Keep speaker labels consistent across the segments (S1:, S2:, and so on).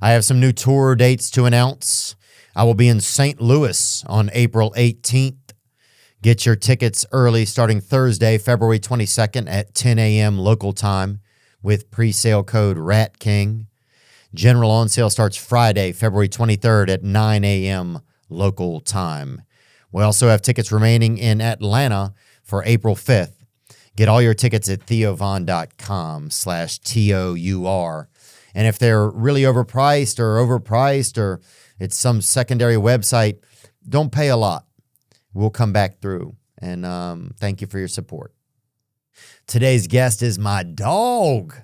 S1: I have some new tour dates to announce. I will be in St. Louis on April 18th. Get your tickets early starting Thursday, February 22nd at 10 a.m. local time with pre-sale code RATKING. General on sale starts Friday, February 23rd at 9 a.m. local time. We also have tickets remaining in Atlanta for April 5th. Get all your tickets at theovon.com/TOUR. And if they're really overpriced or it's some secondary website, don't pay a lot. We'll come back through. And thank you for your support. Today's guest is my dog.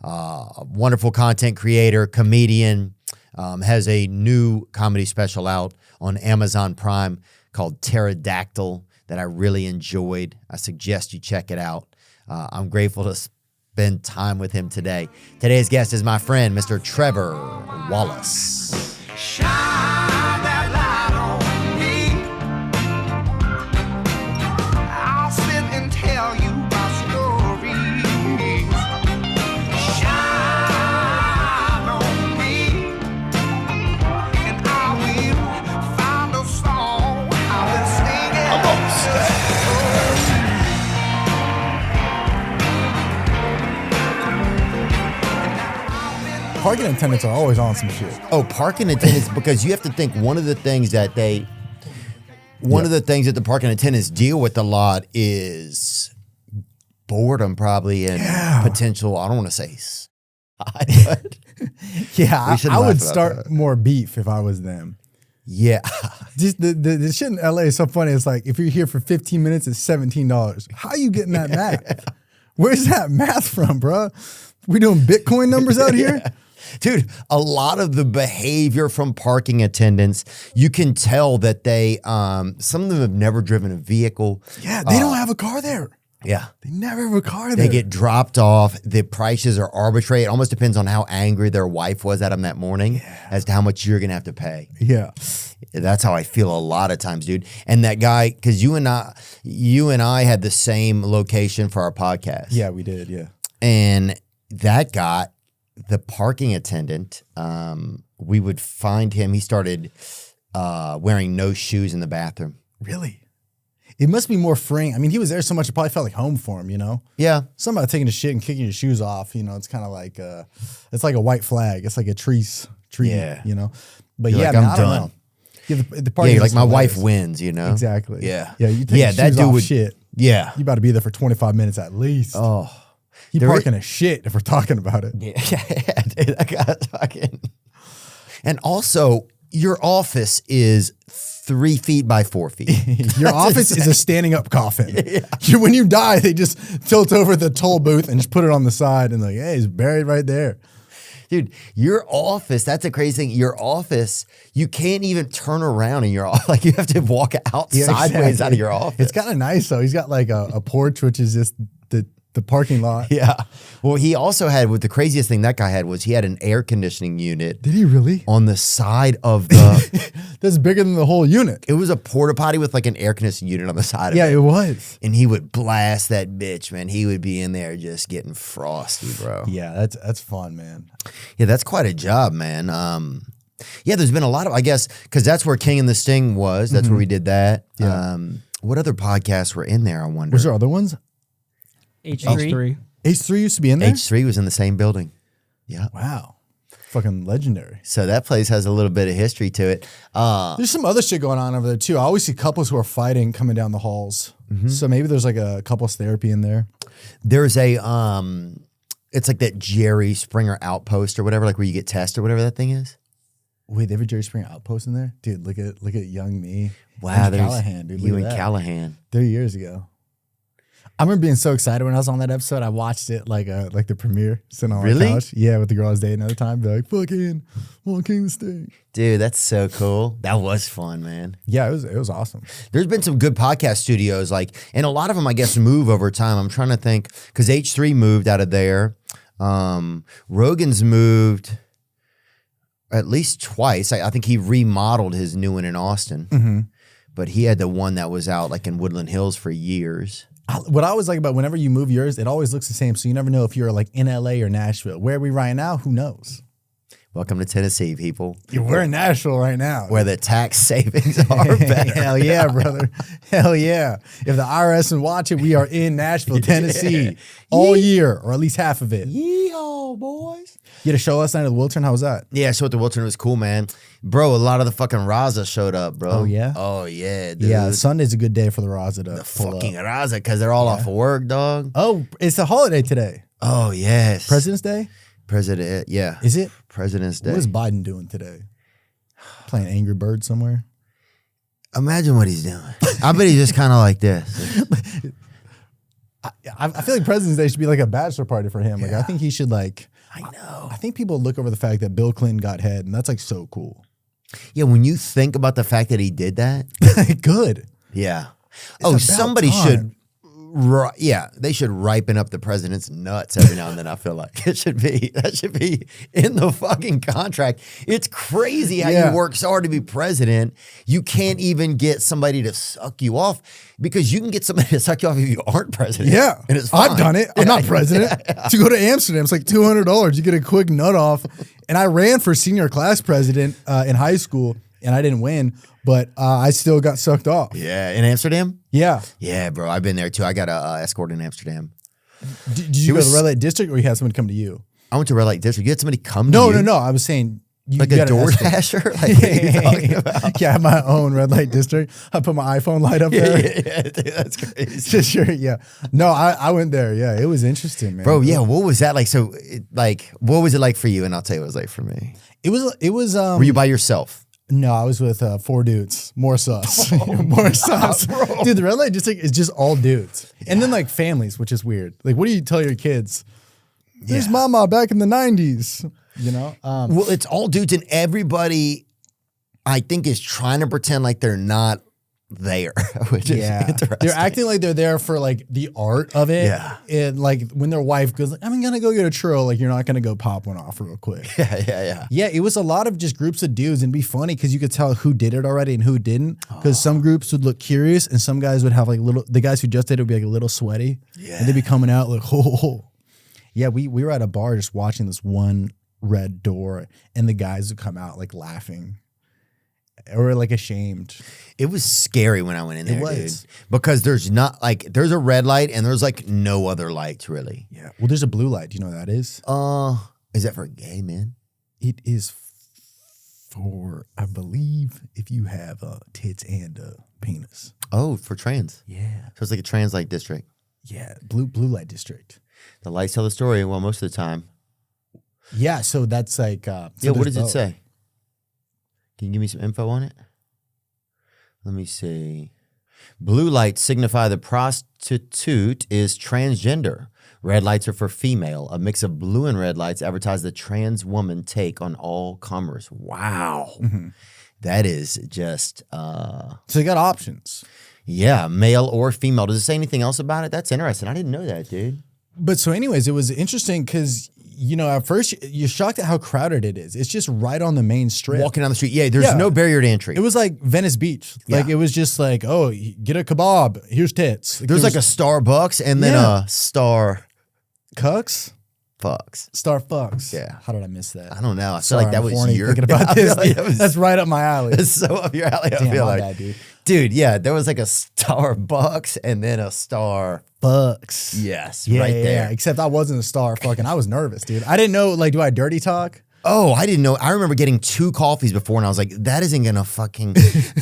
S1: Wonderful content creator, comedian, has a new comedy special out on Amazon Prime called Pterodactyl that I really enjoyed. I suggest you check it out. I'm grateful to spend time with him today. Today's guest is my friend, Mr. Trevor Wallace.
S2: Shine that light on me. I'll sit and tell you my stories. Shine on me, and I will find a song I will sing it. I'm gonna
S3: Parking attendants are always on some shit.
S1: Oh, parking attendants, because you have to think one of the things that the parking attendants deal with a lot is boredom, probably, and potential. I don't want to say, but
S3: yeah, I would start more beef if I was them.
S1: Yeah,
S3: just the shit in LA is so funny. It's like if you're here for 15 minutes, it's $17. How are you getting that math? Where's that math from, bro? We doing Bitcoin numbers out here?
S1: Yeah. Dude, a lot of the behavior from parking attendants, you can tell that they, some of them have never driven a vehicle.
S3: Yeah, they don't have a car there.
S1: Yeah.
S3: They never have a car there.
S1: They get dropped off. The prices are arbitrary. It almost depends on how angry their wife was at them that morning as to how much you're going to have to pay.
S3: Yeah.
S1: That's how I feel a lot of times, dude. And that guy, because you and I had the same location for our podcast.
S3: Yeah, we did, yeah.
S1: And that guy, the parking attendant, we would find him. He started wearing no shoes in the bathroom.
S3: Really? It must be more freeing. I mean, he was there so much, it probably felt like home for him, you know?
S1: Yeah.
S3: Something about taking a shit and kicking your shoes off, you know, it's kind of like, it's like a white flag. It's like a tree,
S1: yeah.
S3: You know? But
S1: You're
S3: yeah,
S1: like,
S3: man,
S1: I'm
S3: I don't
S1: done.
S3: know. Yeah, the
S1: Yeah, you're like, my
S3: hilarious.
S1: wife wins, you know?
S3: Exactly.
S1: Yeah.
S3: Yeah, you take your
S1: that
S3: shoes
S1: dude
S3: off
S1: would,
S3: shit.
S1: Yeah.
S3: You about to be there for 25 minutes at least.
S1: Oh.
S3: He parking a shit if we're talking about it.
S1: Yeah, dude, that guy's talking. And also, your office is 3 feet by 4 feet.
S3: Your office is a standing up coffin. Yeah. When you die, they just tilt over the toll booth and just put it on the side and like, hey, he's buried right there.
S1: Dude, your office, that's a crazy thing. Your office, you can't even turn around in your office. Like, you have to walk out sideways out of your office.
S3: It's kind of nice, though. He's got like a porch, which is just the parking lot.
S1: Yeah. Well, he also had, the craziest thing that guy had was he had an air conditioning unit.
S3: Did he really?
S1: On the side of the...
S3: That's bigger than the whole unit.
S1: It was a porta potty with like an air conditioning unit on the side of it.
S3: Yeah, it was.
S1: And he would blast that bitch, man. He would be in there just getting frosty, bro.
S3: Yeah, that's fun, man.
S1: Yeah, that's quite a job, man. Yeah, there's been a lot of, I guess, because that's where King and the Sting was. That's where we did that.
S3: Yeah.
S1: What other podcasts were in there, I wonder?
S3: Was there other ones?
S4: H3.
S3: H3 used to be in there?
S1: H3 was in the same building. Yeah.
S3: Wow. Fucking legendary.
S1: So that place has a little bit of history to it.
S3: There's some other shit going on over there, too. I always see couples who are fighting coming down the halls. So maybe there's like a couples therapy in there.
S1: There's a, it's like that Jerry Springer Outpost or whatever, like where you get tested or whatever that thing is.
S3: Wait, they have a Jerry Springer Outpost in there? Dude, look at young me.
S1: Wow, there's
S3: Callahan, dude.
S1: you
S3: Look
S1: and
S3: at that.
S1: Callahan.
S3: 3 years ago. I remember being so excited when I was on that episode. I watched it like the premiere, sitting on
S1: Really?
S3: my couch. Yeah, with the girl I was dating at the time. Be like, fucking, well, King the Sting.
S1: Dude, that's so cool. That was fun, man.
S3: Yeah, it was awesome.
S1: There's been some good podcast studios, like, and a lot of them, I guess, move over time. I'm trying to think, because H3 moved out of there. Rogan's moved at least twice. I think he remodeled his new one in Austin, but he had the one that was out like in Woodland Hills for years.
S3: What I always like about whenever you move yours, it always looks the same. So you never know if you're like in LA or Nashville. Where are we right now? Who knows?
S1: Welcome to Tennessee, people,
S3: We're in Nashville right now.
S1: where the tax savings are better.
S3: Hell yeah, brother. Hell yeah. If the IRS can watch it, we are in Nashville, Tennessee all year, or at least half of it.
S1: Yeehaw, boys.
S3: You had a show last night at the Wiltern. How was that?
S1: Yeah, show at the Wilton was cool, man. Bro, a lot of the fucking Raza showed up, bro.
S3: Oh, yeah?
S1: Oh, yeah, dude.
S3: Yeah, Sunday's a good day for the Raza to
S1: The
S3: pull
S1: fucking
S3: up.
S1: Raza, because they're all off of work, dog.
S3: Oh, it's a holiday today.
S1: Oh, yes.
S3: President's Day?
S1: President, yeah.
S3: Is it?
S1: President's Day.
S3: What is Biden doing today? Playing Angry Bird somewhere?
S1: Imagine what he's doing. I bet he's just kind of like this.
S3: I feel like President's Day should be like a bachelor party for him. Like, I think he should like.
S1: I know.
S3: I think people look over the fact that Bill Clinton got head, and that's like so cool.
S1: Yeah, when you think about the fact that he did that.
S3: Good.
S1: Yeah.
S3: about
S1: Somebody
S3: time.
S1: should. Yeah, they should ripen up the president's nuts every now and then. I feel like that should be in the fucking contract. It's crazy how
S3: Yeah.
S1: you work so hard to be president. You can't even get somebody to suck you off because you can get somebody to suck you off if you aren't president.
S3: Yeah,
S1: and it's fine.
S3: I've done it. I'm not president. To go to Amsterdam, it's like $200. You get a quick nut off. And I ran for senior class president in high school, and I didn't win, but I still got sucked off.
S1: Yeah, in Amsterdam.
S3: Yeah.
S1: Yeah, bro, I've been there too. I got a escort in Amsterdam.
S3: Did you go to the red light district, or you had someone come to you?
S1: I went to Red Light District. You had somebody come
S3: No,
S1: to you?
S3: no. I was saying you
S1: Like a
S3: got an escort.
S1: DoorDasher? Like, what are you talking about?
S3: Yeah, I have my own red light district. I put my iPhone light up there.
S1: Yeah, dude, that's crazy.
S3: Sure, yeah. No, I went there. Yeah, it was interesting, man.
S1: Bro, yeah, what was that like? So, what was it like for you? And I'll tell you what it was like for me.
S3: It was.
S1: Were you by yourself?
S3: No, I was with 4 dudes. More sus. More sus. Dude, the red light district is just all dudes. And then like families, which is weird. Like, what do you tell your kids? There's mama back in the 90s. You know?
S1: Well, it's all dudes, and everybody, I think, is trying to pretend like they're not there, which is interesting.
S3: They're acting like they're there for like the art of it.
S1: Yeah.
S3: And like when their wife goes, like, I'm gonna go get a churro, like you're not gonna go pop one off real quick.
S1: Yeah.
S3: Yeah, it was a lot of just groups of dudes, and it'd be funny because you could tell who did it already and who didn't. Because some groups would look curious, and some guys would have like the guys who just did it would be like a little sweaty.
S1: Yeah.
S3: And they'd be coming out like, oh. Yeah, we were at a bar just watching this one red door, and the guys would come out like laughing or like ashamed.
S1: It was scary when I went in there,
S3: was.
S1: dude. Because there's a red light, and there's like no other lights, really.
S3: Yeah. Well, there's a blue light. Do you know what that is?
S1: Is that for gay men?
S3: It is for, I believe, if you have tits and a penis.
S1: Oh, for trans.
S3: Yeah.
S1: So it's like a trans light district.
S3: Yeah. Blue light district.
S1: The lights tell the story, well, most of the time.
S3: Yeah. So that's like.
S1: Yeah, what does it say? Can you give me some info on it? Let me see. Blue lights signify the prostitute is transgender. Red lights are for female. A mix of blue and red lights advertise the trans woman take on all comers. Wow. That is just,
S3: So they got options.
S1: yeah, male or female. Does it say anything else about it? That's interesting. I didn't know that, dude.
S3: But so, anyways, it was interesting because, you know, at first you're shocked at how crowded it is. It's just right on the main strip.
S1: Walking down the street. Yeah, there's
S3: Yeah.
S1: no barrier to entry.
S3: It was like Venice Beach. Like
S1: Yeah.
S3: it was just like, oh, get a kebab. Here's tits.
S1: There's like a Starbucks and then
S3: Yeah.
S1: a Star
S3: Cucks?
S1: Fucks.
S3: Star fucks.
S1: Yeah.
S3: How did I miss that?
S1: I don't know. I feel
S3: Sorry,
S1: like that
S3: I'm
S1: was
S3: horny
S1: your
S3: thinking about
S1: I
S3: this.
S1: feel like that was-
S3: That's right up my alley.
S1: It's so up your alley. I
S3: Damn,
S1: feel
S3: my
S1: like,
S3: bad, dude.
S1: dude, yeah, there was like a Starbucks and then a Star.
S3: Fucks.
S1: Yes,
S3: Yeah,
S1: right
S3: yeah,
S1: there.
S3: yeah. Except I wasn't a star fucking. I was nervous, dude. I didn't know, like, do I dirty talk?
S1: Oh, I didn't know. I remember getting 2 coffees before, and I was like, that isn't gonna fucking.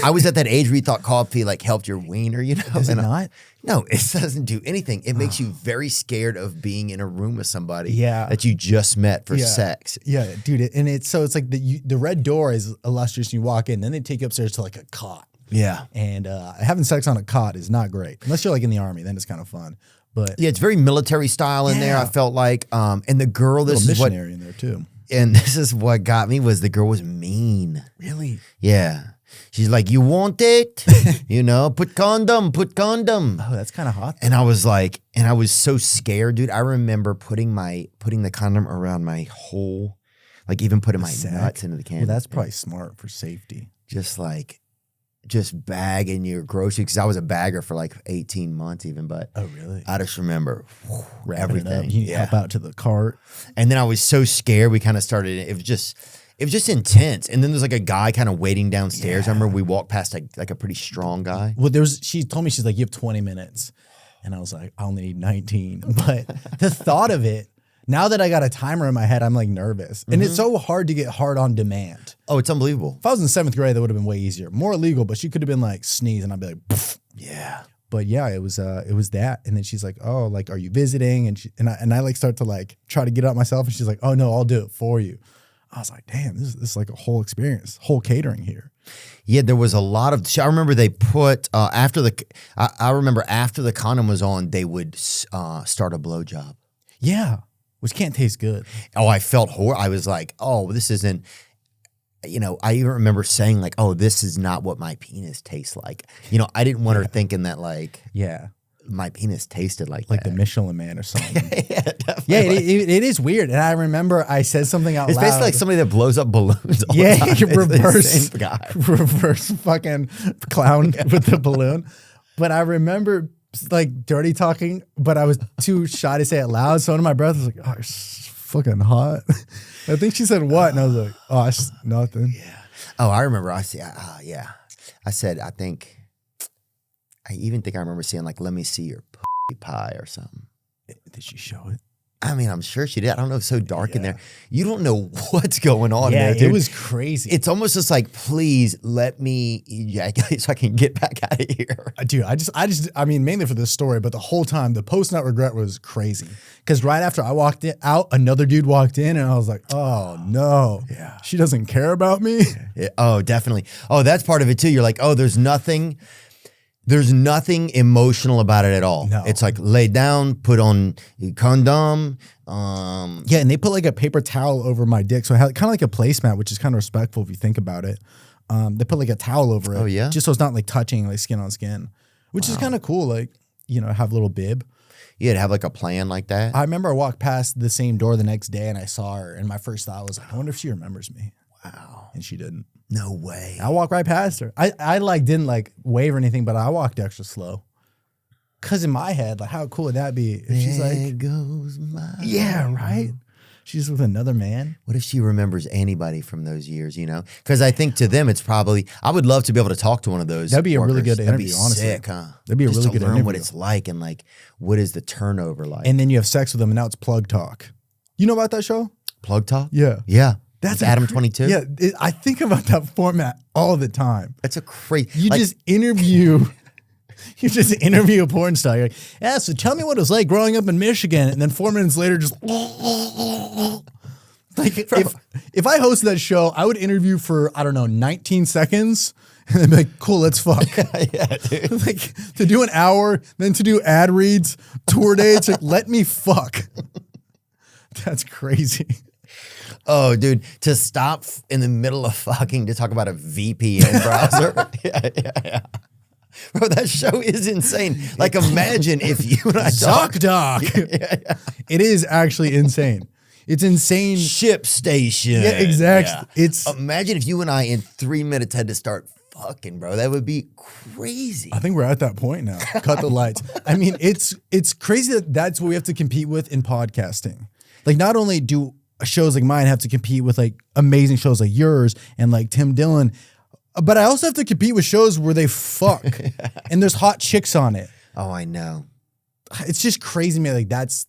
S1: I was at that age where you thought coffee like helped your wiener, you know?
S3: Is it
S1: And
S3: not?
S1: No, it doesn't do anything. It makes you very scared of being in a room with somebody
S3: Yeah.
S1: that you just met for
S3: Yeah.
S1: sex.
S3: Yeah, dude. And it's like the red door is illustrious. You walk in, then they take you upstairs to like a cot.
S1: Yeah.
S3: And having sex on a cot is not great. Unless you're like in the army, then it's kind of fun. But
S1: Yeah, it's very military style in there.
S3: Yeah.
S1: I felt like, and the girl,
S3: a little
S1: this is what,
S3: missionary in there too.
S1: and this is what got me was the girl was mean.
S3: Really?
S1: Yeah. She's like, you want it? You know, put condom.
S3: Oh, that's kind of hot.
S1: And I was like, and I was so scared, dude. I remember putting the condom around my whole, like even putting my
S3: sack?
S1: nuts into the can.
S3: Well, that's probably smart for safety.
S1: Just like, just bagging your groceries, because I was a bagger for like 18 months even, but
S3: Oh, really?
S1: I just remember
S3: Wrapping it up.
S1: everything.
S3: You help out to the cart.
S1: And then I was so scared, we kind of started, it was just intense. And then there's like a guy kind of waiting downstairs. I remember we walked past like a pretty strong guy.
S3: Well, she told me, she's like, you have 20 minutes. And I was like, I only need 19. But the thought of it, now that I got a timer in my head, I'm like nervous. And it's so hard to get hard on demand.
S1: Oh, it's unbelievable.
S3: If I was in 7th grade, that would have been way easier. More illegal, but she could have been like sneeze and I'd be like, pfft.
S1: Yeah.
S3: But yeah, it was that. And then she's like, oh, like, are you visiting? And I like start to like try to get out myself. And she's like, oh no, I'll do it for you. I was like, damn, this is like a whole experience, whole catering here.
S1: Yeah, there was a lot of. I remember they put after the. I remember after the condom was on, they would start a blowjob.
S3: Yeah, which can't taste good.
S1: Oh, I felt horrible. I was like, oh, this isn't. You know, I even remember saying like, oh, this is not what my penis tastes like. You know, I didn't want her thinking that like.
S3: Yeah.
S1: My penis tasted like
S3: the
S1: that.
S3: Michelin Man or something.
S1: Yeah, definitely.
S3: Yeah, it is weird. And I remember I said something out
S1: It's
S3: loud.
S1: basically like somebody that blows up balloons all
S3: Yeah,
S1: the time. It's the
S3: reverse
S1: same guy.
S3: reverse fucking clown with the balloon. But I remember like dirty talking, but I was too shy to say it loud. So one of my brothers was like, oh, it's fucking hot. I think she said what? And I was like, oh, it's nothing.
S1: Yeah. Oh, I remember. I said, yeah. I said, I even think I remember saying like, let me see your pie or something.
S3: Did she show it?
S1: I mean, I'm sure she did. I don't know. It's so dark in there. You don't know what's going on there, dude.
S3: It was crazy.
S1: It's almost just like, please let me ejaculate so I can get back out of here.
S3: Dude, I mean, mainly for this story, but the whole time, the post-nut regret was crazy. Because right after I walked out, another dude walked in, and I was like, oh, no.
S1: Yeah.
S3: She doesn't care about me?
S1: Yeah. Oh, definitely. Oh, that's part of it, too. You're like, oh, there's nothing emotional about it at all.
S3: No.
S1: It's like lay down, put on a condom.
S3: Yeah, and they put like a paper towel over my dick. So I had kind of like a placemat, which is kind of respectful if you think about it. They put like a towel over it.
S1: Oh, yeah?
S3: Just so it's not like touching like skin on skin, which is kind of cool. Like, you know, have a little bib.
S1: Yeah, to have like a plan like that.
S3: I remember I walked past the same door the next day and I saw her. And my first thought was like, I wonder if she remembers me.
S1: Wow.
S3: And she didn't.
S1: No way.
S3: I walked right past her. I like didn't like wave or anything, but I walked extra slow. Cause in my head, like how cool would that be if she's
S1: There
S3: like,
S1: goes my
S3: yeah, right? She's with another man.
S1: What if she remembers anybody from those years, you know? Because I think to them, it's probably, I would love to be able to talk to one of those.
S3: That'd be a really
S1: workers.
S3: good
S1: That'd be
S3: interview, honestly.
S1: sick, huh?
S3: That'd be a
S1: Just
S3: really
S1: to
S3: good
S1: learn what
S3: interview.
S1: it's like and like, what is the turnover like?
S3: And then you have sex with them and now it's plug talk. You know about that show?
S1: Plug talk?
S3: Yeah.
S1: Yeah.
S3: That's
S1: With Adam 22?
S3: Yeah. I think about that format all the time.
S1: That's a crazy.
S3: You just interview. You just interview a porn star. You're like, yeah, so tell me what it was like growing up in Michigan. And then 4 minutes later, just like if I hosted that show, I would interview for, I don't know, 19 seconds. And then be like, cool, let's fuck.
S1: yeah, dude.
S3: Like to do an hour, then to do ad reads, tour dates, like, let me fuck. That's crazy.
S1: Oh, dude, to stop in the middle of fucking to talk about a VPN browser. Yeah. Bro, that show is insane. Like, imagine if you and I talk.
S3: Doc. It is actually insane. It's insane.
S1: Ship station.
S3: Yeah, exactly.
S1: Yeah.
S3: It's.
S1: Imagine if you and I in 3 minutes had to start fucking, bro. That would be crazy.
S3: I think we're at that point now. Cut the lights. I mean, it's crazy that that's what we have to compete with in podcasting. Like, not only do shows like mine have to compete with like amazing shows like yours and like Tim Dillon, but I also have to compete with shows where they fuck and there's hot chicks on it.
S1: Oh, I know.
S3: It's just crazy to me. Like that's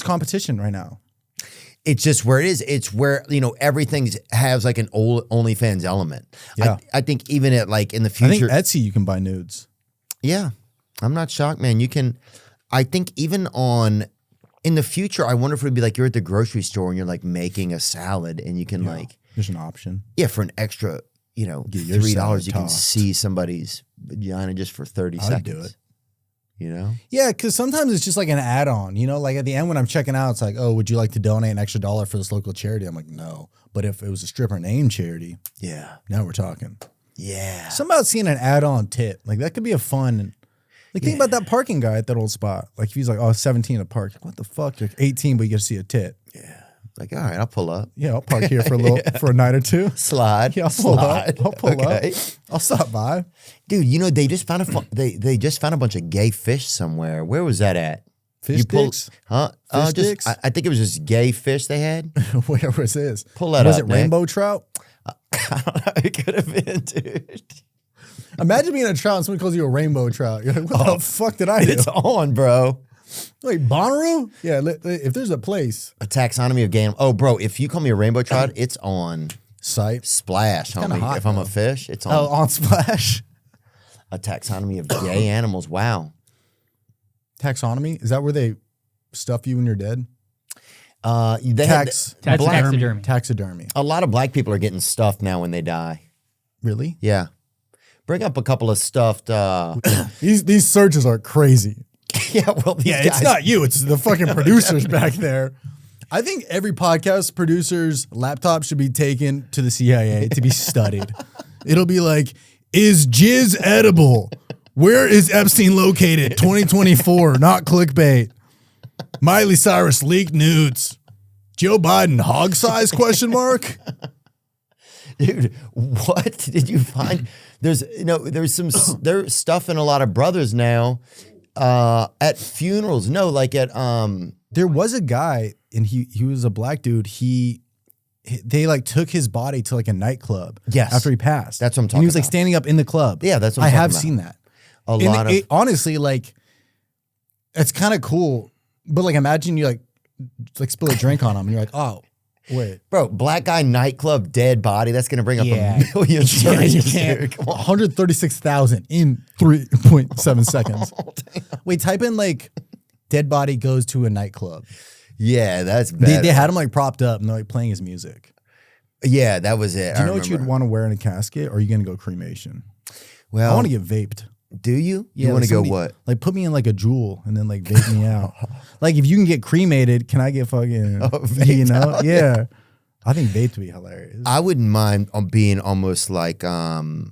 S3: competition right now.
S1: It's just where it is. It's where, you know, everything has like an old OnlyFans element.
S3: Yeah.
S1: I think even at like in the future.
S3: I think Etsy, you can buy nudes.
S1: Yeah. I'm not shocked, man. You can, I think even in the future, I wonder if it would be like you're at the grocery store and you're like making a salad and you can like.
S3: There's an option.
S1: Yeah, for an extra, you know,
S3: Get your
S1: $3,
S3: salad
S1: you can
S3: tossed.
S1: see somebody's vagina just for 30
S3: I'd
S1: seconds.
S3: do it.
S1: You know?
S3: Yeah, because sometimes it's just like an add-on, you know, like at the end when I'm checking out, it's like, oh, would you like to donate an extra $1 for this local charity? I'm like, no. But if it was a stripper name charity,
S1: Yeah.
S3: now we're talking.
S1: Yeah.
S3: Something about seeing an add-on tit, like that could be a fun. Like think about that parking guy at that old spot. Like if he's like, oh, 17 to park, like, what the fuck? You're like 18, but you get to see a tit.
S1: Yeah. Like, all right, I'll pull up.
S3: Yeah, I'll park here for for a night or two.
S1: Slide.
S3: Yeah, I'll pull
S1: slide.
S3: up. I'll pull
S1: Okay.
S3: up. I'll stop by.
S1: Dude, you know, they just found they just found a bunch of gay fish somewhere. Where was that at?
S3: Fish
S1: You pull-
S3: sticks?
S1: Huh?
S3: Fish
S1: Just
S3: sticks?
S1: I think it was just gay fish they had.
S3: Where was this?
S1: Pull that
S3: was
S1: up,
S3: it
S1: Nick.
S3: rainbow trout?
S1: I don't know. It could have been, dude.
S3: Imagine being a trout and someone calls you a rainbow trout. You're like, what the fuck did I do?
S1: It's on, bro.
S3: Like Bonnaroo? Yeah, if there's a place.
S1: A taxonomy of game. Oh, bro, if you call me a rainbow trout, it's on
S3: Site.
S1: Splash,
S3: kinda
S1: homie.
S3: hot,
S1: if I'm
S3: though.
S1: a fish, it's on
S3: Oh, on Splash.
S1: a taxonomy of gay animals. Wow.
S3: Taxonomy? Is that where they stuff you when you're dead?
S1: They had
S4: Taxidermy.
S3: Taxidermy.
S1: a lot of black people are getting stuffed now when they die.
S3: Really?
S1: Yeah. Bring up a couple of stuffed.
S3: These searches are crazy.
S1: Yeah, well, these guys.
S3: It's not you. It's the fucking producers back there. I think every podcast producer's laptop should be taken to the CIA to be studied. It'll be like, is jizz edible? Where is Epstein located? 2024, not clickbait. Miley Cyrus leaked nudes. Joe Biden hog size question mark?
S1: Dude, what did you find? There's there's stuff in a lot of brothers now at funerals. No, like at
S3: There was a guy and he was a black dude. They like took his body to like a nightclub.
S1: Yes.
S3: After he passed.
S1: That's what I'm
S3: And
S1: talking
S3: he was like
S1: about.
S3: standing up in the club.
S1: Yeah, that's what
S3: I
S1: I'm
S3: have
S1: talking
S3: seen that.
S1: a
S3: And
S1: lot of
S3: honestly, like, it's kind of cool. But like, imagine you like spill a drink on him, and you're like, oh, wait,
S1: bro, black guy nightclub dead body. That's gonna bring up
S3: Yeah.
S1: a million
S3: yeah,
S1: searches,
S3: you
S1: dude.
S3: can't.
S1: Come on.
S3: 136,000 in 3.7 seconds. Wait, type in like dead body goes to a nightclub.
S1: Yeah, that's bad.
S3: They had him like propped up and they're like playing his music.
S1: Yeah, that was it.
S3: Do you know what you'd want to wear in a casket, or are you gonna go cremation?
S1: Well,
S3: I want to get vaped.
S1: do you? You
S3: Yeah,
S1: want
S3: like
S1: to go
S3: somebody-
S1: what?
S3: Like put me in like a jewel and then like vape me out. Like if you can get cremated, can I get fucking you know? Yeah. I think vape would be hilarious.
S1: I wouldn't mind being almost like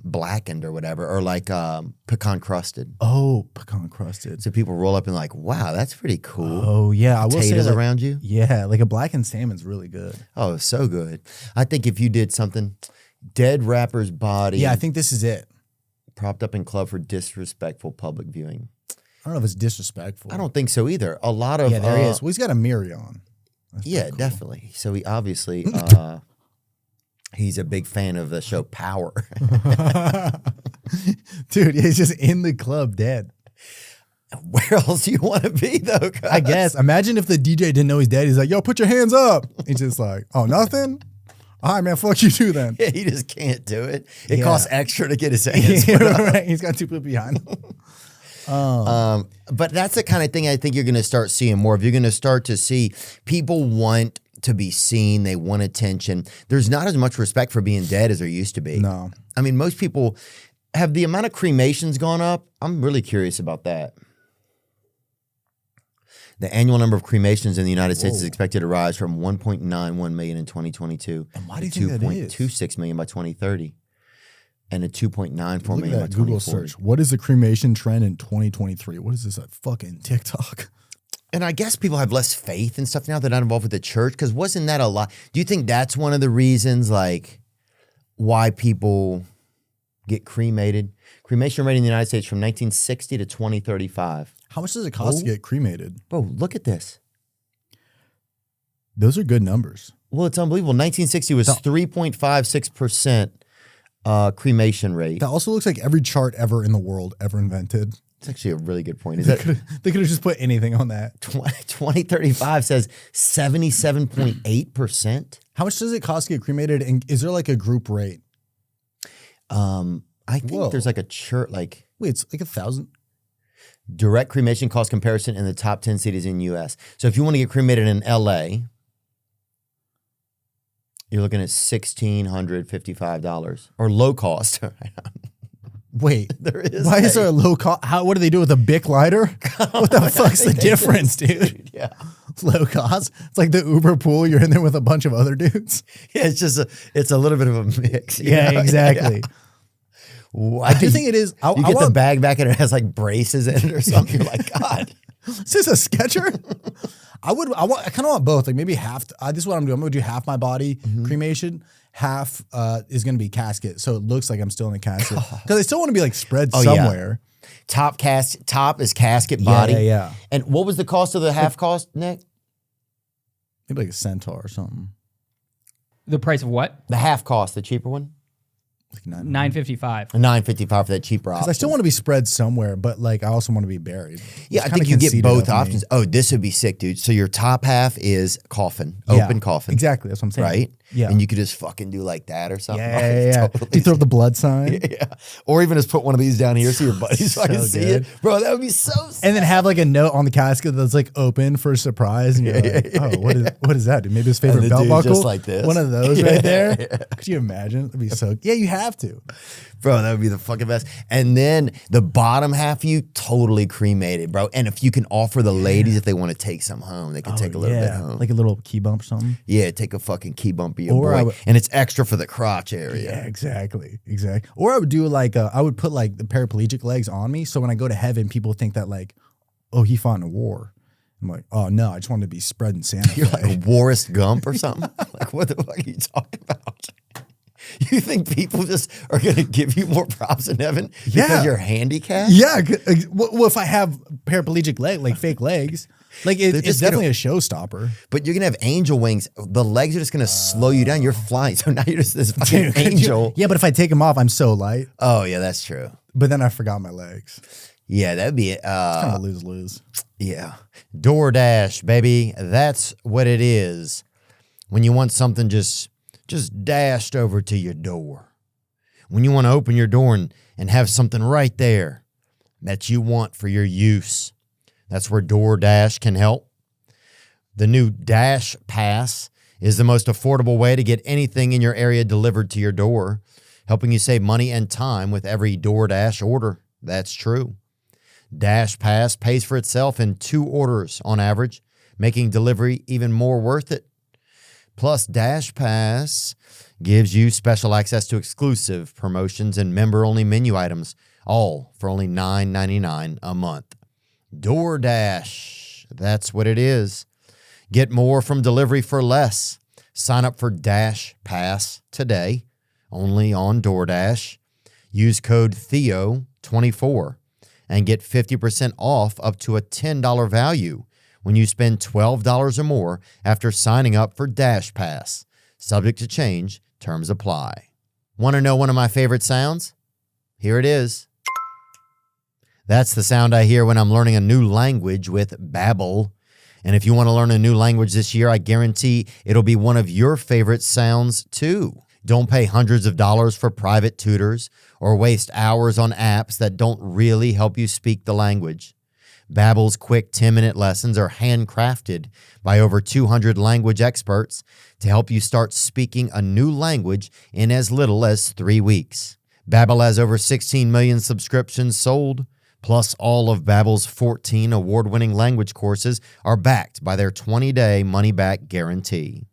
S1: blackened or whatever, or like pecan crusted.
S3: Oh, pecan crusted.
S1: So people roll up and like, wow, that's pretty cool.
S3: Oh yeah, I will say
S1: Potatoes
S3: like,
S1: around you.
S3: Yeah, like a blackened salmon's really good.
S1: Oh, so good. I think if you did something, dead rapper's body.
S3: Yeah, I think this is it.
S1: propped up in club for disrespectful public viewing.
S3: I don't know if it's disrespectful.
S1: I don't think so either. A lot of
S3: Yeah, there he is. Well, he's got a mirror on. That's
S1: yeah,
S3: pretty cool.
S1: definitely. So he obviously he's a big fan of the show Power.
S3: Dude, he's just in the club dead.
S1: Where else do you want to be though? Cuz?
S3: I guess. Imagine if the DJ didn't know he's dead. He's like, yo, put your hands up. He's just like, oh, nothing? All right, man, fuck you too then.
S1: Yeah, he just can't do it. It
S3: Yeah.
S1: costs extra to get his hands.
S3: Right. He's got two people behind him.
S1: But that's the kind of thing I think you're going to start seeing more of. You're going to start to see people want to be seen. They want attention. There's not as much respect for being dead as there used to be.
S3: No.
S1: I mean, most people have the amount of cremations gone up. I'm really curious about that. The annual number of cremations in the United States is expected to rise from 1.91 million in 2022
S3: And why do
S1: to
S3: you think that is?
S1: 2.26 million by 2030 and to 2.94
S3: Look
S1: million by
S3: at that Google
S1: 2040.
S3: search. What is the cremation trend in 2023? What is this, a fucking TikTok?
S1: And I guess people have less faith and stuff now. They're not involved with the church, because wasn't that a lot? Do you think that's one of the reasons, like, why people get cremated? Cremation rate in the United States from 1960 to 2035.
S3: How much does it cost to get cremated?
S1: Bro, look at this.
S3: Those are good numbers.
S1: Well, it's unbelievable. 1960 was 3.56% cremation rate.
S3: That also looks like every chart ever in the world ever invented.
S1: It's actually a really good point. Is that
S3: They could have just put anything on that.
S1: 2035 says 77.8%?
S3: How much does it cost to get cremated? And is there like a group rate?
S1: I think
S3: Whoa.
S1: there's like a church, like
S3: Wait, it's like 1,000.
S1: direct cremation cost comparison in the top 10 cities in U.S. So if you want to get cremated in L.A., you're looking at $1,655 or low cost.
S3: Wait,
S1: There is
S3: why is there a low cost? What do they do with a Bic lighter? What the fuck's the difference, dude?
S1: Yeah.
S3: Low cost. It's like the Uber pool. You're in there with a bunch of other dudes.
S1: Yeah, it's a little bit of a mix. you
S3: Yeah,
S1: know?
S3: exactly.
S1: Yeah. Why
S3: I do think it is.
S1: you get the bag back and it has like braces in it or something. You're like, God.
S3: Is this a Sketcher? I kind of want both. Like maybe half. This is what I'm doing. I'm going to do half my body cremation. Half is going to be casket. So it looks like I'm still in the casket. Because I still want to be like spread somewhere.
S1: Top is casket body.
S3: Yeah.
S1: And what was the cost of the half cost, Nick?
S3: Maybe like a centaur or something.
S4: The price of what?
S1: The half cost, the cheaper one?
S3: Like
S4: $9.55.
S1: $9.55 for that cheaper option.
S3: Because I still want to be spread somewhere, but like I also want to be buried.
S1: Yeah, I think you get both options. Oh, this would be sick, dude. So your top half is coffin, open coffin.
S3: Exactly, that's what I'm saying.
S1: Right?
S3: Yeah.
S1: And you could just fucking do like that or something.
S3: Yeah.
S1: Totally.
S3: You throw up the blood sign.
S1: Yeah. Or even just put one of these down here so your buddies fucking
S3: So
S1: see
S3: good.
S1: it. Bro, that would be so sick.
S3: And then have like a note on the casket that's like open for a surprise. And you're like, oh, what is that, dude? Maybe his favorite
S1: the
S3: belt
S1: dude
S3: buckle?
S1: just like this.
S3: One of those right there. Could you imagine? That'd be so, yeah, you have to.
S1: Bro, that would be the fucking best. And then the bottom half of you, totally cremated, bro. And if you can offer the ladies, if they want to take some home, they can take a little bit home.
S3: Like a little key bump or something.
S1: Yeah, take a fucking key bump of your
S3: Or
S1: boy. And it's extra for the crotch area.
S3: Yeah, exactly. Or I would do like, I would put like the paraplegic legs on me. So when I go to heaven, people think that like, oh, he fought in a war. I'm like, oh no, I just wanted to be spread in Santa Fe.
S1: You're like Warist Gump or something? Like, what the fuck are you talking about? You think people just are going to give you more props in heaven because you're handicapped?
S3: Yeah. Well, if I have paraplegic like fake legs, like it's definitely a showstopper.
S1: But you're going to have angel wings. The legs are just going to slow you down. You're flying. So now you're just this fucking angel.
S3: Yeah, but if I take them off, I'm so light.
S1: Oh, yeah, that's true.
S3: But then I forgot my legs.
S1: Yeah, that'd be it.
S3: It's kind of lose-lose.
S1: Yeah. DoorDash, baby. That's what it is. When you want something just dashed over to your door. When you want to open your door and have something right there that you want for your use. That's where DoorDash can help. The new Dash Pass is the most affordable way to get anything in your area delivered to your door, helping you save money and time with every DoorDash order. That's true. Dash Pass pays for itself in 2 orders on average, making delivery even more worth it. Plus, Dash Pass gives you special access to exclusive promotions and member-only menu items, all for only $9.99 a month. DoorDash, that's what it is. Get more from delivery for less. Sign up for Dash Pass today, only on DoorDash. Use code Theo24 and get 50% off up to a $10 value when you spend $12 or more after signing up for Dash Pass. Subject to change, terms apply. Want to know one of my favorite sounds? Here it is. That's the sound I hear when I'm learning a new language with Babbel. And if you want to learn a new language this year, I guarantee it'll be one of your favorite sounds too. Don't pay hundreds of dollars for private tutors or waste hours on apps that don't really help you speak the language. Babbel's quick 10-minute lessons are handcrafted by over 200 language experts to help you start speaking a new language in as little as 3 weeks. Babbel has over 16 million subscriptions sold, plus all of Babbel's 14 award-winning language courses are backed by their 20-day money-back guarantee.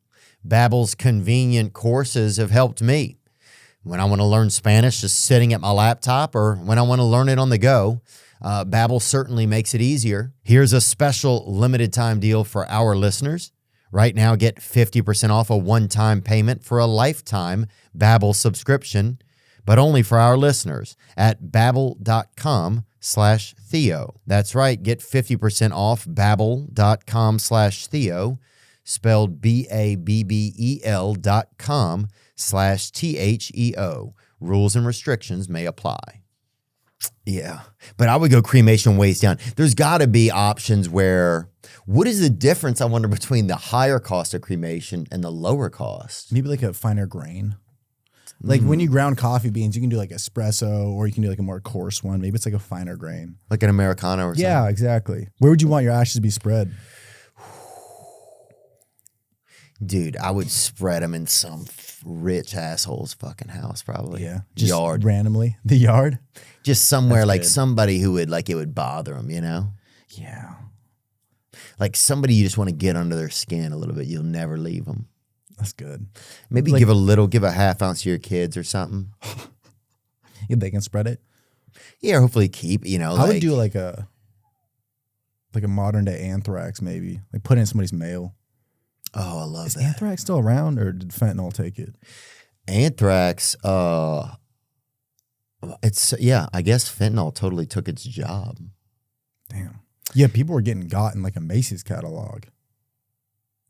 S1: Babbel's convenient courses have helped me when I want to learn Spanish just sitting at my laptop or when I want to learn it on the go. Babbel certainly makes it easier. Here's a special limited time deal for our listeners. Right now, get 50% off a one-time payment for a lifetime Babbel subscription, but only for our listeners at babbel.com/Theo. That's right. Get 50% off babbel.com/Theo, spelled BABBEL.com/THEO. Rules and restrictions may apply. Yeah, but I would go cremation waist down. There's got to be options where, what is the difference, I wonder, between the higher cost of cremation and the lower cost?
S3: Maybe like a finer grain. Like when you ground coffee beans, you can do like espresso or you can do like a more coarse one. Maybe it's like a finer grain.
S1: Like an Americano or something?
S3: Yeah, exactly. Where would you want your ashes to be spread?
S1: Dude, I would spread them in some rich asshole's fucking house, probably.
S3: Yeah. Just
S1: yard.
S3: randomly. The yard?
S1: Just somewhere
S3: That's
S1: like
S3: good.
S1: somebody who would, like, it would bother them, you know?
S3: Yeah.
S1: Like somebody you just want to get under their skin a little bit. You'll never leave them.
S3: That's good.
S1: Maybe
S3: Like-
S1: give a half ounce to your kids or something.
S3: Yeah, they can spread it.
S1: Yeah, or hopefully keep, you know.
S3: I would
S1: like-
S3: do like a Like a modern day anthrax, maybe. Like put in somebody's mail.
S1: Oh, I love
S3: Is
S1: that.
S3: anthrax still around, or did fentanyl take it?
S1: Anthrax, it's I guess fentanyl totally took its job.
S3: Damn. Yeah, people were getting got in like a Macy's catalog.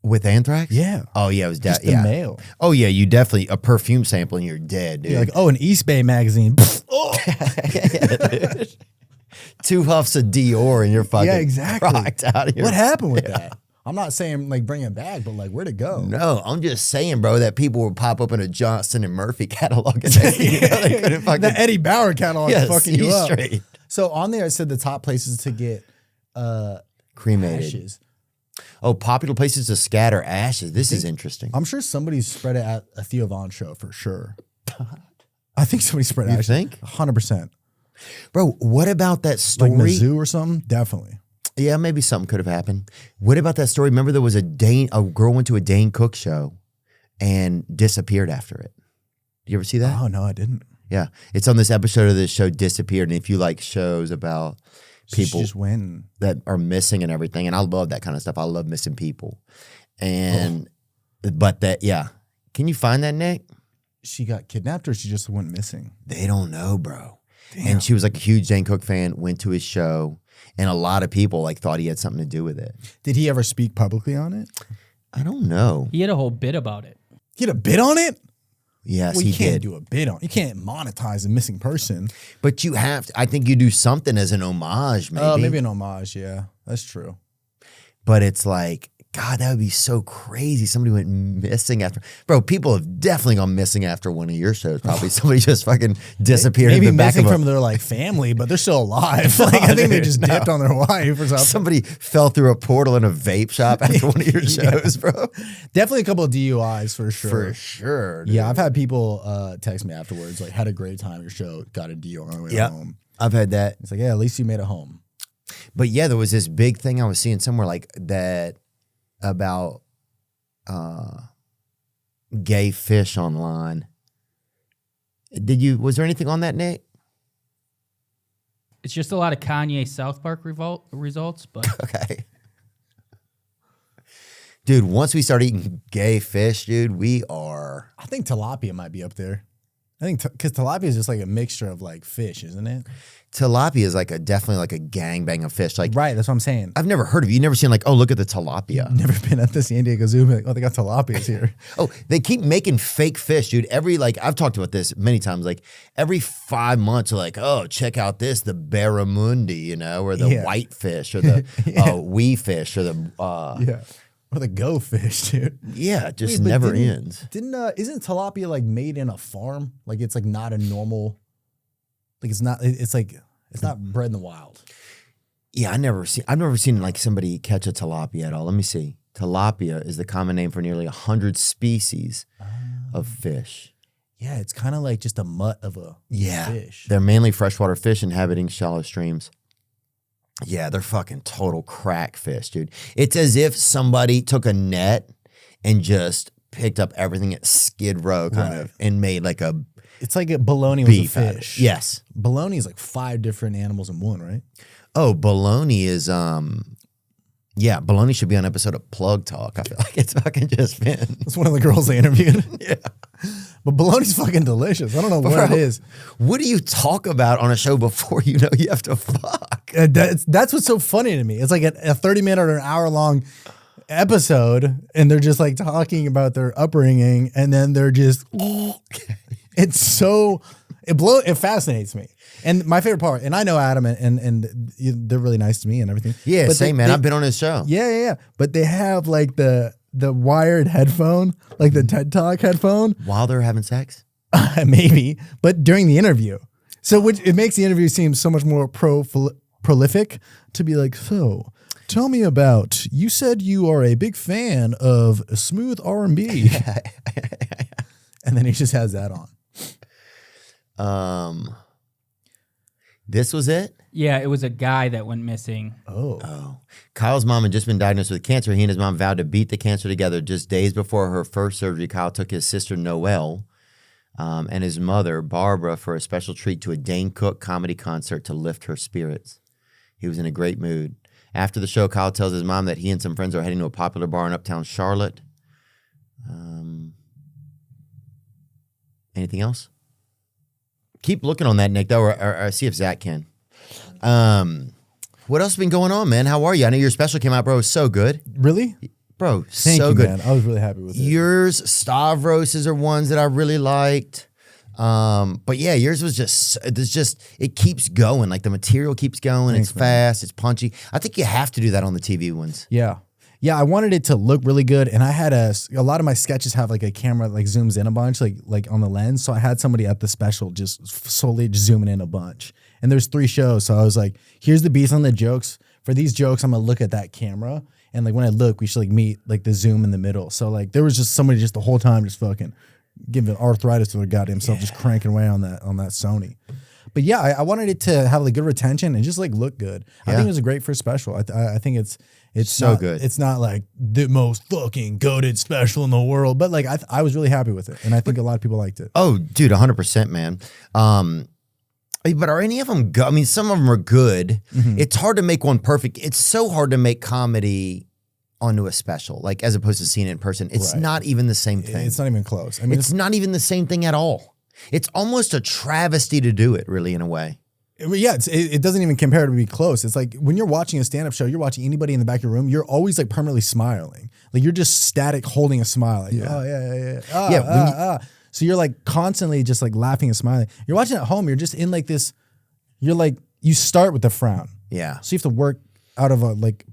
S1: With anthrax?
S3: Yeah.
S1: Oh yeah, it was
S3: Just the mail.
S1: Oh yeah, you definitely a perfume sample and you're dead, dude.
S3: Yeah, like, an East Bay magazine. Oh.
S1: Dude. 2 huffs of Dior and you're fucking rocked out here.
S3: What happened with that? I'm not saying like bring it back, but like where'd it go?
S1: No, I'm just saying, bro, that people would pop up in a Johnson and Murphy catalog and they couldn't fucking
S3: The Eddie Bauer catalog is fucking you up.
S1: straight.
S3: So on there it said the top places to get
S1: Cremated.
S3: ashes.
S1: Oh, popular places to scatter ashes. This is interesting.
S3: I'm sure somebody spread it at a Theo Von show for sure. I think somebody spread
S1: You
S3: ashes.
S1: think?
S3: 100%.
S1: Bro, what about that story?
S3: Like Mizzou or something? Definitely.
S1: Yeah, maybe something could have happened. What about that story? Remember there was a girl went to a Dane Cook show and disappeared after it. You ever see that?
S3: Oh, no, I didn't.
S1: Yeah. It's on this episode of this show, Disappeared. And if you like shows about
S3: She
S1: people
S3: just went.
S1: that are missing and everything, and I love that kind of stuff. I love missing people. And, but that, Can you find that, Nick?
S3: She got kidnapped or she just went missing?
S1: They don't know, bro. And she was like a huge Dane Cook fan, went to his show, and a lot of people like thought he had something to do with it.
S3: Did he ever speak publicly on it?
S1: I don't know.
S4: He had a whole bit about it.
S3: He had a bid on it?
S1: Yes,
S3: Well,
S1: he
S3: you can't
S1: did.
S3: do a bid on. You can't monetize a missing person.
S1: But you have to, I think you do something as an homage, maybe.
S3: Oh, maybe an homage. Yeah, that's true.
S1: But it's like, God, that would be so crazy. Somebody went missing after. Bro, people have definitely gone missing after one of your shows. Probably somebody just fucking disappeared
S3: Maybe
S1: in the back
S3: missing
S1: of
S3: from their like family, but they're still alive. Like I think they just dipped on their wife or something.
S1: Somebody fell through a portal in a vape shop after one of your shows, bro.
S3: Definitely a couple of DUIs for sure.
S1: For sure. Dude.
S3: Yeah, I've had people text me afterwards, like, had a great time at your show, got a DUI on the way
S1: Yep.
S3: home.
S1: I've had that.
S3: It's like, yeah, at least you made it home.
S1: But yeah, there was this big thing I was seeing somewhere like that about gay fish online. Was there anything on that, Nick?
S4: It's just a lot of Kanye South Park results, but
S1: Okay. Dude, once we start eating gay fish, dude, we are.
S3: I think tilapia might be up there. I think because tilapia is just like a mixture of like fish, isn't it?
S1: Tilapia is like definitely like a gangbang of fish. Like,
S3: Right, that's what I'm saying.
S1: I've never heard of it. You've never seen like, oh, look at the tilapia.
S3: Never been at the San Diego Zoo. Like, oh, they got tilapias here.
S1: Oh, they keep making fake fish, dude. I've talked about this many times. Like every 5 months, they're like, oh, check out this, the barramundi, or the
S3: Yeah.
S1: whitefish, or the wee fish, or the
S3: Yeah. Or the go fish, dude.
S1: it just
S3: Wait, but
S1: never ends.
S3: Isn't tilapia like made in a farm? Like it's like not a normal, like it's not bred in the wild.
S1: Yeah, I've never seen like somebody catch a tilapia at all. Let me see. Tilapia is the common name for nearly 100 species of fish.
S3: Yeah, it's kind of like just a mutt of a fish.
S1: They're mainly freshwater fish inhabiting shallow streams. Yeah, they're fucking total crack fish, dude. It's as if somebody took a net and just picked up everything at Skid Row kind of and made like a
S3: It's like a bologna was a
S1: beef out of it.
S3: fish.
S1: Yes.
S3: Bologna is like 5 different animals in one, right?
S1: Oh, bologna is bologna should be on an episode of Plug Talk. I feel like it's fucking just been.
S3: That's one of the girls they interviewed.
S1: Yeah.
S3: But bologna's fucking delicious. I don't know what
S1: Bro,
S3: it is.
S1: What do you talk about on a show before you know you have to fuck?
S3: That's what's so funny to me. It's like a 30-minute or an hour-long episode, and they're just like talking about their upbringing, and then they're just, it fascinates me. And my favorite part, and I know Adam, and they're really nice to me and everything.
S1: Yeah,
S3: but
S1: same man. I've been on his show.
S3: Yeah. But they have like the wired headphone, like the TED Talk headphone.
S1: While they're having sex?
S3: Maybe, but during the interview. So it makes the interview seem so much more prolific to be like, so tell me about, you said you are a big fan of smooth R&B. And then he just has that on.
S1: This was it?
S4: yeah, it was a guy that went missing.
S3: Oh.
S1: Kyle's mom had just been diagnosed with cancer. He and his mom vowed to beat the cancer together. Just days before her first surgery, Kyle took his sister Noelle and his mother Barbara for a special treat to a Dane Cook comedy concert to lift her spirits. He was in a great mood. After the show, Kyle tells his mom that he and some friends are heading to a popular bar in uptown Charlotte. Anything else? Keep looking on that, Nick, though, or see if Zach can. What else has been going on, man? How are you? I know your special came out, bro. It was so good.
S3: Really?
S1: Bro,
S3: Thank
S1: so
S3: you,
S1: good.
S3: man. I was really happy with it.
S1: Yours, Stavroses are ones that I really liked. But yeah, yours was it keeps going. Like the material keeps going.
S3: Thanks,
S1: it's fast. It's punchy. I think you have to do that on the TV ones.
S3: Yeah. Yeah, I wanted it to look really good, and I had a lot of my sketches have like a camera that like zooms in a bunch, like on the lens. So I had somebody at the special just solely just zooming in a bunch. And there's 3 shows, so I was like, here's the beats on the jokes. For these jokes, I'm gonna look at that camera, and like when I look, we should like meet like the zoom in the middle. So like there was just somebody just the whole time just fucking giving arthritis to their goddamn self, just cranking away on that Sony. But yeah, I wanted it to have like good retention and just like look good. I think it was a great first special. I think it's
S1: so
S3: not,
S1: good.
S3: It's not like the most fucking goated special in the world, but like I was really happy with it, and I think a lot of people liked it.
S1: Oh, dude, 100%, man. But are any of them good? I mean, some of them are good. It's hard to make one perfect. It's so hard to make comedy onto a special, like as opposed to seeing it in person. It's not even the same thing.
S3: It's not even close. I mean,
S1: it's not even the same thing at all. It's almost a travesty to do it, really, in a way.
S3: Yeah, it doesn't even compare to be close. It's like when you're watching a stand-up show, you're watching anybody in the back of your room, you're always like permanently smiling. Like you're just static holding a smile. Like, oh, yeah. So you're like constantly just like laughing and smiling. You're watching at home, you're just in like this, you're like, you start with the frown.
S1: Yeah.
S3: So you have to work out of a like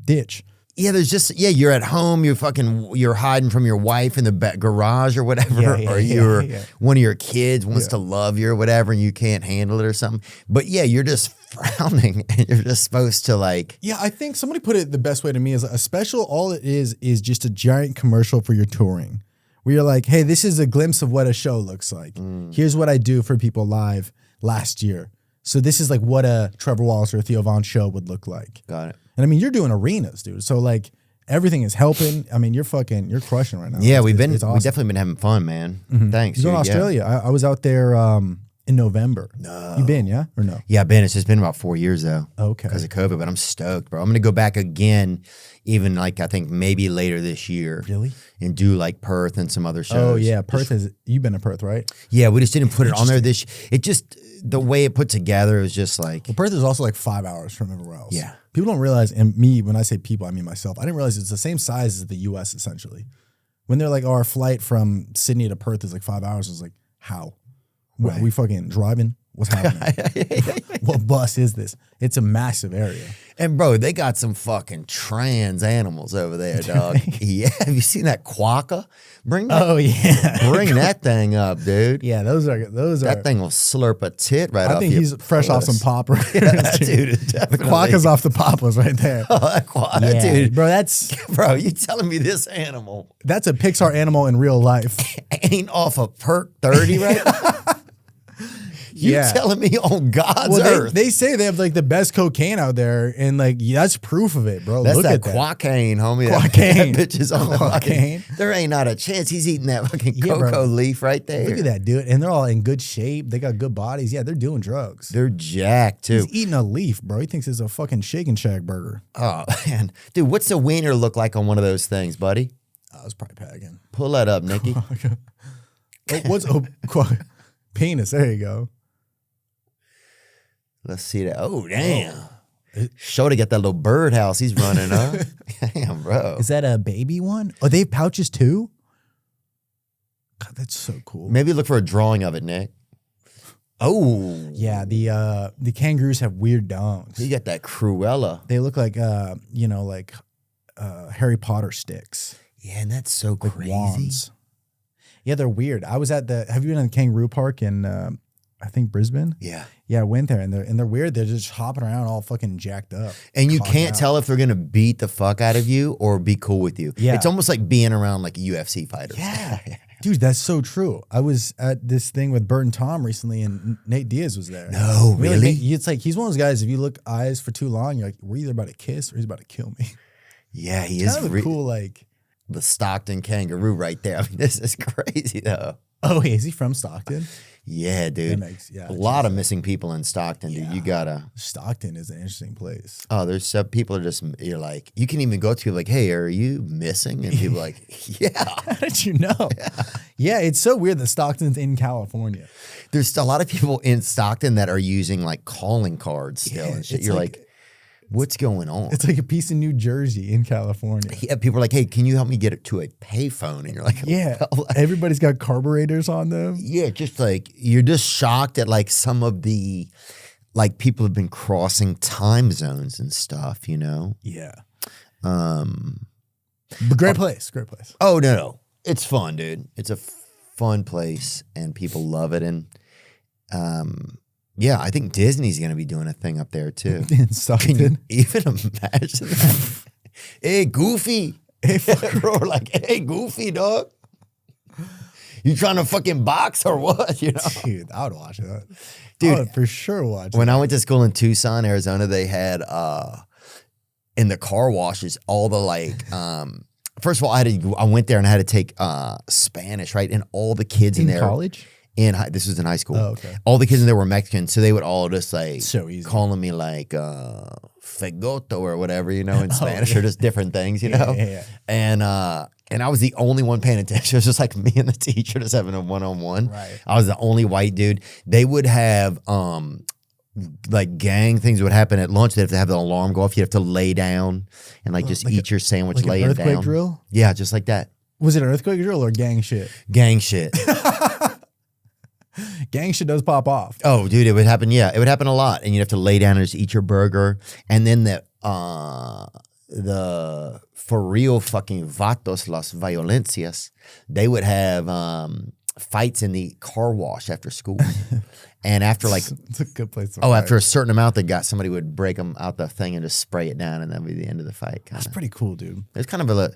S3: ditch.
S1: Yeah, you're at home, you're hiding from your wife in the back garage or whatever, or one of your kids wants to love you or whatever, and you can't handle it or something. But yeah, you're just frowning, and you're just supposed to like.
S3: Yeah, I think somebody put it the best way to me is a special. All it is just a giant commercial for your touring, where you're like, hey, this is a glimpse of what a show looks like. Here's what I do for people live last year. So this is like what a Trevor Wallace or a Theo Von show would look like.
S1: Got it.
S3: And I mean, you're doing arenas, dude. So like everything is helping. I mean, you're crushing right now.
S1: Yeah,
S3: we've
S1: awesome. We've definitely been having fun, man. Thanks.
S3: You're in
S1: dude.
S3: Australia. I was out there in November.
S1: No.
S3: You been, yeah? Or no?
S1: Yeah, I've been. It's just been about 4 years though.
S3: Okay.
S1: Because of COVID, but I'm stoked, bro. I'm gonna go back again, even like I think maybe later this year.
S3: Really?
S1: And do like Perth and some other shows.
S3: Oh yeah, Perth is. You've been to Perth, right?
S1: Yeah, we just didn't put it on there. It just the way it put together was just like.
S3: Well, Perth is also like 5 hours from everywhere else.
S1: Yeah.
S3: People don't realize, and me, when I say people, I mean myself. I didn't realize it's the same size as the U.S. essentially. When they're like, oh, our flight from Sydney to Perth is like 5 hours, I was like, how? What, are we fucking driving? What's happening? What bus is this? It's a massive area.
S1: And bro, they got some fucking trans animals over there, dog. Yeah, have you seen that quokka? Bring that thing up, dude.
S3: Yeah, those are
S1: that thing will slurp a tit right off.
S3: I think he's fresh off some poppers.
S1: Yeah, dude,
S3: the quokka's off the poppers right there.
S1: Oh, that quokka, dude,
S3: bro.
S1: You telling me this animal?
S3: That's a Pixar animal in real life.
S1: Ain't off a perk 30 right now? You telling me on God's earth?
S3: They say they have like the best cocaine out there, and like that's proof of it, bro.
S1: That's
S3: Look
S1: that
S3: at that
S1: quacaine, homie.
S3: Quacaine.
S1: That bitch is on the fucking. There ain't not a chance he's eating that fucking cocoa leaf right there.
S3: Look at that, dude. And they're all in good shape. They got good bodies. Yeah, they're doing drugs.
S1: They're jacked too.
S3: He's eating a leaf, bro. He thinks it's a fucking Shake and Shack burger.
S1: Oh man, dude, what's the wiener look like on one of those things, buddy?
S3: I was probably packing.
S1: Pull that up, Nikki.
S3: Penis? There you go.
S1: Let's see that. Oh, damn. Shorty got that little birdhouse he's running, huh? Damn, bro.
S3: Is that a baby one? Oh, they have pouches too? God, that's so cool.
S1: Maybe look for a drawing of it, Nick. Oh.
S3: Yeah, the kangaroos have weird dongs.
S1: You got that Cruella.
S3: They look like, Harry Potter sticks.
S1: Yeah, and that's so
S3: like
S1: crazy.
S3: Wands. Yeah, they're weird. I was have you been in the kangaroo park in, I think Brisbane?
S1: Yeah.
S3: Yeah, I went there, and they're weird. They're just hopping around all fucking jacked up.
S1: And you can't tell if they're going to beat the fuck out of you or be cool with you.
S3: Yeah.
S1: It's almost like being around like a UFC fighter.
S3: Yeah. Dude, that's so true. I was at this thing with Bert and Tom recently, and Nate Diaz was there.
S1: No, really?
S3: It's like he's one of those guys, if you look eyes for too long, you're like, we're either about to kiss or he's about to kill me.
S1: Yeah, he
S3: it's
S1: is
S3: kind of cool, like...
S1: The Stockton kangaroo right there. I mean, this is crazy, though.
S3: Oh, is he from Stockton?
S1: Yeah, dude.
S3: Yeah,
S1: a lot of missing people in Stockton, dude. You gotta.
S3: Stockton is an interesting place.
S1: Oh, there's some people are just, you're like, you can even go to like, hey, are you missing? And people are like, yeah.
S3: How did you know? Yeah, it's so weird that Stockton's in California.
S1: There's a lot of people in Stockton that are using like calling cards still and shit. You're like, what's going on?
S3: It's like a piece of New Jersey in California.
S1: Yeah, people are like, hey, can you help me get it to a payphone? And you're like,
S3: Yeah,
S1: well,
S3: everybody's got carburetors on them.
S1: yeah, just like, you're just shocked at like some of the, like people have been crossing time zones and stuff, you know?
S3: Yeah. But great place.
S1: Oh, no. It's fun, dude. It's a fun place and people love it. And, yeah, I think Disney's going to be doing a thing up there too.
S3: In Stockton.
S1: Can you even imagine that? Hey, Goofy. Hey, bro, like, hey, Goofy, dog. You trying to fucking box or what? You know?
S3: Dude, I would watch that.
S1: Dude,
S3: I would for sure watch
S1: when
S3: it.
S1: I went to school in Tucson, Arizona, they had in the car washes all the like first of all, I went there and I had to take Spanish, right? And all the kids in there
S3: college?
S1: This was in high school.
S3: Oh, okay.
S1: All the kids in there were Mexican, so they would all just like
S3: So easy.
S1: calling me like fegoto or whatever, you know, in Spanish or just different things, you know.
S3: Yeah.
S1: And I was the only one paying attention. It was just like me and the teacher just having a one-on-one.
S3: Right.
S1: I was the only white dude. They would have like gang things would happen at lunch. They have to have the alarm go off. You have to lay down and like just eat your sandwich
S3: like an
S1: laying
S3: earthquake
S1: down.
S3: drill?
S1: Yeah, just like that.
S3: Was it an earthquake drill or gang shit?
S1: Gang shit.
S3: Gang shit does pop off.
S1: Oh, dude, it would happen. Yeah, it would happen a lot, and you'd have to lay down and just eat your burger. And then the for real fucking vatos las violencias, they would have fights in the car wash after school, and after like
S3: It's a good place to
S1: after a certain amount they got, somebody would break them out the thing and just spray it down, and that would be the end of the fight. Kinda.
S3: That's pretty cool, dude.
S1: It's kind of a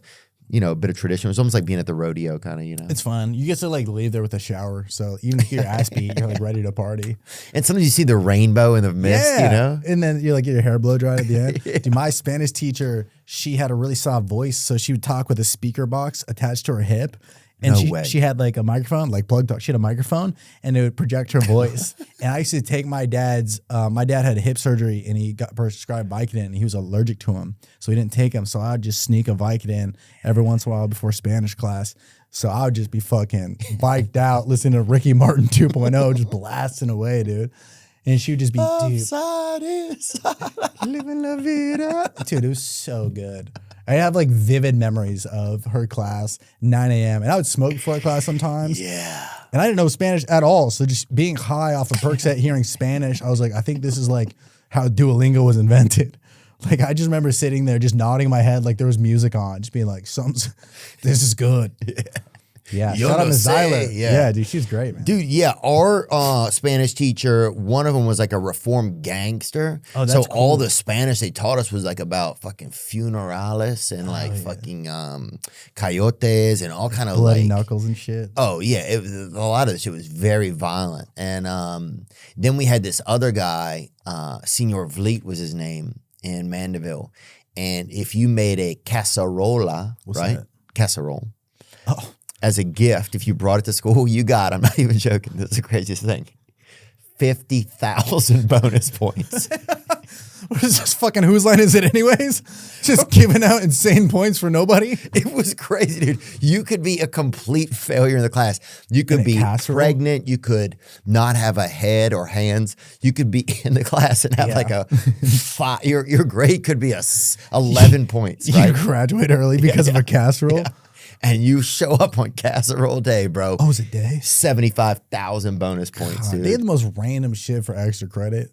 S1: bit of tradition. It was almost like being at the rodeo, kind of, you know.
S3: It's fun. You get to like leave there with a shower, so even if your ass beat, you're like ready to party.
S1: And sometimes you see the rainbow in the mist, you know.
S3: And then you like get your hair blow dried at the end. Dude, my Spanish teacher, she had a really soft voice, so she would talk with a speaker box attached to her hip. And
S1: No way.
S3: she had like a microphone, like plug talk. She had a microphone, and it would project her voice. And I used to take my dad's. My dad had a hip surgery, and he got prescribed Vicodin, and he was allergic to him, so he didn't take him. So I would just sneak a Vicodin every once in a while before Spanish class. So I would just be fucking biked out, listening to Ricky Martin 2.0, just blasting away, dude. And she would just be, dude,
S1: Upside inside.
S3: living la vida. Dude, it was so good. I have like vivid memories of her class, 9 a.m. And I would smoke before class sometimes.
S1: Yeah.
S3: And I didn't know Spanish at all. So just being high off a Percocet, hearing Spanish, I was like, I think this is like how Duolingo was invented. Like, I just remember sitting there just nodding my head like there was music on, just being like, this is good. Yeah.
S1: Yo
S3: Shout out
S1: no
S3: to
S1: sé,
S3: Zyla.
S1: yeah.
S3: Yeah, dude, she's great, man.
S1: Dude, yeah, our Spanish teacher, one of them was like a reformed gangster.
S3: Oh, that's
S1: so all
S3: cool.
S1: the Spanish they taught us was like about fucking funerales and like fucking coyotes and all kind of
S3: Bloody
S1: like
S3: knuckles and shit.
S1: Oh yeah, it was, a lot of the shit was very violent. And then we had this other guy, Senor Vliet was his name, in Mandeville. And if you made a cacerola, right?
S3: that?
S1: Casserole.
S3: Oh.
S1: As a gift, if you brought it to school, you got, I'm not even joking, this is the craziest thing, 50,000 bonus points.
S3: What is this fucking whose line is it anyways? Just giving out insane points for nobody?
S1: It was crazy, dude. You could be a complete failure in the class. You could
S3: In a
S1: be
S3: casserole?
S1: pregnant. You could not have a head or hands. You could be in the class and have
S3: Yeah.
S1: like a 5. Your grade could be 11 points,
S3: You
S1: right?
S3: graduate early because of a casserole?
S1: And you show up on casserole day, bro.
S3: Oh, is it day?
S1: 75,000 bonus points, dude.
S3: They had the most random shit for extra credit.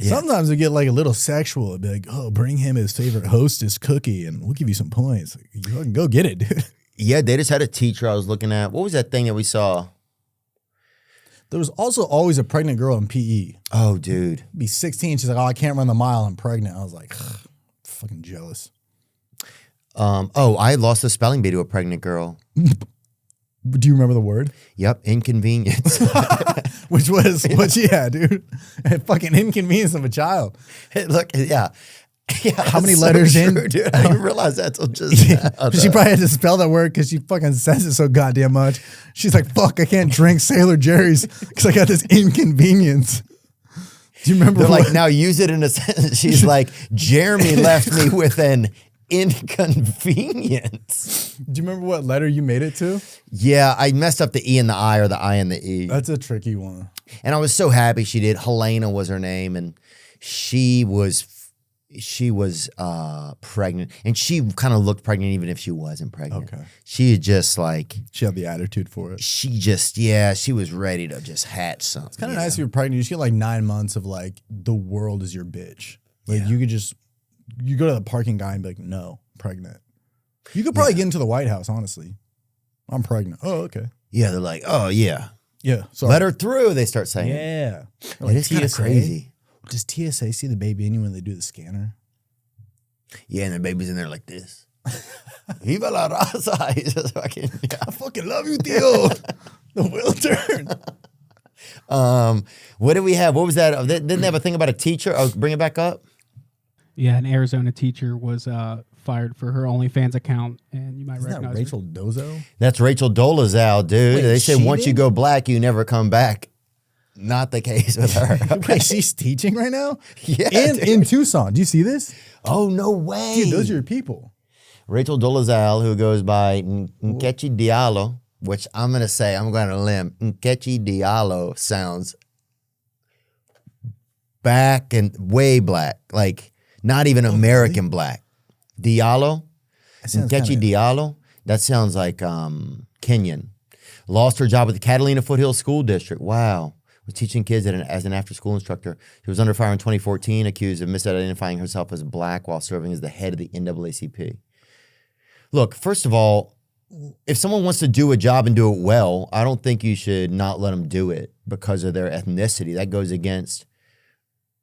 S1: Yeah.
S3: Sometimes we get like a little sexual. It'd be like, oh, bring him his favorite hostess cookie and we'll give you some points. Like, you fucking go get it, dude.
S1: Yeah, they just had a teacher I was looking at. What was that thing that we saw?
S3: There was also always a pregnant girl in PE.
S1: Oh, dude.
S3: Be 16. She's like, oh, I can't run the mile. I'm pregnant. I was like, fucking jealous.
S1: I lost a spelling bee to a pregnant girl.
S3: Do you remember the word?
S1: Yep, inconvenience.
S3: Which yeah, dude. Fucking inconvenience of a child.
S1: Look, yeah.
S3: how many letters in?
S1: Dude, I didn't realize that till just now.
S3: She probably had to spell that word because she fucking says it so goddamn much. She's like, fuck, I can't drink Sailor Jerry's because I got this inconvenience. Do you remember?
S1: They're like, now use it in a sentence. She's like, Jeremy left me with an inconvenience.
S3: Do you remember what letter you made it to?
S1: Yeah, I messed up the E and the I or the I and the E.
S3: That's a tricky one.
S1: And I was so happy she did. Helena was her name, and she was pregnant, and she kind of looked pregnant even if she wasn't pregnant.
S3: Okay.
S1: She just like
S3: She had the attitude for it.
S1: she was ready to just hatch something.
S3: It's kind of nice if you're pregnant. You just get like 9 months of like the world is your bitch. Like you could just you go to the parking guy and be like, no, pregnant. You could probably get into the White House, honestly. I'm pregnant. Oh, okay.
S1: Yeah, they're like, oh yeah,
S3: Yeah. Sorry.
S1: let her through. They start saying,
S3: Yeah.
S1: it is kind of crazy.
S3: Does TSA see the baby in you when they do the scanner?
S1: Yeah, and the baby's in there like this. Viva la raza. He's just fucking,
S3: I fucking love you, Theo. The wheel turn.
S1: What did we have? What was that? Didn't they have a thing about a teacher? Oh, bring it back up.
S5: Yeah, an Arizona teacher was fired for her OnlyFans account, and you might
S3: Isn't that
S5: recognize
S3: Rachel Dozo?
S1: That's Rachel Dolezal, dude.
S3: Wait,
S1: They say
S3: she
S1: once you
S3: did?
S1: go black, you never come back. Not the case with her.
S3: Wait, she's teaching right now?
S1: Yeah,
S3: In Tucson. Do you see this?
S1: Oh, no way.
S3: Dude, those are your people.
S1: Rachel Dolezal, who goes by Nkechi Diallo, which I'm going to limb. Nkechi Diallo sounds back and way black, like not even American black. Diallo,
S3: That sounds
S1: Nkechi
S3: kinda-
S1: Diallo, that sounds like Kenyan. Lost her job at the Catalina Foothills School District. Wow. Was teaching kids as an after-school instructor. She was under fire in 2014, accused of misidentifying herself as black while serving as the head of the NAACP. Look, first of all, if someone wants to do a job and do it well, I don't think you should not let them do it because of their ethnicity. That goes against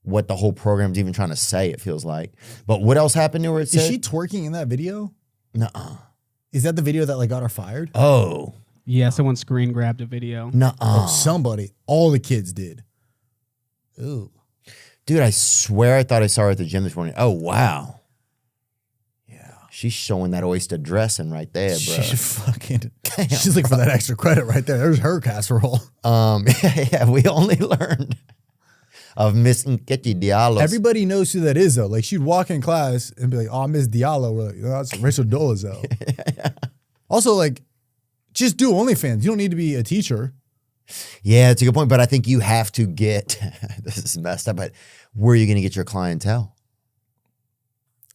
S1: what the whole program's even trying to say, it feels like. But what else happened to her? It
S3: Is
S1: said?
S3: she twerking in that video?
S1: Nuh-uh.
S3: Is that the video that like got her fired?
S1: Oh.
S5: Yeah, someone screen grabbed a video.
S1: Nuh-uh.
S3: Oh, somebody. All the kids did. Ooh.
S1: Dude, I swear I thought I saw her at the gym this morning. Oh, wow.
S3: Yeah.
S1: She's showing that oyster dressing right there, bro.
S3: She's fucking. She's looking for that extra credit right there. There's her casserole.
S1: Yeah, we only learned of Miss Nkechi Diallo.
S3: Everybody knows who that is though. Like she'd walk in class and be like, "Oh, Miss Diallo." We're like, "Oh, that's Rachel Dolezal." Also, like, just do OnlyFans. You don't need to be a teacher.
S1: Yeah, it's a good point, but I think you have to get, this is messed up, but where are you going to get your clientele?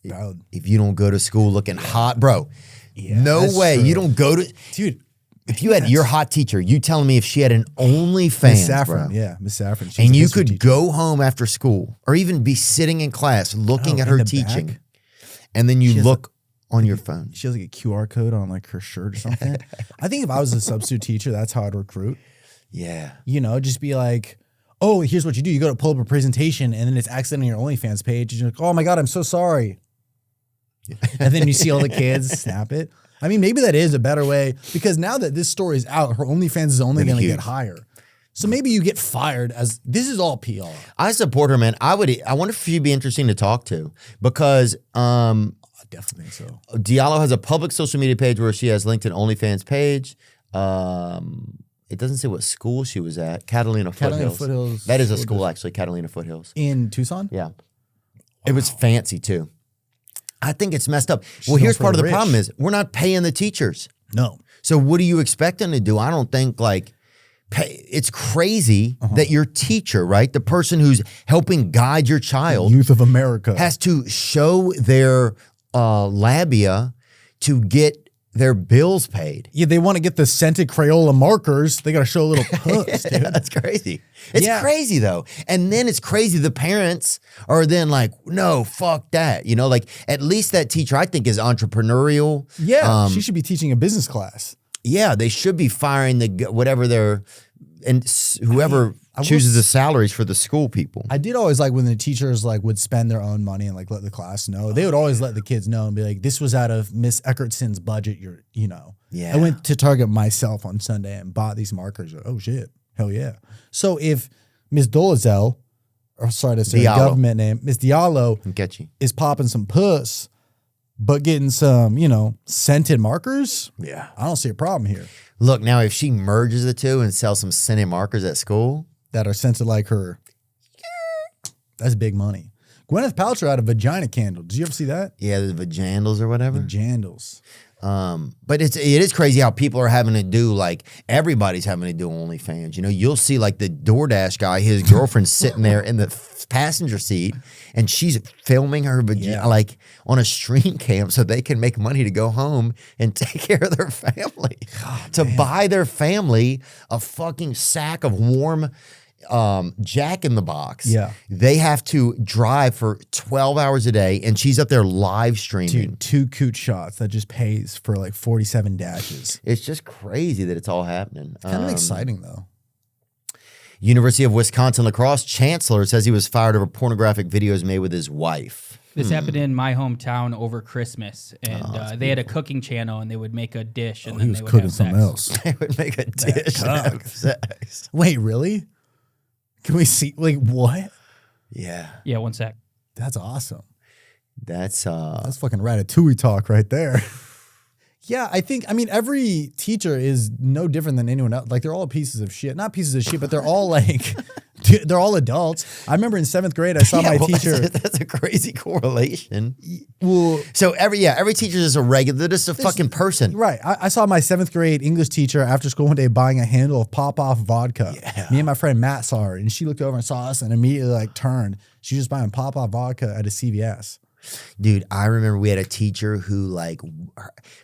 S3: Valid.
S1: If you don't go to school looking hot, bro, no
S3: that's
S1: way.
S3: true.
S1: You don't go to,
S3: Dude,
S1: if you had your hot teacher, you telling me if she had an
S3: Miss
S1: OnlyFans,
S3: Saffron.
S1: bro,
S3: Yeah, Miss Saffron. She's
S1: and
S3: a
S1: you
S3: history
S1: could
S3: teacher.
S1: go home after school or even be sitting in class looking
S3: Oh,
S1: at
S3: in
S1: her
S3: the
S1: teaching,
S3: back?
S1: and then you
S3: She has
S1: look on your phone.
S3: She has like a QR code on like her shirt or something. I think if I was a substitute teacher, that's how I'd recruit.
S1: Yeah.
S3: You know, just be like, oh, here's what you do. You go to pull up a presentation and then it's accidentally on your OnlyFans page. And you're like, oh my God, I'm so sorry. And then you see all the kids snap it. I mean, maybe that is a better way because now that this story is out, her OnlyFans is only
S1: Been
S3: going to
S1: huge.
S3: get higher. So maybe you get fired as this is all PR.
S1: I support her, man. I wonder if she'd be interesting to talk to because
S3: I definitely think so.
S1: Diallo has a public social media page where she has linked an OnlyFans page. It doesn't say what school she was at. Catalina Foothills. That is a school, actually, Catalina Foothills.
S3: In Tucson?
S1: Yeah. It was fancy, too. I think it's messed up.
S3: She's
S1: Well,
S3: going
S1: here's
S3: for
S1: part of
S3: the
S1: the problem
S3: rich.
S1: is we're not paying the teachers.
S3: No.
S1: So what do you expect them to do? I don't think, like, it's crazy that your teacher, right, the person who's helping guide your child,
S3: Youth of America.
S1: has to show their labia to get their bills paid.
S3: Yeah, they want to get the scented Crayola markers. They got to show a little puss, dude.
S1: That's crazy. It's
S3: Yeah.
S1: crazy though. And then it's crazy. The parents are then like, no, fuck that. You know, like at least that teacher I think is entrepreneurial.
S3: Yeah, she should be teaching a business class.
S1: Yeah, they should be firing whatever they're, and whoever chooses the salaries for the school people.
S3: I did always like when the teachers like would spend their own money and like let the class know. They would always let the kids know and be like, "This was out of Miss Eckertson's budget." You know.
S1: Yeah.
S3: I went to Target myself on Sunday and bought these markers. Oh shit, hell yeah! So if Miss Dolezal or sorry to say
S1: Diallo.
S3: government name, Miss Diallo
S1: Get you.
S3: is popping some puss, but getting some, scented markers.
S1: Yeah.
S3: I don't see a problem here
S1: Look, now if she merges the two and sells some scented markers at school,
S3: that are scented like her. That's big money. Gwyneth Paltrow had a vagina candle. Did you ever see that?
S1: yeah, the vagandals or whatever.
S3: Jandals.
S1: But it is crazy how people are having to do, like, everybody's having to do OnlyFans. You'll see, like, the DoorDash guy, his girlfriend's sitting there in the passenger seat, and she's filming her vagina, like, on a stream cam so they can make money to go home and take care of their family. Buy their family a fucking sack of warm Jack in the Box.
S3: Yeah.
S1: They have to drive for 12 hours a day, and she's up there live streaming.
S3: Dude, 2 cooch shots that just pays for like 47 dashes.
S1: It's just crazy that it's all happening.
S3: Kind of exciting though.
S1: University of Wisconsin lacrosse chancellor says he was fired over pornographic videos made with his wife.
S4: This happened in my hometown over Christmas, and they had a cooking channel, and they would make a dish, and then
S3: He was
S4: they would
S3: cooking
S4: have
S3: something
S4: sex.
S3: else.
S1: They would make a dish and have sex.
S3: Wait, really? Can we see? Like, what?
S1: Yeah,
S4: Yeah, one sec.
S3: That's awesome.
S1: that's
S3: That's fucking Ratatouille talk right there. Yeah, I mean, every teacher is no different than anyone else. Like, they're all pieces of shit. Not pieces of shit, but they're all like, they're all adults. I remember in 7th grade, I saw my teacher.
S1: That's a crazy correlation.
S3: Well,
S1: So every teacher is a regular. They're just a fucking person.
S3: right. I saw my 7th grade English teacher after school one day buying a handle of pop-off vodka.
S1: Yeah.
S3: Me and my friend Matt saw her, and she looked over and saw us and immediately like turned. She was buying pop-off vodka at a CVS.
S1: Dude, I remember we had a teacher who, like,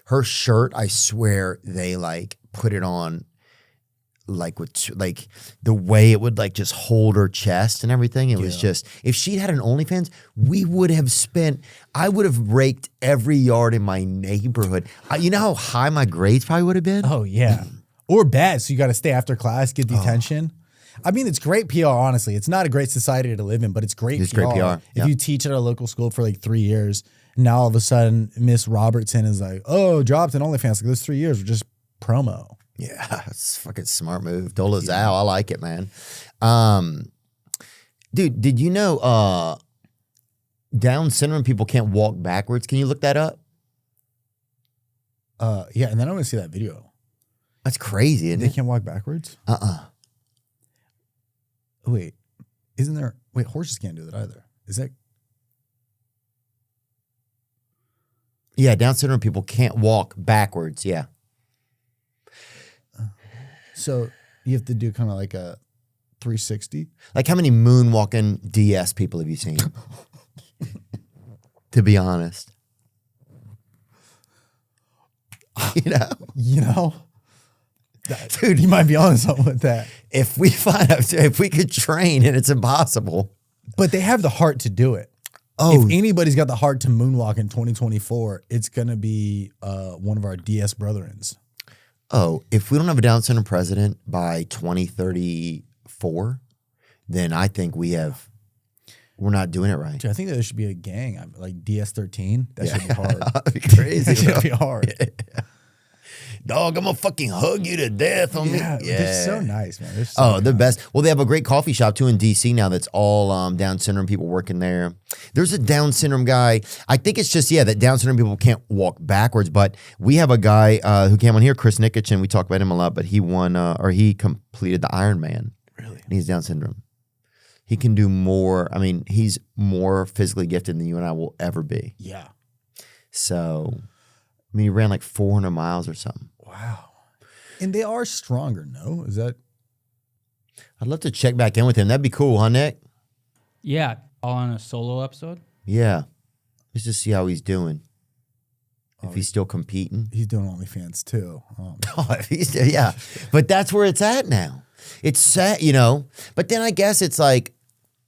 S1: her shirt, I swear they, like, put it on, like, with, like, the way it would, like, just hold her chest and everything. It was just, if she had an OnlyFans, I would have raked every yard in my neighborhood. You know how high my grades probably would have been?
S3: Oh, yeah. Or bad, so you got to stay after class, get detention. I mean, it's great PR, honestly. It's not a great society to live in, but it's great
S1: It's
S3: PR.
S1: great PR,
S3: If
S1: yeah.
S3: you teach at a local school for like 3 years, now all of a sudden Miss Robertson is like, oh, dropped in OnlyFans. Like, those 3 years were just promo.
S1: Yeah, it's a fucking smart move. Dolezal, I like it, man. Dude, did you know Down syndrome people can't walk backwards? Can you look that up?
S3: Yeah, and then I want to see that video.
S1: That's crazy, isn't
S3: They
S1: it?
S3: can't walk backwards? Wait, isn't there? Wait, horses can't do that either. Is that?
S1: Yeah, Down syndrome people can't walk backwards. Yeah.
S3: So you have to do kind of like a 360?
S1: Like, how many moonwalking DS people have you seen? To be honest.
S3: You know?
S1: Dude,
S3: You might be on something with that.
S1: if we could train and it's impossible.
S3: But they have the heart to do it.
S1: Oh,
S3: If anybody's got the heart to moonwalk in 2024, it's going to be one of our DS brethrens.
S1: if we don't have a Down syndrome president by 2034, then I think we're not doing it right.
S3: Dude, I think there should be a gang, like DS13. That should be hard.
S1: That'd be crazy.
S3: That should be hard.
S1: Dog, I'm gonna fucking hug you to death on me.
S3: Yeah, they're so nice, man. They're so
S1: Oh, they're
S3: nice.
S1: best. Well, they have a great coffee shop too in DC now that's all Down syndrome people working there. There's a Down syndrome guy. I think it's just, that Down syndrome people can't walk backwards, but we have a guy who came on here, Chris Nikitchen. We talk about him a lot, but he won, or he completed the Ironman. Really? And he's Down syndrome. He can do more. I mean, he's more physically gifted than you and I will ever be.
S3: Yeah.
S1: So, I mean, he ran like 400 miles or something.
S3: Wow. And they are stronger, no? Is that?
S1: I'd love to check back in with him. That'd be cool, huh, Nick?
S4: Yeah, all on a solo episode.
S1: Yeah. Let's just see how he's doing. If he's still competing.
S3: He's doing OnlyFans too.
S1: Yeah. But that's where it's at now. It's sad, But then I guess it's like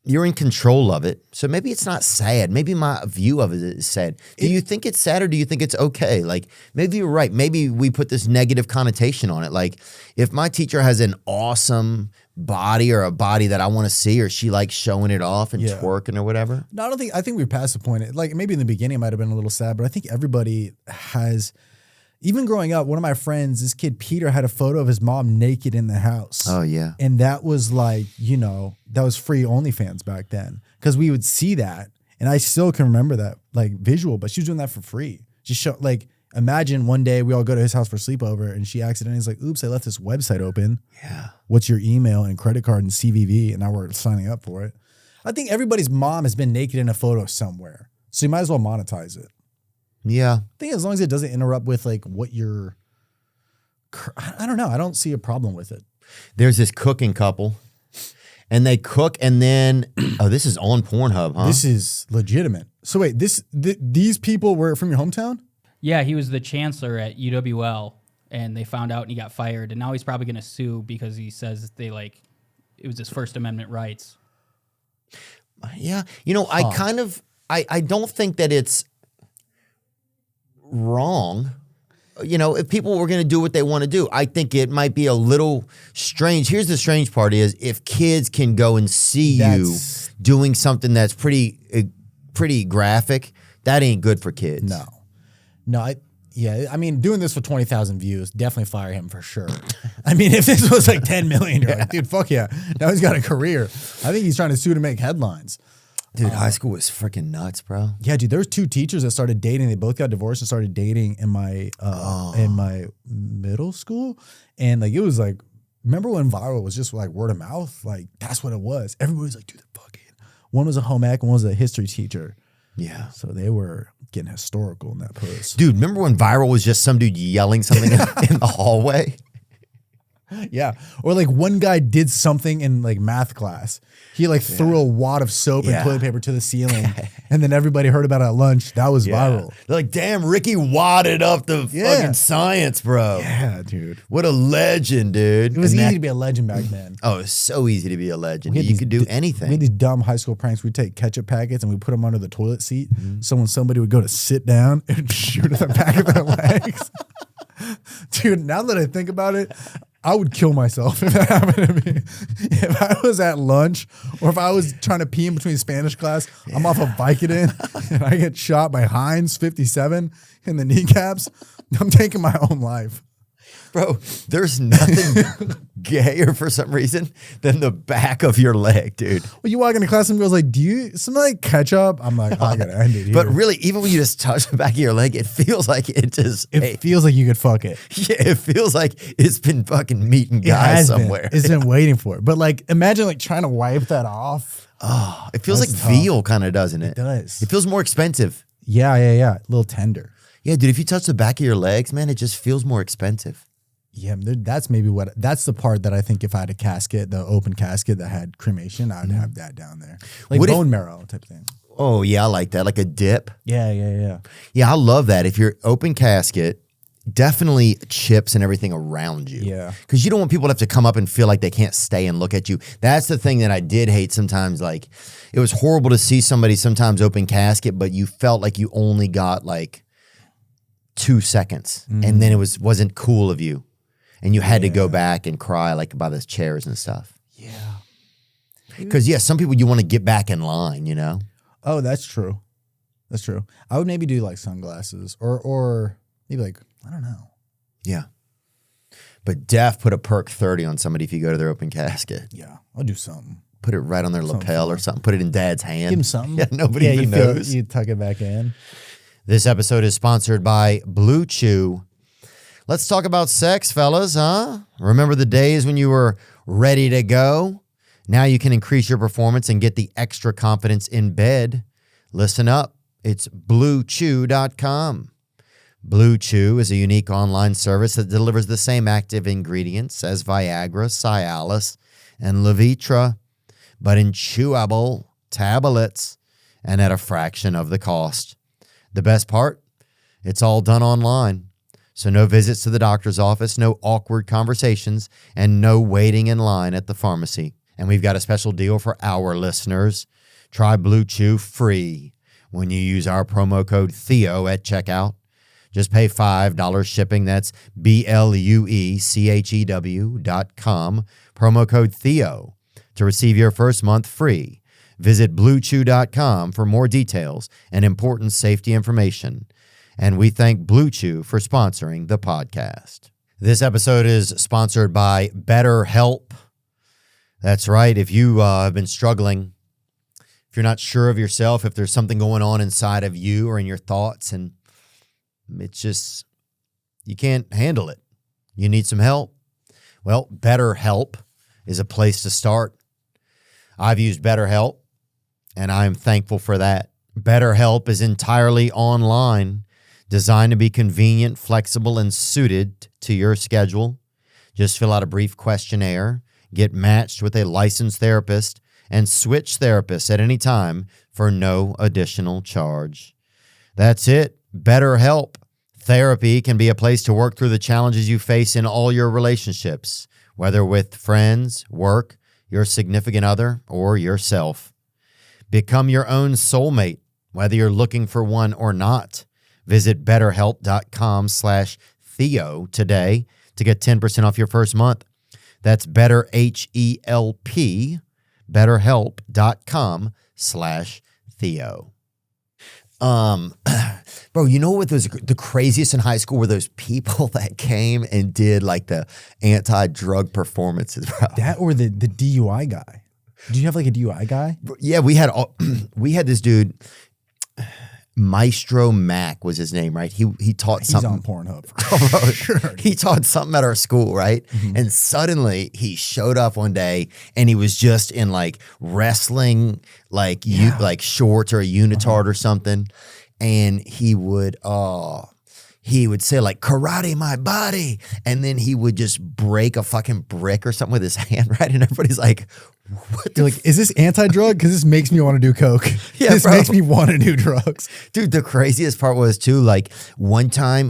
S1: you're in control of it. So maybe it's not sad. Maybe my view of it is sad. Do you think it's sad or do you think it's okay? Like, maybe you're right. Maybe we put this negative connotation on it. Like, if my teacher has an awesome body or a body that I want to see, or she likes showing it off and twerking or whatever.
S3: No, I think we're past the point. Like, maybe in the beginning it might have been a little sad, but I think everybody has, Even growing up, one of my friends, this kid Peter, had a photo of his mom naked in the house.
S1: Oh, yeah.
S3: And that was like, that was free OnlyFans back then. Because we would see that. And I still can remember that like visual, but she was doing that for free. Just show, like, imagine one day we all go to his house for sleepover and she accidentally is like, oops, I left this website open.
S1: Yeah.
S3: What's your email and credit card and CVV? And now we're signing up for it. I think everybody's mom has been naked in a photo somewhere. So you might as well monetize it.
S1: Yeah.
S3: I think as long as it doesn't interrupt with like what you're, I don't know. I don't see a problem with it.
S1: There's this cooking couple and they cook and then, this is on Pornhub, huh?
S3: This is legitimate. So wait, these people were from your hometown?
S4: Yeah, he was the chancellor at UWL, and they found out and he got fired, and now he's probably going to sue because he says it was his First Amendment rights.
S1: Yeah. I don't think that it's wrong. If people were going to do what they want to do, I think it might be a little strange. Here's the strange part is if kids can go and see you doing something that's pretty graphic, that ain't good for kids.
S3: No, I mean, doing this for 20,000 views, definitely fire him for sure. I mean, if this was like 10 million, you're like, dude, fuck yeah. Now he's got a career. I think he's trying to sue to make headlines.
S1: Dude, high school was freaking nuts, bro.
S3: Yeah, dude, there was 2 teachers that started dating. They both got divorced and started dating in my middle school. And like, it was like, remember when viral was just like word of mouth? Like, that's what it was. Everybody was like, dude, the fucking. One was a home ec, one was a history teacher.
S1: Yeah.
S3: So they were getting historical in that post.
S1: Dude, remember when viral was just some dude yelling something in the hallway?
S3: Yeah. Or like one guy did something in like math class. He like threw a wad of soap and toilet paper to the ceiling. And then everybody heard about it at lunch. That was viral.
S1: They're like, damn, Ricky wadded up the fucking science, bro.
S3: Yeah, dude.
S1: What a legend, dude.
S3: It was easy to be a legend back then.
S1: Oh, it's so easy to be a legend. You could do anything.
S3: We had these dumb high school pranks. We'd take ketchup packets and we put them under the toilet seat. So when somebody would go to sit down and shoot at the back of their legs. Dude, now that I think about it, I would kill myself if that happened to me. If I was at lunch or if I was trying to pee in between Spanish class, I'm off of Vicodin and I get shot by Heinz 57 in the kneecaps, I'm taking my own life.
S1: Bro, there's nothing gayer for some reason than the back of your leg, dude.
S3: Well, you walk into class and girls like, do you smell like ketchup? I'm like, I gotta end it here.
S1: But really, even when you just touch the back of your leg, it feels like
S3: it feels like you could fuck it.
S1: Yeah, it feels like it's been fucking meeting guys somewhere.
S3: It's been waiting for it. But like, imagine like trying to wipe that off.
S1: Oh, it feels
S3: That's
S1: like
S3: tough.
S1: veal kind of, doesn't it?
S3: It does.
S1: It feels more expensive.
S3: Yeah. A little tender.
S1: Yeah, dude, if you touch the back of your legs, man, it just feels more expensive.
S3: Yeah, that's the part that I think if I had a casket, the open casket that had cremation, I'd have that down there. Like
S1: What if-
S3: bone marrow type thing.
S1: Oh, yeah, I like that. Like a dip.
S3: Yeah.
S1: Yeah, I love that. If you're open casket, definitely chips and everything around you.
S3: Yeah.
S1: Because you don't want people to have to come up and feel like they can't stay and look at you. That's the thing that I did hate sometimes. Like, it was horrible to see somebody sometimes open casket, but you felt like you only got like 2 seconds. And then it wasn't cool of you. And you had to go back and cry like by the chairs and stuff.
S3: Yeah.
S1: Because, some people you want to get back in line, you know?
S3: Oh, that's true. That's true. I would maybe do like sunglasses or maybe like, I don't know.
S1: Yeah. But def put a perk 30 on somebody if you go to their open casket.
S3: Yeah, I'll do something.
S1: Put it right on their lapel or something. Put it in dad's hand.
S3: Give him something.
S1: Yeah, nobody even knows.
S3: You tuck it back in.
S1: This episode is sponsored by Blue Chew. Let's talk about sex, fellas, huh? Remember the days when you were ready to go? Now you can increase your performance and get the extra confidence in bed. Listen up. It's BlueChew.com. Blue Chew is a unique online service that delivers the same active ingredients as Viagra, Cialis, and Levitra, but in chewable tablets and at a fraction of the cost. The best part? It's all done online. So no visits to the doctor's office, no awkward conversations, and no waiting in line at the pharmacy. And we've got a special deal for our listeners. Try Blue Chew free when you use our promo code Theo at checkout. Just pay $5 shipping. That's BLUECHEW.com. Promo code Theo to receive your first month free. Visit BlueChew.com for more details and important safety information. And we thank Blue Chew for sponsoring the podcast. This episode is sponsored by BetterHelp. That's right. If you have been struggling, if you're not sure of yourself, if there's something going on inside of you or in your thoughts, and it's just, you can't handle it, you need some help. Well, BetterHelp is a place to start. I've used BetterHelp, and I'm thankful for that. BetterHelp is entirely online, designed to be convenient, flexible, and suited to your schedule. Just fill out a brief questionnaire, get matched with a licensed therapist, and switch therapists at any time for no additional charge. That's it. BetterHelp. Therapy can be a place to work through the challenges you face in all your relationships, whether with friends, work, your significant other, or yourself. Become your own soulmate, whether you're looking for one or not. Visit BetterHelp.com/Theo today to get 10% off your first month. That's BetterHelp, BetterHelp.com/Theo. Bro, you know what was the craziest in high school were those people that came and did like the anti-drug performances, bro.
S3: That or the DUI guy. Do you have like a DUI guy?
S1: Yeah, we had this dude. Maestro Mac was his name, right? He taught something.
S3: He's on Pornhub.
S1: Oh, bro,
S3: Sure.
S1: He taught something at our school, right? And suddenly he showed up one day and he was just in like wrestling, like like shorts or a unitard or something. And he would say like karate my body. And then he would just break a fucking brick or something with his hand, right? And everybody's like, what the
S3: You're like, is this anti-drug? Because this makes me want to do coke.
S1: Yeah,
S3: this
S1: bro.
S3: makes me want to do drugs.
S1: Dude, the craziest part was too, like one time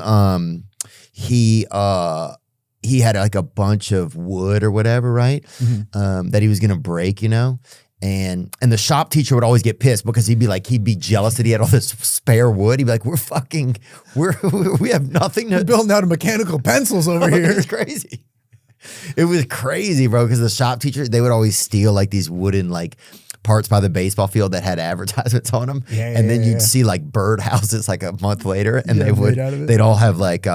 S1: he had like a bunch of wood or whatever, right? That he was gonna break, you know? And the shop teacher would always get pissed because he'd be jealous that he had all this spare wood. He'd be like, we have nothing to
S3: We're building out of mechanical pencils over here.
S1: It's crazy. It was crazy, bro, because the shop teacher, they would always steal like these wooden like parts by the baseball field that had advertisements on them. And then you'd see like bird houses like a month later and they'd all have like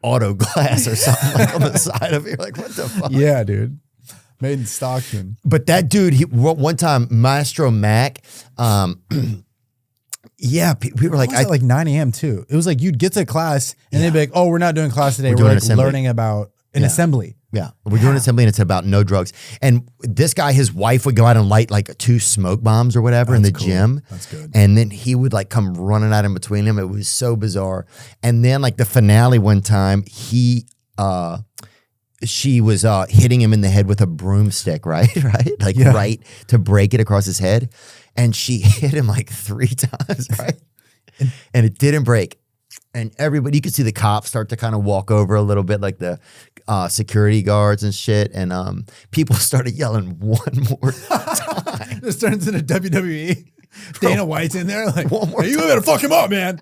S1: auto glass or something like on the side of it. You're like, what the fuck?
S3: Yeah, dude. Made in Stockton.
S1: But that dude, one time, Maestro Mac, yeah, we were like,
S3: At like 9 a.m. too. It was like you'd get to class and they'd be like, oh, we're not doing class today. We're
S1: doing
S3: like
S1: assembly.
S3: learning about an assembly.
S1: Yeah, we're doing assembly and it's about no drugs. And this guy, his wife would go out and light like 2 smoke bombs or whatever in the gym.
S3: That's good.
S1: And then he would like come running out in between them. It was so bizarre. And then like the finale one time, she was hitting him in the head with a broomstick, right? Right to break it across his head. And she hit him like 3 times, right? And it didn't break. And everybody, you could see the cops start to kind of walk over a little bit, like the security guards and shit. And people started yelling one more time.
S3: This turns into WWE. Dana White's in there like,
S1: One more
S3: hey, you better fuck him up, man.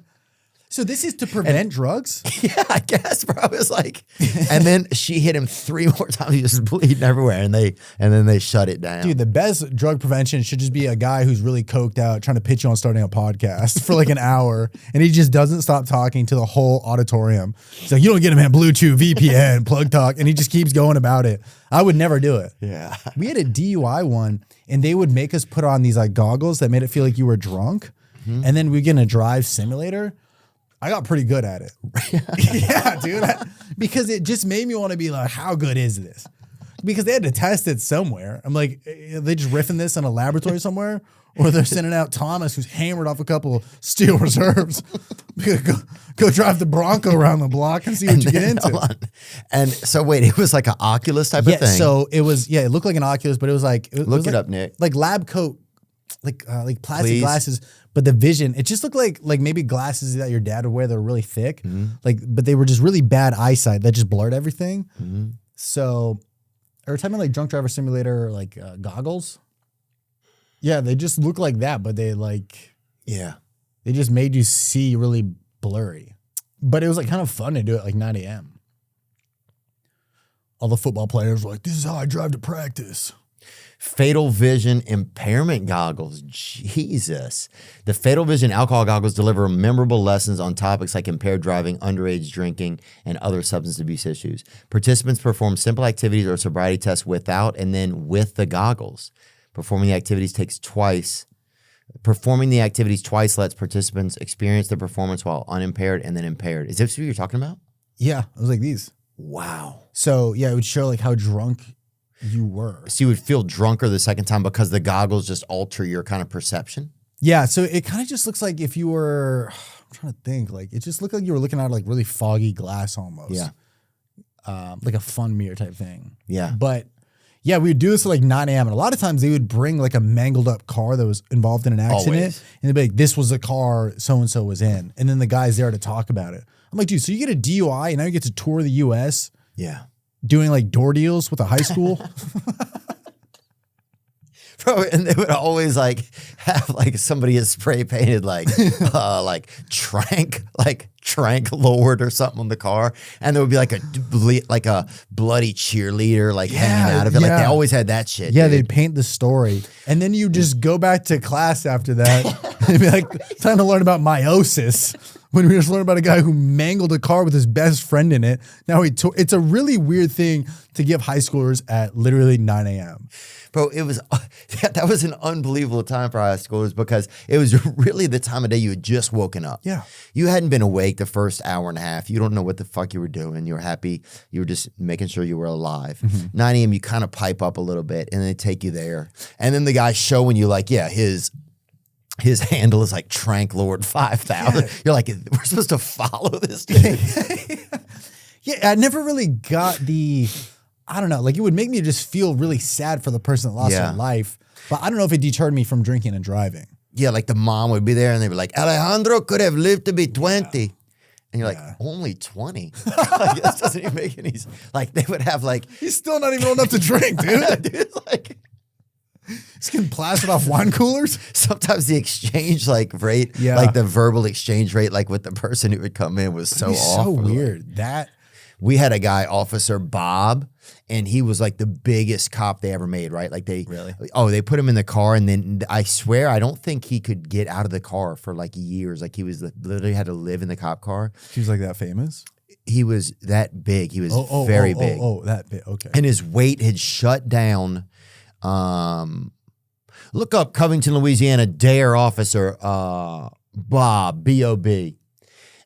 S3: So this is to prevent drugs?
S1: Yeah, I guess, bro. It was like, and then she hit him 3 more times. He was bleeding everywhere, and then they shut it down.
S3: Dude, the best drug prevention should just be a guy who's really coked out trying to pitch you on starting a podcast for like an hour, and he just doesn't stop talking to the whole auditorium. He's like, you don't get him at Bluetooth, VPN, plug talk, and he just keeps going about it. I would never do it.
S1: Yeah.
S3: We had a DUI one, and they would make us put on these like goggles that made it feel like you were drunk, and then we get in a drive simulator. I got pretty good at it. Yeah, dude. Because it just made me want to be like, how good is this? Because they had to test it somewhere. I'm like, are they just riffing this in a laboratory somewhere? Or they're sending out Thomas, who's hammered off a couple steel reserves. Go drive the Bronco around the block and see what you get into.
S1: And so wait, it was like an Oculus type of thing.
S3: So it was, it looked like an Oculus, but it was like,
S1: Look it up, Nick.
S3: Like lab coat, like plastic glasses. But the vision, it just looked like maybe glasses that your dad would wear that were really thick. But they were just really bad eyesight that just blurred everything. So are we talking about like Drunk Driver Simulator or like goggles? Yeah, they just look like that, but they they just made you see really blurry. But it was like kind of fun to do it like 9 a.m. All the football players were like, this is how I drive to practice.
S1: Fatal Vision impairment goggles. Jesus. The Fatal Vision alcohol goggles deliver memorable lessons on topics like impaired driving, underage drinking, and other substance abuse issues. Participants perform simple activities or sobriety tests without and then with the goggles. Performing the activities twice lets participants experience the performance while unimpaired and then impaired. Is this what you're talking about?
S3: Yeah, it was like these.
S1: Wow.
S3: So yeah, it would show like how drunk you were.
S1: So you would feel drunker the second time because the goggles just alter your kind of perception?
S3: Yeah, so it kind of just looks like if you were, I'm trying to think, like it just looked like you were looking at like really foggy glass almost.
S1: Yeah.
S3: Like a fun mirror type thing.
S1: Yeah.
S3: But yeah, we would do this at like 9 a.m. And a lot of times they would bring like a mangled up car that was involved in an accident.
S1: Always.
S3: And they'd be like, this was the car so-and-so was in. And then the guy's there to talk about it. I'm like, dude, so you get a DUI and now you get to tour the U.S.
S1: Yeah.
S3: doing like door deals with a high school?
S1: Bro, and they would always like have like somebody is spray painted like Trank Lord or something on the car, and there would be like a bloody cheerleader like hanging out of it. Like they always had that shit.
S3: Yeah,
S1: dude.
S3: they'd paint the story, and then you just go back to class after that and be like, time to learn about meiosis. When we just learned about a guy who mangled a car with his best friend in it. Now it's a really weird thing to give high schoolers at literally 9 a.m.
S1: Bro, it was that was an unbelievable time for high schoolers because it was really the time of day you had just woken up.
S3: Yeah.
S1: You hadn't been awake the first hour and a half. You don't know what the fuck you were doing. You were happy. You were just making sure you were alive. 9 a.m. you kind of pipe up a little bit and they take you there. And then the guy's showing you like, yeah, his handle is like Trank Lord 5000. Yeah. You're like, we're supposed to follow this dude.
S3: Yeah, I never really got the, I don't know, like it would make me just feel really sad for the person that lost their life. But I don't know if it deterred me from drinking and driving.
S1: Yeah, like the mom would be there and they'd be like, Alejandro could have lived to be 20. Yeah. And you're like, only 20? Like, this doesn't even make any sense. Like, they would have like...
S3: He's still not even old enough to drink, dude.
S1: Dude, like...
S3: He's getting plastered off wine coolers.
S1: Sometimes the exchange like rate, like the verbal exchange rate, like with the person who would come in was so off.
S3: So weird.
S1: Like,
S3: that
S1: we had a guy, Officer Bob, and he was like the biggest cop they ever made, right? Like they they put him in the car, and then I swear I don't think he could get out of the car for like years. Like he was literally had to live in the cop car.
S3: He was like that famous?
S1: He was that big. He was very big.
S3: Oh, that big. Okay.
S1: And his weight had shut down. Look up Covington, Louisiana, Dare Officer Bob, B-O-B.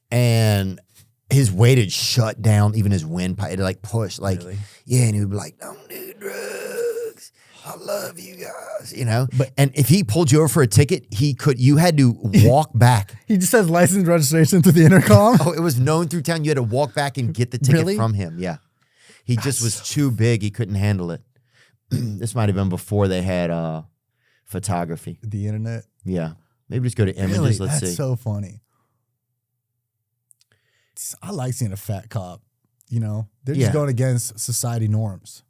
S1: And his weight had shut down, even his windpipe. It like pushed, like, yeah, and he would be like, don't do drugs. I love you guys, you know? And if he pulled you over for a ticket, you had to walk back.
S3: He just has license registration through the intercom?
S1: Oh, it was known through town. You had to walk back and get the ticket from him, yeah. He just was too big. He couldn't handle it. This might have been before they had photography.
S3: The internet?
S1: Yeah. Maybe just go to images. Let's see.
S3: That's so funny. I like seeing a fat cop. You know, they're just going against society norms.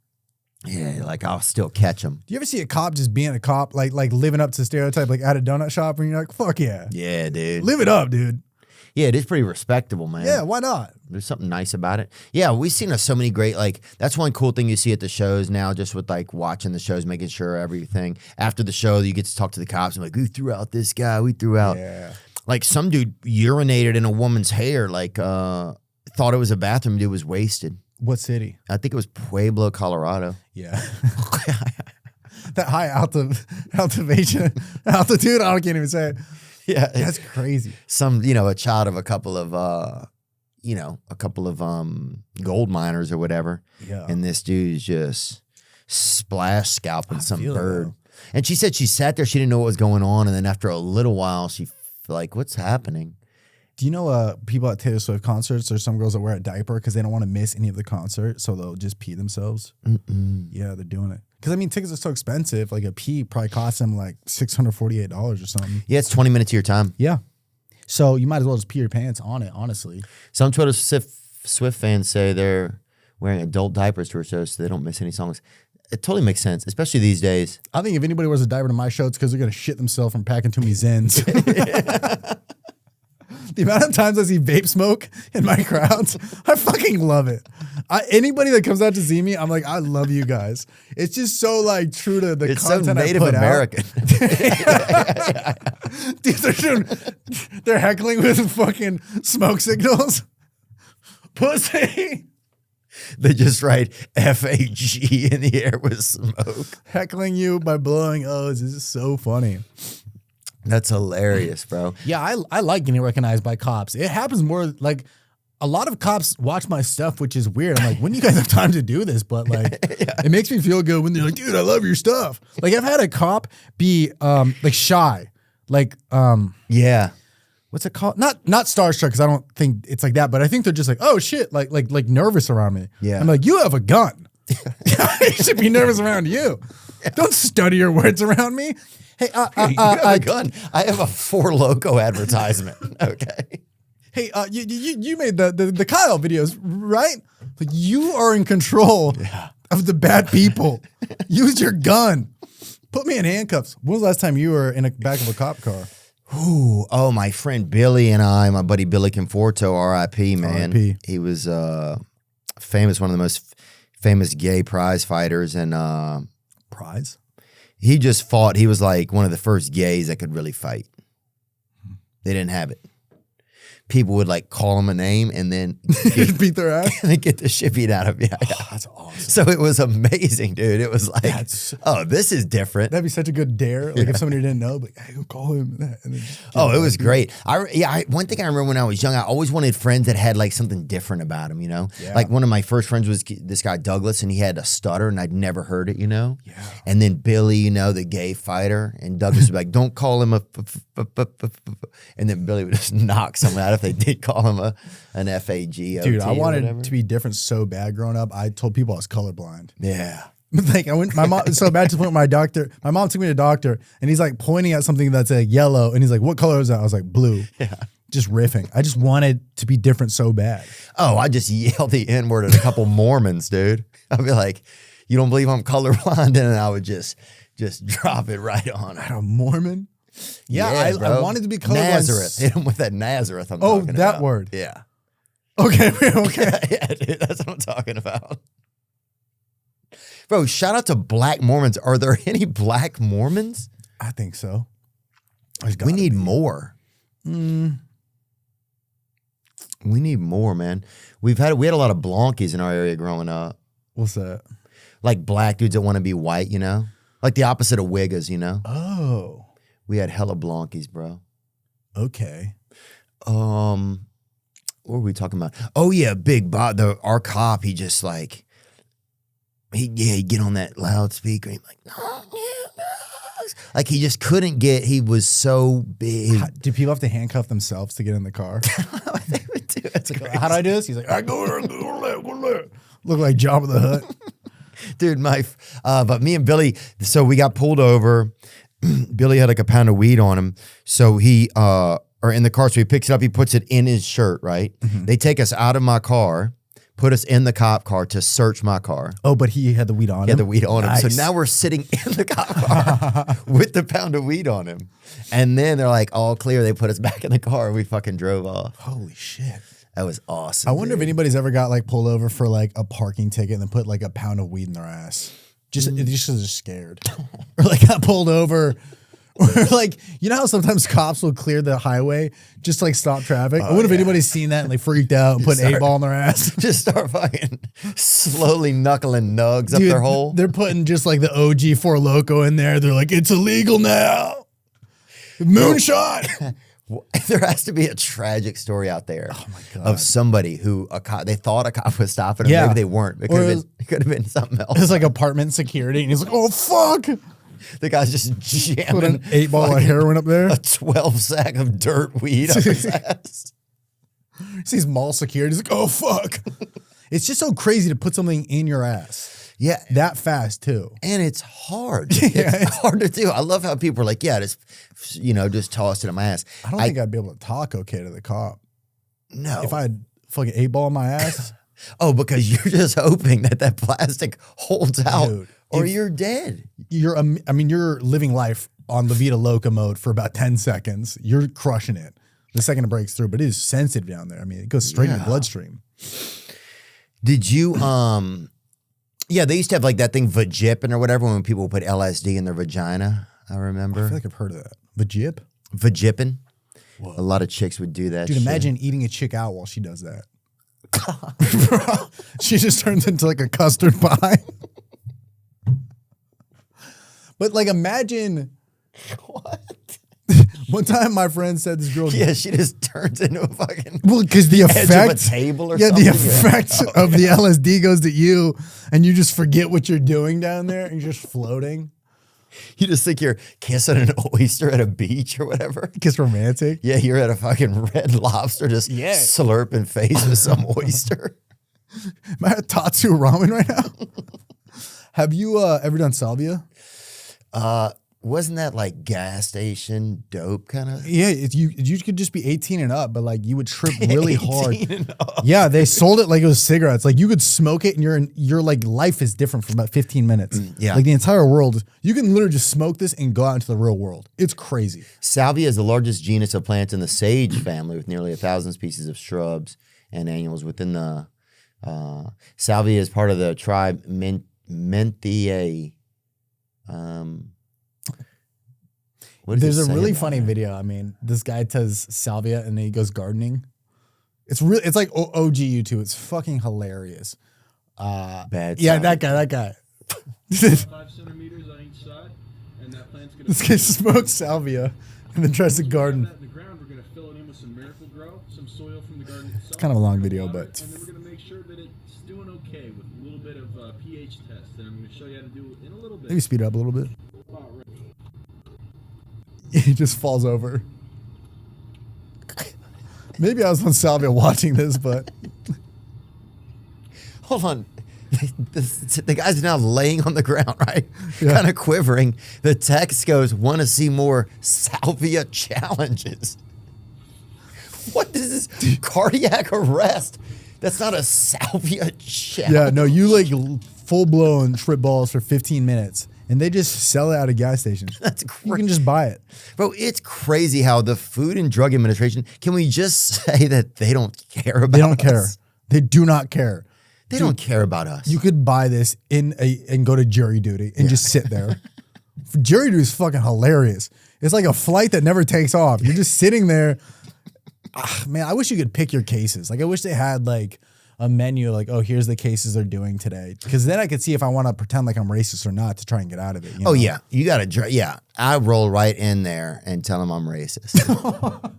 S1: Yeah, like I'll still catch them.
S3: Do you ever see a cop just being a cop, like living up to the stereotype, like at a donut shop, and you're like, fuck yeah.
S1: Yeah, dude.
S3: Live it up, dude.
S1: Yeah, it is pretty respectable, man.
S3: Yeah, why not?
S1: There's something nice about it. Yeah, we've seen so many great, like, that's one cool thing you see at the shows now, just with, like, watching the shows, making sure everything. After the show, you get to talk to the cops and, like, we threw out this guy, we threw out.
S3: Yeah.
S1: Like, some dude urinated in a woman's hair, like, thought it was a bathroom, dude was wasted.
S3: What city?
S1: I think it was Pueblo, Colorado.
S3: Yeah. That high altitude, I can't even say it.
S1: Yeah.
S3: That's crazy.
S1: A child of a couple of gold miners or whatever. Yeah. And this dude's just splash scalping some bird. And she said she sat there, she didn't know what was going on. And then after a little while, she like, what's happening?
S3: Do you know people at Taylor Swift concerts, there's some girls that wear a diaper because they don't want to miss any of the concert, so they'll just pee themselves? Yeah, they're doing it. Because, I mean, tickets are so expensive. Like, a pee probably costs them like $648 or something.
S1: Yeah, it's 20 minutes of your time.
S3: Yeah. So you might as well just pee your pants on it, honestly.
S1: Some Taylor Swift fans say they're wearing adult diapers to her shows so they don't miss any songs. It totally makes sense, especially these days.
S3: I think if anybody wears a diaper to my show, it's because they're going to shit themselves from packing too many Zens. The amount of times I see vape smoke in my crowds, I fucking love it. Anybody that comes out to see me, I'm like, I love you guys. It's just so like true to the
S1: It's so
S3: content
S1: Native
S3: I put
S1: American.
S3: out. Dude, they're heckling with fucking smoke signals. Pussy.
S1: They just write FAG in the air with smoke.
S3: Heckling you by blowing O's. This is so funny.
S1: That's hilarious, bro.
S3: Yeah, I like getting recognized by cops. It happens more like a lot of cops watch my stuff, which is weird. I'm like, when do you guys have time to do this? But like, it makes me feel good when they're like, dude, I love your stuff. Like I've had a cop be like shy, like
S1: Yeah.
S3: what's it called? Not starstruck because I don't think it's like that, but I think they're just like, oh shit, like nervous around me.
S1: Yeah.
S3: I'm like, you have a gun. I should be nervous around you. Don't study your words around me. Hey,
S1: You have a gun. I have a Four Loco advertisement. Okay.
S3: hey, you made the Kyle videos, right? Like you are in control of the bad people. Use your gun. Put me in handcuffs. When was the last time you were in the back of a cop car?
S1: Ooh, oh, my friend Billy and my buddy Billy Conforto, R.I.P., man.
S3: R.I.P..
S1: He was famous, one of the most famous gay prize fighters. And
S3: Prize?
S1: he just fought. He was like one of the first gays that could really fight. They didn't have it. People would like call him a name and then
S3: Beat their ass?
S1: and then get the shit beat out of you.
S3: That's awesome.
S1: So it was amazing, dude. It was like, oh, this is different.
S3: That'd be such a good dare. Like if somebody didn't know, but hey, go call him that. And then just
S1: Oh, it was great. One thing I remember when I was young, I always wanted friends that had like something different about them, you know?
S3: Yeah.
S1: Like one of my first friends was this guy Douglas, and he had a stutter, and I'd never heard it, you know?
S3: Yeah.
S1: And then Billy, you know, the gay fighter, and Douglas would be like, don't call him and then Billy would just knock someone out if they did call him an FAG.
S3: Dude, I wanted to be different so bad growing up. I told people I was colorblind.
S1: Yeah.
S3: Like my mom, so bad to the point where my doctor, my mom took me to the doctor and he's like pointing at something that's like yellow and he's like, what color is that? I was like, blue. Yeah. Just riffing. I just wanted to be different so bad.
S1: Oh, I just yelled the N-word at a couple Mormons, dude. I'd be like, you don't believe I'm colorblind? And I would just drop it right on.
S3: A Mormon? Yeah, I wanted to be colorblind.
S1: Nazareth. Hit him with that Nazareth I'm
S3: Oh,
S1: talking
S3: that
S1: about.
S3: word.
S1: Yeah.
S3: Okay, okay.
S1: Yeah, dude, that's what I'm talking about. Bro, shout out to black Mormons. Are there any black Mormons?
S3: I think so.
S1: We need more. We need more, man. We had a lot of blonkies in our area growing up.
S3: What's that?
S1: Like black dudes that want to be white, you know? Like the opposite of wiggas, you know?
S3: Oh,
S1: We had hella blonkies, bro.
S3: okay.
S1: What were we talking about? Oh yeah, Big Bob, our cop, he just like he'd get on that loudspeaker, he'd be like, no, like he just couldn't get, he was so big.
S3: Do people have to handcuff themselves to get in the car?
S1: They would do. That's crazy.
S3: How do I do this? He's like, I go there. Look like Jabba the Hutt.
S1: Dude, but me and Billy, so we got pulled over. Billy had like a pound of weed on him. So he, or in the car, so he picks it up, he puts it in his shirt, right?
S3: Mm-hmm.
S1: They take us out of my car, put us in the cop car to search my car.
S3: Oh, but he had the weed on him?
S1: He had the weed on him.
S3: Nice.
S1: So now we're sitting in the cop car with the pound of weed on him. And then they're like, all clear. They put us back in the car and we fucking drove off.
S3: Holy shit.
S1: That was awesome.
S3: I wonder if anybody's ever got like pulled over for like a parking ticket and then put like a pound of weed in their ass. Just because they're scared. Or like got pulled over. Or like, you know how sometimes cops will clear the highway just to like stop traffic? I wonder if anybody's seen that and they freaked out and put an 8-ball in their ass.
S1: Just start fucking slowly knuckling nugs up their hole.
S3: They're putting just like the OG Four Loco in there. They're like, it's illegal now. Moonshot.
S1: There has to be a tragic story out there of somebody who they thought a cop was stopping them.
S3: Yeah.
S1: Maybe they weren't. It could have been something else.
S3: It's like apartment security. And he's like, oh, fuck.
S1: The guy's just jamming
S3: Put an 8-ball of heroin up there.
S1: a 12 sack of dirt weed up his ass.
S3: Sees mall security. He's like, oh, fuck. It's just so crazy to put something in your ass.
S1: Yeah.
S3: That fast, too.
S1: And it's hard. It's hard to do. I love how people are like, yeah, just toss it in my ass.
S3: I don't think I'd be able to talk okay to the cop.
S1: No.
S3: If I had fucking 8-ball in my ass.
S1: Oh, because you're just hoping that plastic holds out.
S3: Dude,
S1: or you're dead.
S3: You're living life on La Vida Loca mode for about 10 seconds. You're crushing it. the second it breaks through, but it is sensitive down there. I mean, it goes straight in your bloodstream.
S1: Did you yeah, they used to have like that thing vajipping or whatever when people put LSD in their vagina. I remember.
S3: I feel like I've heard of that. Vajip?
S1: Vajipping. A lot of chicks would do that.
S3: Dude,
S1: shit.
S3: imagine eating a chick out while she does that. She just turns into like a custard pie. But like, imagine.
S1: What?
S3: One time, my friend said this girl.
S1: Yeah, she just turns into a fucking
S3: Because the
S1: edge
S3: effect,
S1: of a table or
S3: yeah,
S1: something.
S3: the effect of the LSD goes to you, and you just forget what you're doing down there, and you're just floating.
S1: You just think you're kissing an oyster at a beach or whatever.
S3: It's romantic.
S1: Yeah, you're at a fucking Red Lobster just slurping face with some oyster.
S3: Am I at Tatsu Ramen right now? Have you ever done salvia?
S1: Wasn't that like gas station dope kind of?
S3: Yeah, you could just be 18 and up, but like you would trip really hard.
S1: 18 and up.
S3: Yeah, they sold it like it was cigarettes. Like you could smoke it, and your like life is different for about 15 minutes.
S1: Yeah.
S3: Like the entire world, you can literally just smoke this and go out into the real world. It's crazy.
S1: Salvia is the largest genus of plants in the sage family, with nearly 1,000 species of shrubs and annuals within the. Salvia is part of the tribe Menthiae. What does
S3: There's
S1: it
S3: a
S1: say
S3: really
S1: about
S3: funny
S1: it?
S3: video. I mean, this guy does salvia and then he goes gardening. It's really, it's like OG YouTube. It's fucking hilarious.
S1: Bad.
S3: Yeah,
S1: salvia.
S3: that guy.
S6: 5 centimeters on each side, and that plant's gonna.
S3: This guy smokes salvia and then tries to
S6: Once we have
S3: garden.
S6: that in the ground, we're gonna fill it in with some Miracle Grow, some soil from the garden itself.
S3: It's kind of a long
S6: some
S3: video,
S6: water,
S3: but
S6: and then we're gonna make sure that it's doing okay with a little bit of pH test, and I'm gonna show you how to do it in a little bit.
S3: maybe speed it up a little bit.
S6: About right.
S3: He just falls over. Maybe I was on salvia watching this, but
S1: Hold on. The guy's now laying on the ground, right?
S3: Yeah.
S1: Kind of quivering. The text goes, "Want to see more salvia challenges?" What is this? Cardiac arrest? That's not a salvia challenge.
S3: yeah, no, you like full blown trip balls for 15 minutes, and they just sell it out of gas stations.
S1: That's
S3: You
S1: crazy.
S3: can just buy it.
S1: Bro, it's crazy how the Food and Drug Administration, can we just say that they don't care about
S3: They don't care.
S1: us?
S3: They do not care.
S1: They don't care about us.
S3: You could buy this and go to jury duty and just sit there. Jury duty is fucking hilarious. It's like a flight that never takes off. You're just sitting there. Man, I wish you could pick your cases. Like I wish they had like a menu like, oh, here's the cases they're doing today. Because then I could see if I want to pretend like I'm racist or not to try and get out of it. You know?
S1: Oh, yeah. You got to, yeah. I roll right in there and tell them I'm racist.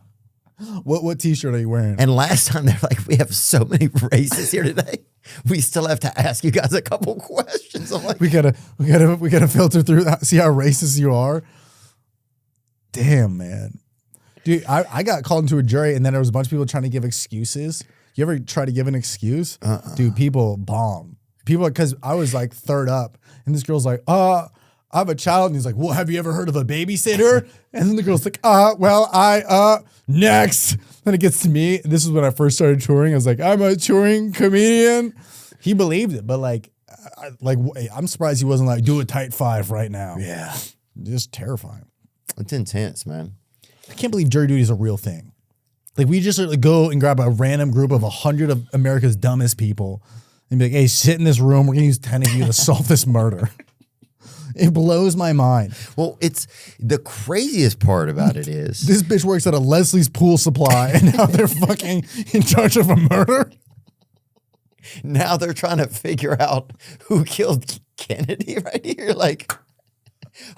S3: What t-shirt are you wearing?
S1: And last time they're like, we have so many racists here today. We still have to ask you guys a couple questions. I'm like,
S3: we gotta filter through that, see how racist you are. Damn, man. Dude, I got called into a jury and then there was a bunch of people trying to give excuses. You ever try to give an excuse? Dude, people bomb. People, because I was like third up and this girl's like, I have a child. And he's like, well, have you ever heard of a babysitter? And then the girl's like, next. Then it gets to me. This is when I first started touring. I was like, I'm a touring comedian. He believed it, but like I'm surprised he wasn't like, do a tight 5 right now.
S1: yeah,
S3: Just terrifying.
S1: it's intense, man.
S3: I can't believe jury duty is a real thing. Like we just like, go and grab a random group of 100 of America's dumbest people and be like, hey, sit in this room. We're going to use 10 of you to solve this murder. It blows my mind.
S1: Well, it's the craziest part about it is
S3: This bitch works at a Leslie's Pool Supply and now they're fucking in charge of a murder.
S1: now they're trying to figure out who killed Kennedy right here. Like,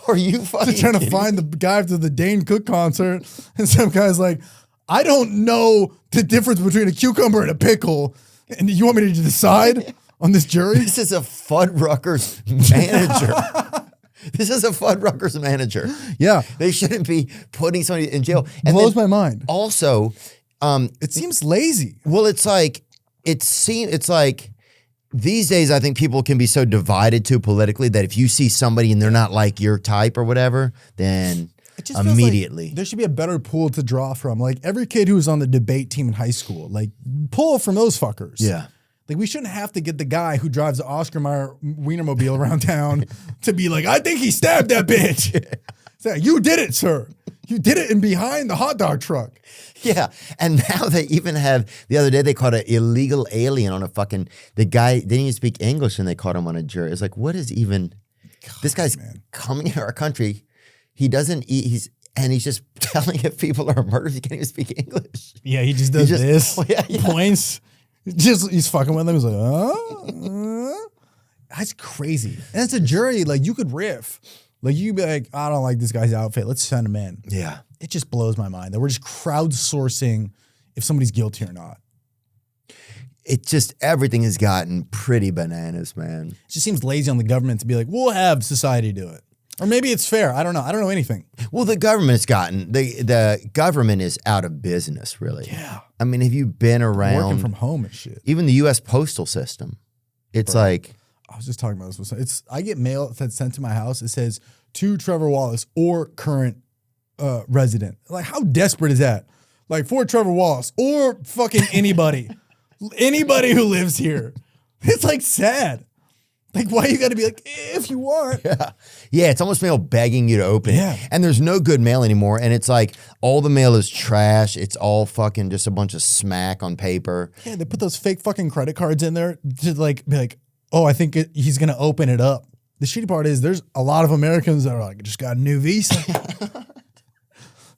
S1: are you fucking
S3: They're trying to
S1: kidding
S3: find
S1: me?
S3: the guy after the Dane Cook concert. And some guy's like, I don't know the difference between a cucumber and a pickle. And you want me to decide on this jury?
S1: This is a Fuddruckers manager. This is a Fuddruckers manager.
S3: Yeah.
S1: They shouldn't be putting somebody in jail. And
S3: Blows
S1: then
S3: my mind.
S1: Also,
S3: It seems lazy.
S1: well, it's like these days, I think people can be so divided too politically that if you see somebody and they're not like your type or whatever, then
S3: It just feels like
S1: immediately.
S3: there should be a better pool to draw from. Like every kid who was on the debate team in high school, like pull from those fuckers.
S1: Yeah.
S3: Like we shouldn't have to get the guy who drives the Oscar Mayer Wienermobile around town to be like, I think he stabbed that bitch. Say, you did it, sir. You did it in behind the hot dog truck.
S1: Yeah. And now they even have, the other day they caught an illegal alien on the guy didn't even speak English and they caught him on a jury. It's like, what is even, this guy's coming to our country. He doesn't eat, he's just telling if people are murdered. He can't even speak English.
S3: Yeah, he just does this.
S1: Yeah.
S3: Points. He's fucking with them. He's like, That's crazy. And it's a jury. Like, you could riff. Like, you'd be like, I don't like this guy's outfit. Let's send him in.
S1: Yeah.
S3: It just blows my mind that we're just crowdsourcing if somebody's guilty or not.
S1: It just, everything has gotten pretty bananas, man.
S3: It just seems lazy on the government to be like, we'll have society do it. Or maybe it's fair. I don't know. I don't know anything.
S1: Well, the government's gotten, the government is out of business, really.
S3: Yeah.
S1: I mean, have you been around?
S3: Working from home and shit.
S1: Even the U.S. postal system. It's like,
S3: I was just talking about this. I get mail that's sent to my house. It says, to Trevor Wallace or current resident. Like, how desperate is that? Like, for Trevor Wallace or fucking anybody. Anybody who lives here. It's like sad. Like, why you got to be like, if you want.
S1: yeah, it's almost mail begging you to open it.
S3: Yeah.
S1: And there's no good mail anymore. And it's like all the mail is trash. It's all fucking just a bunch of smack on paper.
S3: Yeah, they put those fake fucking credit cards in there to like be like, oh, I think he's going to open it up. The shitty part is there's a lot of Americans that are like, just got a new visa.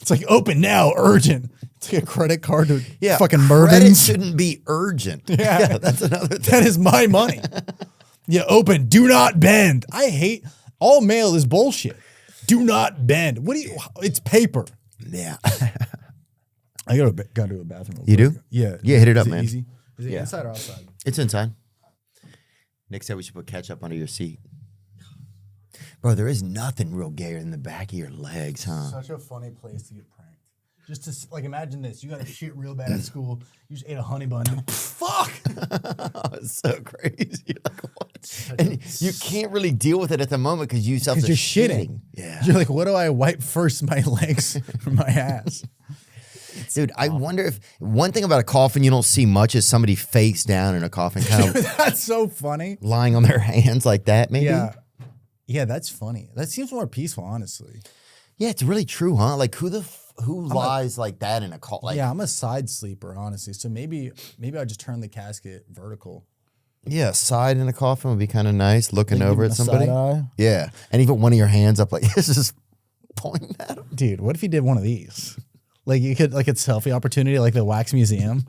S3: It's like, open now, urgent. It's like a credit card to fucking
S1: Credit
S3: Mervyn's.
S1: shouldn't be urgent.
S3: Yeah.
S1: That's another thing.
S3: That is my money. Yeah, open. Do not bend. I hate all mail is bullshit. Do not bend. What do you? It's paper.
S1: Yeah.
S3: I gotta do a bathroom.
S1: You do?
S3: Yeah.
S1: Yeah, hit it up,
S3: Is
S1: man.
S3: Easy? Is it
S1: Yeah.
S3: inside or outside?
S1: It's inside. Nick said we should put ketchup under your seat. Bro, there is nothing real gayer than the back of your legs, huh?
S3: Such a funny place to get pranked. Just to like imagine this: you got a shit real bad at school. You just ate a honey bun. Fuck!
S1: It's so crazy. Like, what? And you can't really deal with it at the moment because you yourself
S3: Because you're shitting.
S1: Yeah.
S3: You're like, what do I wipe first? My legs or my ass?
S1: Dude, I wonder if one thing about a coffin you don't see much is somebody face down in a coffin, kind of
S3: That's so funny.
S1: lying on their hands like that, maybe.
S3: Yeah. Yeah, that's funny. That seems more peaceful, honestly.
S1: Yeah, it's really true, huh? Like who lies like that in a coffin? Like,
S3: Yeah, I'm a side sleeper, honestly. So maybe I just turn the casket vertical.
S1: yeah, side in a coffin would be kind of nice, looking
S3: Like
S1: over
S3: giving
S1: at
S3: a
S1: somebody.
S3: side eye.
S1: Yeah, and even one of your hands up like this, just pointing at them.
S3: Dude, what if you did one of these? Like you could like a selfie opportunity, like the wax museum.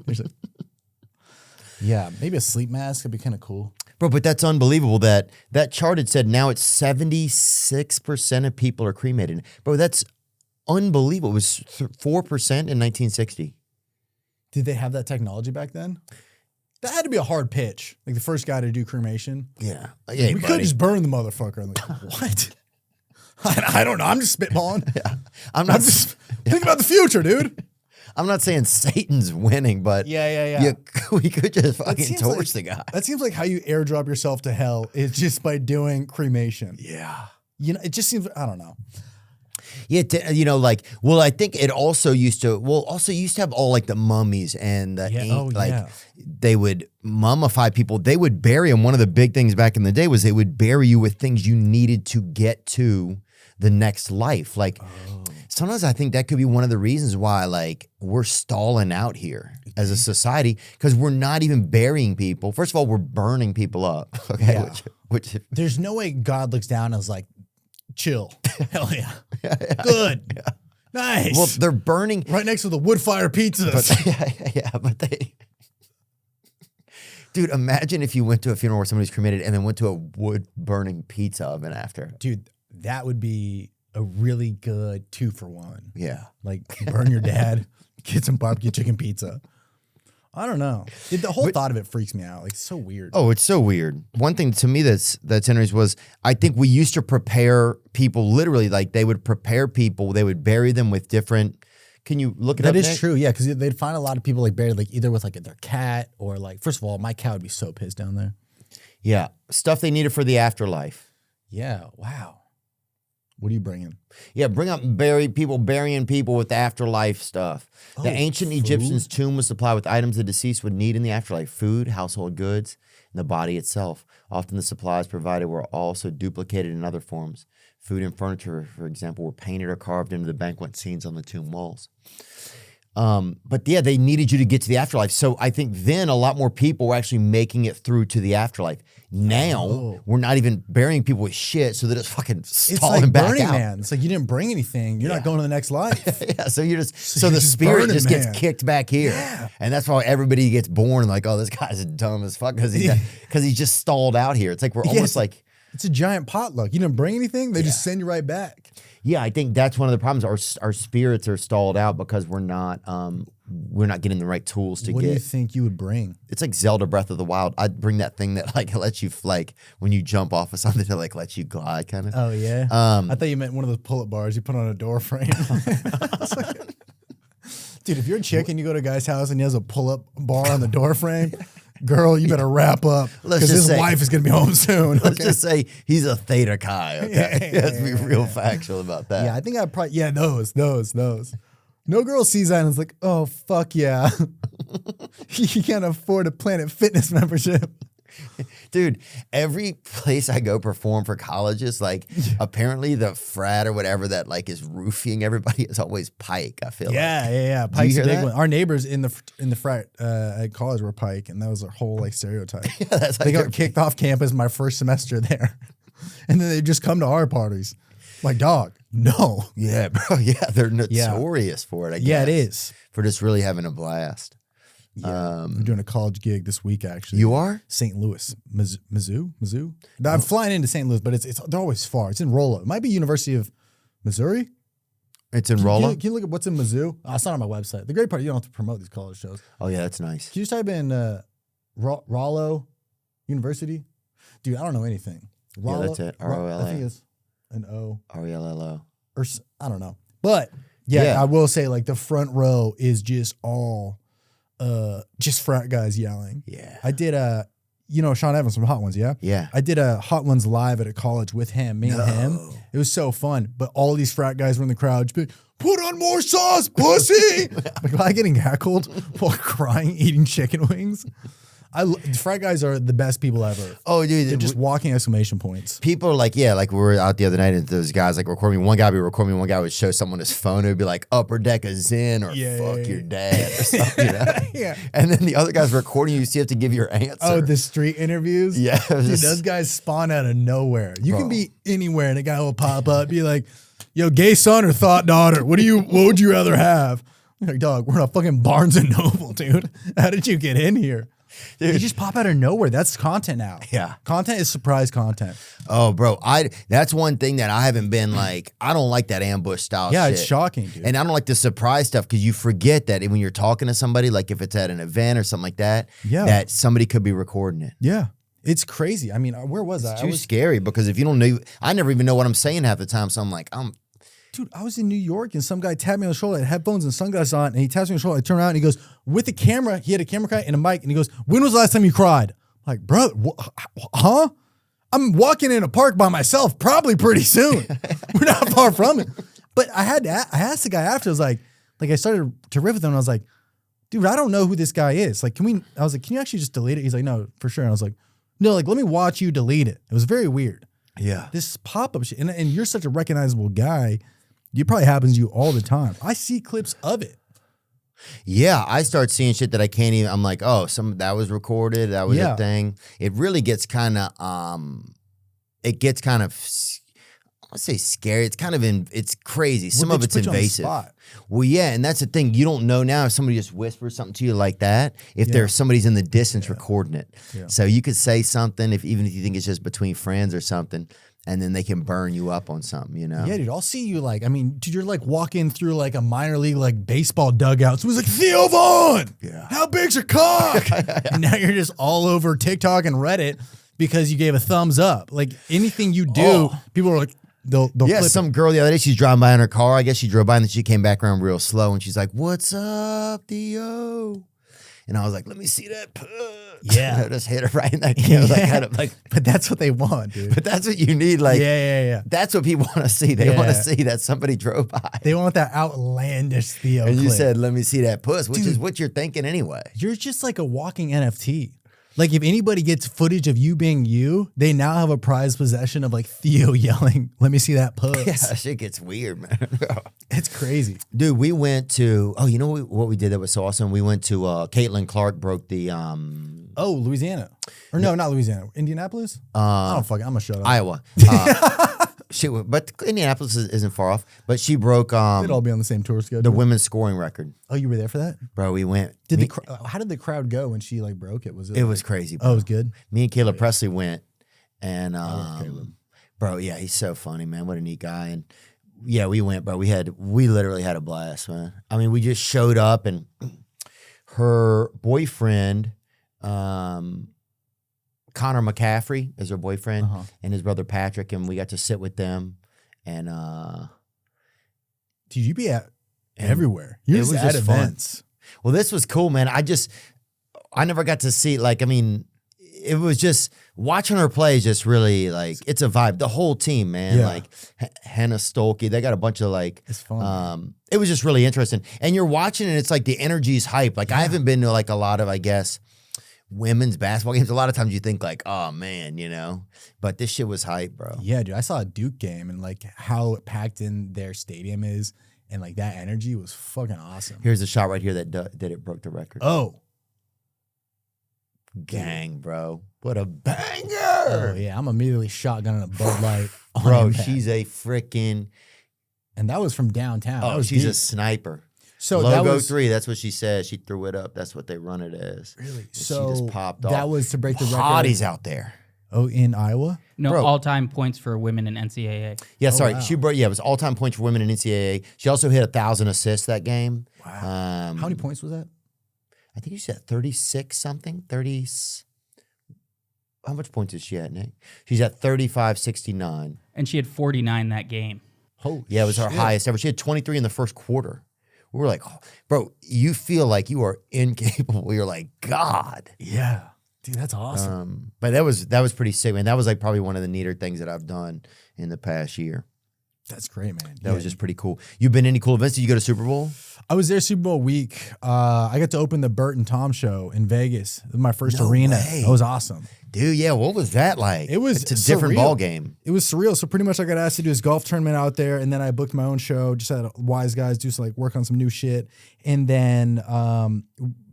S3: Yeah, maybe a sleep mask would be kind of cool.
S1: Bro, but that's unbelievable that chart had said now it's 76% of people are cremated. Bro, that's unbelievable. It was 4% in 1960.
S3: Did they have that technology back then? That had to be a hard pitch. Like the first guy to do cremation.
S1: Yeah. Hey,
S3: We could
S1: buddy.
S3: just burn the motherfucker. I'm like, what? I don't know. I'm just spitballing.
S1: I'm not
S3: Think about the future, dude.
S1: I'm not saying Satan's winning, but
S3: Yeah.
S1: we could just
S3: That
S1: fucking
S3: seems
S1: torch
S3: like-
S1: the guy.
S3: That seems like how you airdrop yourself to hell is just by doing cremation.
S1: Yeah.
S3: You know, it just seems, I don't know.
S1: Yeah, I think it also used to have all like the mummies and the they would mummify people. They would bury them. One of the big things back in the day was they would bury you with things you needed to get to the next life. Like sometimes I think that could be one of the reasons why like we're stalling out here as a society because we're not even burying people. First of all, we're burning people up. Okay,
S3: Yeah.
S1: which
S3: There's no way God looks down and is like, chill. Hell yeah. Good. Nice.
S1: well, they're burning.
S3: right next to the wood fire pizzas.
S1: But they. Dude, imagine if you went to a funeral where somebody's cremated and then went to a wood burning pizza oven after.
S3: Dude, that would be a really good 2-for-1.
S1: Yeah.
S3: Like burn your dad, get some barbecue chicken pizza. I don't know. The whole thought of it freaks me out. Like, it's so weird.
S1: Oh, it's so weird. One thing to me that's interesting was I think we used to prepare people literally like they would prepare people. They would bury them with different. Can you look it up?
S3: That is
S1: Nick?
S3: true, yeah, because they'd find a lot of people like buried like either with like their cat or like, first of all, my cat would be so pissed down there.
S1: Yeah. Stuff they needed for the afterlife.
S3: Yeah, wow. What are you bringing?
S1: Yeah, bring up people burying people with afterlife stuff. The ancient Egyptians' tomb was supplied with items the deceased would need in the afterlife: food, household goods, and the body itself. Often the supplies provided were also duplicated in other forms. Food and furniture, for example, were painted or carved into the banquet scenes on the tomb walls. But yeah, they needed you to get to the afterlife. So I think then a lot more people were actually making it through to the afterlife. Now we're not even burying people with shit, so they're just fucking stalling
S3: It's like
S1: back
S3: Burning
S1: out.
S3: Man. It's like you didn't bring anything. You're not going to the next life.
S1: Yeah, so you're just so
S3: you're
S1: the
S3: just
S1: spirit
S3: Burning
S1: just gets
S3: Man.
S1: kicked back here, and that's why everybody gets born like, oh, this guy's dumb as fuck because he just stalled out here. It's like we're almost like.
S3: It's a giant potluck. You didn't bring anything. They just send you right back.
S1: Yeah, I think that's one of the problems. Our spirits are stalled out because we're not getting the right tools to
S3: What
S1: get.
S3: do you think you would bring?
S1: It's like Zelda Breath of the Wild. I'd bring that thing that like lets you like when you jump off of something to like let you glide kind of.
S3: Oh yeah. I thought you meant one of those pull-up bars you put on a door frame. Dude, if you're a chick and you go to a guy's house and he has a pull-up bar on the door frame, girl, you better wrap up
S1: Let's
S3: because
S1: just
S3: his
S1: say-
S3: wife is gonna be home soon.
S1: Let's just say he's a Theta Chi. Okay, let's be real factual about that.
S3: Yeah, I think I'd probably those. No girl sees that and is like, oh fuck yeah. You can't afford a Planet Fitness membership.
S1: Dude, every place I go perform for colleges, like apparently the frat or whatever that like is roofing everybody is always Pike. I feel like.
S3: Yeah. Pike's a
S1: hear
S3: big
S1: that?
S3: one. Our neighbors in the frat at college were Pike, and that was their whole like stereotype.
S1: That's
S3: They
S1: like
S3: got kicked off campus my first semester there, and then they just come to our parties. Like, dog, no.
S1: Yeah, bro. Yeah, they're notorious for it. I guess.
S3: Yeah, it is.
S1: For just really having a blast.
S3: I'm doing a college gig this week, actually.
S1: You are?
S3: St. Louis, Mizzou. No, I'm flying into St. Louis, but they're always far. It's in Rollo. It might be University of Missouri.
S1: It's in Rollo?
S3: Can you look at what's in Mizzou? Oh, it's not on my website. The great part, you don't have to promote these college shows.
S1: Oh, yeah, that's nice.
S3: Can you just type in Rollo University? Dude, I don't know anything. Rollo,
S1: that's it. R-O-L-A.
S3: I think it's an O.
S1: R-E-L-L-O.
S3: Or I don't know. But yeah,
S1: Yeah.
S3: I will say like the front row is just all just frat guys yelling.
S1: Yeah.
S3: I did Sean Evans from Hot Ones, yeah?
S1: Yeah.
S3: I did a Hot Ones live at a college with him, me and him. It was so fun. But all these frat guys were in the crowd just being, put on more sauce, pussy. Like, am I getting heckled while crying, eating chicken wings? Frat guys are the best people ever.
S1: Oh, dude.
S3: They're just walking exclamation points.
S1: People are like, yeah, like we were out the other night and those guys like recording me. One guy would record me, one guy would show someone his phone. It would be like Upper Deck is in or fuck your dad or something, you know?
S3: Yeah.
S1: And then the other guy's recording you, so you have to give your answer.
S3: Oh, the street interviews?
S1: Yeah. it was
S3: Dude,
S1: just-
S3: those guys spawn out of nowhere. You can be anywhere and a guy will pop up, be like, yo, gay son or thought daughter? What would you rather have? I'm like, dog, we're in a fucking Barnes and Noble, dude. How did you get in here? They just pop out of nowhere. That's content now.
S1: Yeah.
S3: Content is surprise content.
S1: Oh, bro, that's one thing that I haven't been like. I don't like that ambush style.
S3: Yeah,
S1: shit.
S3: it's shocking, dude.
S1: And I don't like the surprise stuff because you forget that when you're talking to somebody, like if it's at an event or something like that, that somebody could be recording it.
S3: Yeah. It's crazy. I mean, where was I?
S1: It's too scary because if you don't know, I never even know what I'm saying half the time. So I'm like,
S3: Dude, I was in New York and some guy tapped me on the shoulder. I had headphones and sunglasses on, and he taps me on the shoulder. I turn around and he goes, with a camera, he had a camera guy and a mic, and he goes, when was the last time you cried? I'm like, bro, huh? I'm walking in a park by myself probably pretty soon. We're not far from it. But I asked the guy after, I was like I started to riff with him, and I was like, dude, I don't know who this guy is. Like, I was like, can you actually just delete it? He's like, no, for sure. And I was like, no, like, let me watch you delete it. It was very weird.
S1: yeah.
S3: This pop-up shit, and you're such a recognizable guy. It probably happens to you all the time. I see clips of it.
S1: Yeah, I start seeing shit that I can't even. I'm like, oh, that was recorded. That was a thing. It really gets kind of. It gets kind of. I want to say scary. It's kind of it's crazy. Some of it's
S3: put you on the
S1: invasive.
S3: spot.
S1: Well, yeah, and that's the thing. You don't know now if somebody just whispers something to you like that. If there's somebody's in the distance recording it, so you could say something even if you think it's just between friends or something. And then they can burn you up on something, you know?
S3: Yeah, dude, I'll see you dude, you're like walking through like a minor league like baseball dugout. Someone's like, Theo Vaughn, how big's your cock? And now you're just all over TikTok and Reddit because you gave a thumbs up. Like anything you do, people are like, they'll
S1: Yeah,
S3: clip
S1: some
S3: it.
S1: girl the other day, she's driving by in her car. I guess she drove by and then she came back around real slow and she's like, what's up, Theo? And I was like, let me see that puss.
S3: Yeah.
S1: I just hit her right in that kill.
S3: But that's what they want, dude.
S1: But that's what you need. Like,
S3: yeah.
S1: that's what people want to see. They want to
S3: Yeah.
S1: see that somebody drove by.
S3: They want that outlandish Theo
S1: And you
S3: clip.
S1: said, let me see that puss, which
S3: Dude.
S1: is what you're thinking anyway.
S3: You're just like a walking NFT. Like if anybody gets footage of you being you, they now have a prized possession of like Theo yelling, let me see that puss.
S1: Yeah, that shit gets weird, man.
S3: It's crazy.
S1: Dude, we went to, you know what we did that was so awesome? We went to, Caitlin Clark broke the,
S3: Oh, Louisiana. Or no, not Louisiana. Indianapolis? I don't fucking, I'm going to shut up.
S1: Iowa. But Indianapolis isn't far off. But she broke
S3: They'd all be on the same tour schedule.
S1: the women's scoring record.
S3: Oh, you were there for that?
S1: Bro, we went.
S3: How did the crowd go when she like broke it? Was it?
S1: It was crazy, bro.
S3: Oh, it was good.
S1: Me and Caleb Presley went. And,
S3: Caleb.
S1: bro, yeah, he's so funny, man. What a neat guy. And yeah, we went, bro. We literally had a blast, man. I mean, we just showed up and her boyfriend, Connor McCaffrey is her boyfriend, and his brother Patrick, and we got to sit with them. And
S3: Dude, you be at everywhere. You're
S1: it
S3: just
S1: was
S3: at
S1: just fun.
S3: events.
S1: well, this was cool, man. I never got to see, like, I mean, it was just watching her play is just really like it's a vibe. The whole team, man.
S3: Yeah.
S1: Like Hannah Stolke, they got a bunch of like
S3: It's fun.
S1: it was just really interesting. And you're watching and it's like the energy's hype. Like I haven't been to like a lot of, I guess, women's basketball games. A lot of times you think like, oh man, you know. But this shit was hype, bro.
S3: Yeah, dude. I saw a Duke game and like how packed in their stadium is, and like that energy was fucking awesome.
S1: Here's a shot right here that it broke the record.
S3: Oh.
S1: Gang, bro. What a
S3: Oh
S1: banger.
S3: yeah, I'm immediately shotgunning a Bud Light on
S1: Bro,
S3: impact.
S1: she's a freaking
S3: and that was from downtown. That was
S1: she's a
S3: deep.
S1: sniper.
S3: So
S1: Logo
S3: that was
S1: 3, that's what she said. She threw it up. That's what they run it as.
S3: really
S1: She
S3: so
S1: just popped off.
S3: that was to break the record.
S1: Hotties out there.
S3: Oh, in Iowa?
S4: No,
S1: Bro.
S4: all-time points for women in NCAA.
S1: Yeah, sorry.
S3: wow.
S1: She broke. Yeah, it was all-time points for women in NCAA. She also hit 1,000 assists that game.
S3: Wow. How many points was that?
S1: I think she said 36 something. 30. How much points is she at, Nick? She's at 35-69.
S4: And she had 49 that game.
S3: Holy
S1: Yeah, it was her
S3: shit.
S1: highest ever. She had 23 in the first quarter. We were like, oh, bro, you feel like you are incapable. You're like, God.
S3: Yeah. Dude, that's awesome.
S1: But that was pretty sick, man. That was like probably one of the neater things that I've done in the past year.
S3: That's great, man.
S1: That was just pretty cool. You've been to any cool events? Did you go to Super Bowl?
S3: I was there Super Bowl week. I got to open the Bert and Tom show in Vegas. It was my first
S1: No
S3: arena.
S1: way.
S3: That was awesome.
S1: Dude, yeah, what was that like?
S3: It was
S1: It's a different
S3: surreal.
S1: ball game.
S3: It was surreal. So pretty much I got asked to do this golf tournament out there, and then I booked my own show. Just had wise guys do some like work on some new shit, and then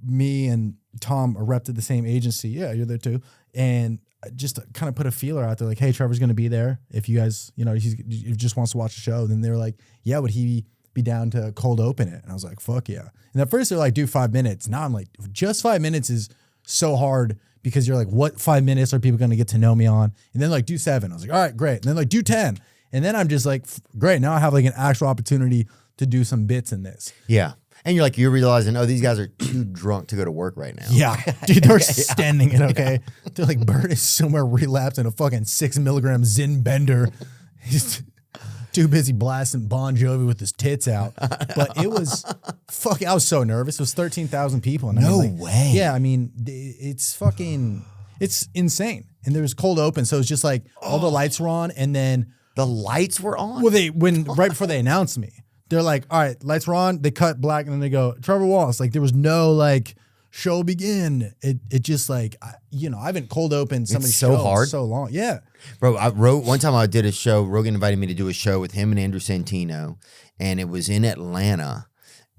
S3: me and Tom are repped at the same agency. Yeah, you're there too, and just kind of put a feeler out there like, hey, Trevor's going to be there. If you guys, you know, he just wants to watch the show, then they were like, yeah, would he be down to cold open it? And I was like, fuck yeah. And at first they're like, do 5 minutes. Now I'm like, just 5 minutes is so hard because you're like, what 5 minutes are people going to get to know me on? And then like, do 7. I was like, all right, great. And then like, do 10. And then I'm just like, great. Now I have like an actual opportunity to do some bits in this.
S1: Yeah. And you're realizing, oh, these guys are too drunk to go to work right now.
S3: Yeah, dude, they're standing it, okay? They're like, Bert is somewhere relapsed in a fucking 6 milligram Zin bender. He's too busy blasting Bon Jovi with his tits out. But it was, I was so nervous. It was 13,000 people. And I
S1: No
S3: was like,
S1: way.
S3: Yeah, I mean, it's insane. And there was cold open. So it's just like all the lights were on. And then,
S1: The lights were on?
S3: well, right before they announced me, they're like, all right, lights were on. They cut black and then they go, Trevor Wallace. Like there was no like show begin. It just like, I haven't cold opened somebody's
S1: so
S3: show
S1: hard.
S3: in so long. Yeah.
S1: Bro, one time I did a show, Rogan invited me to do a show with him and Andrew Santino, and it was in Atlanta.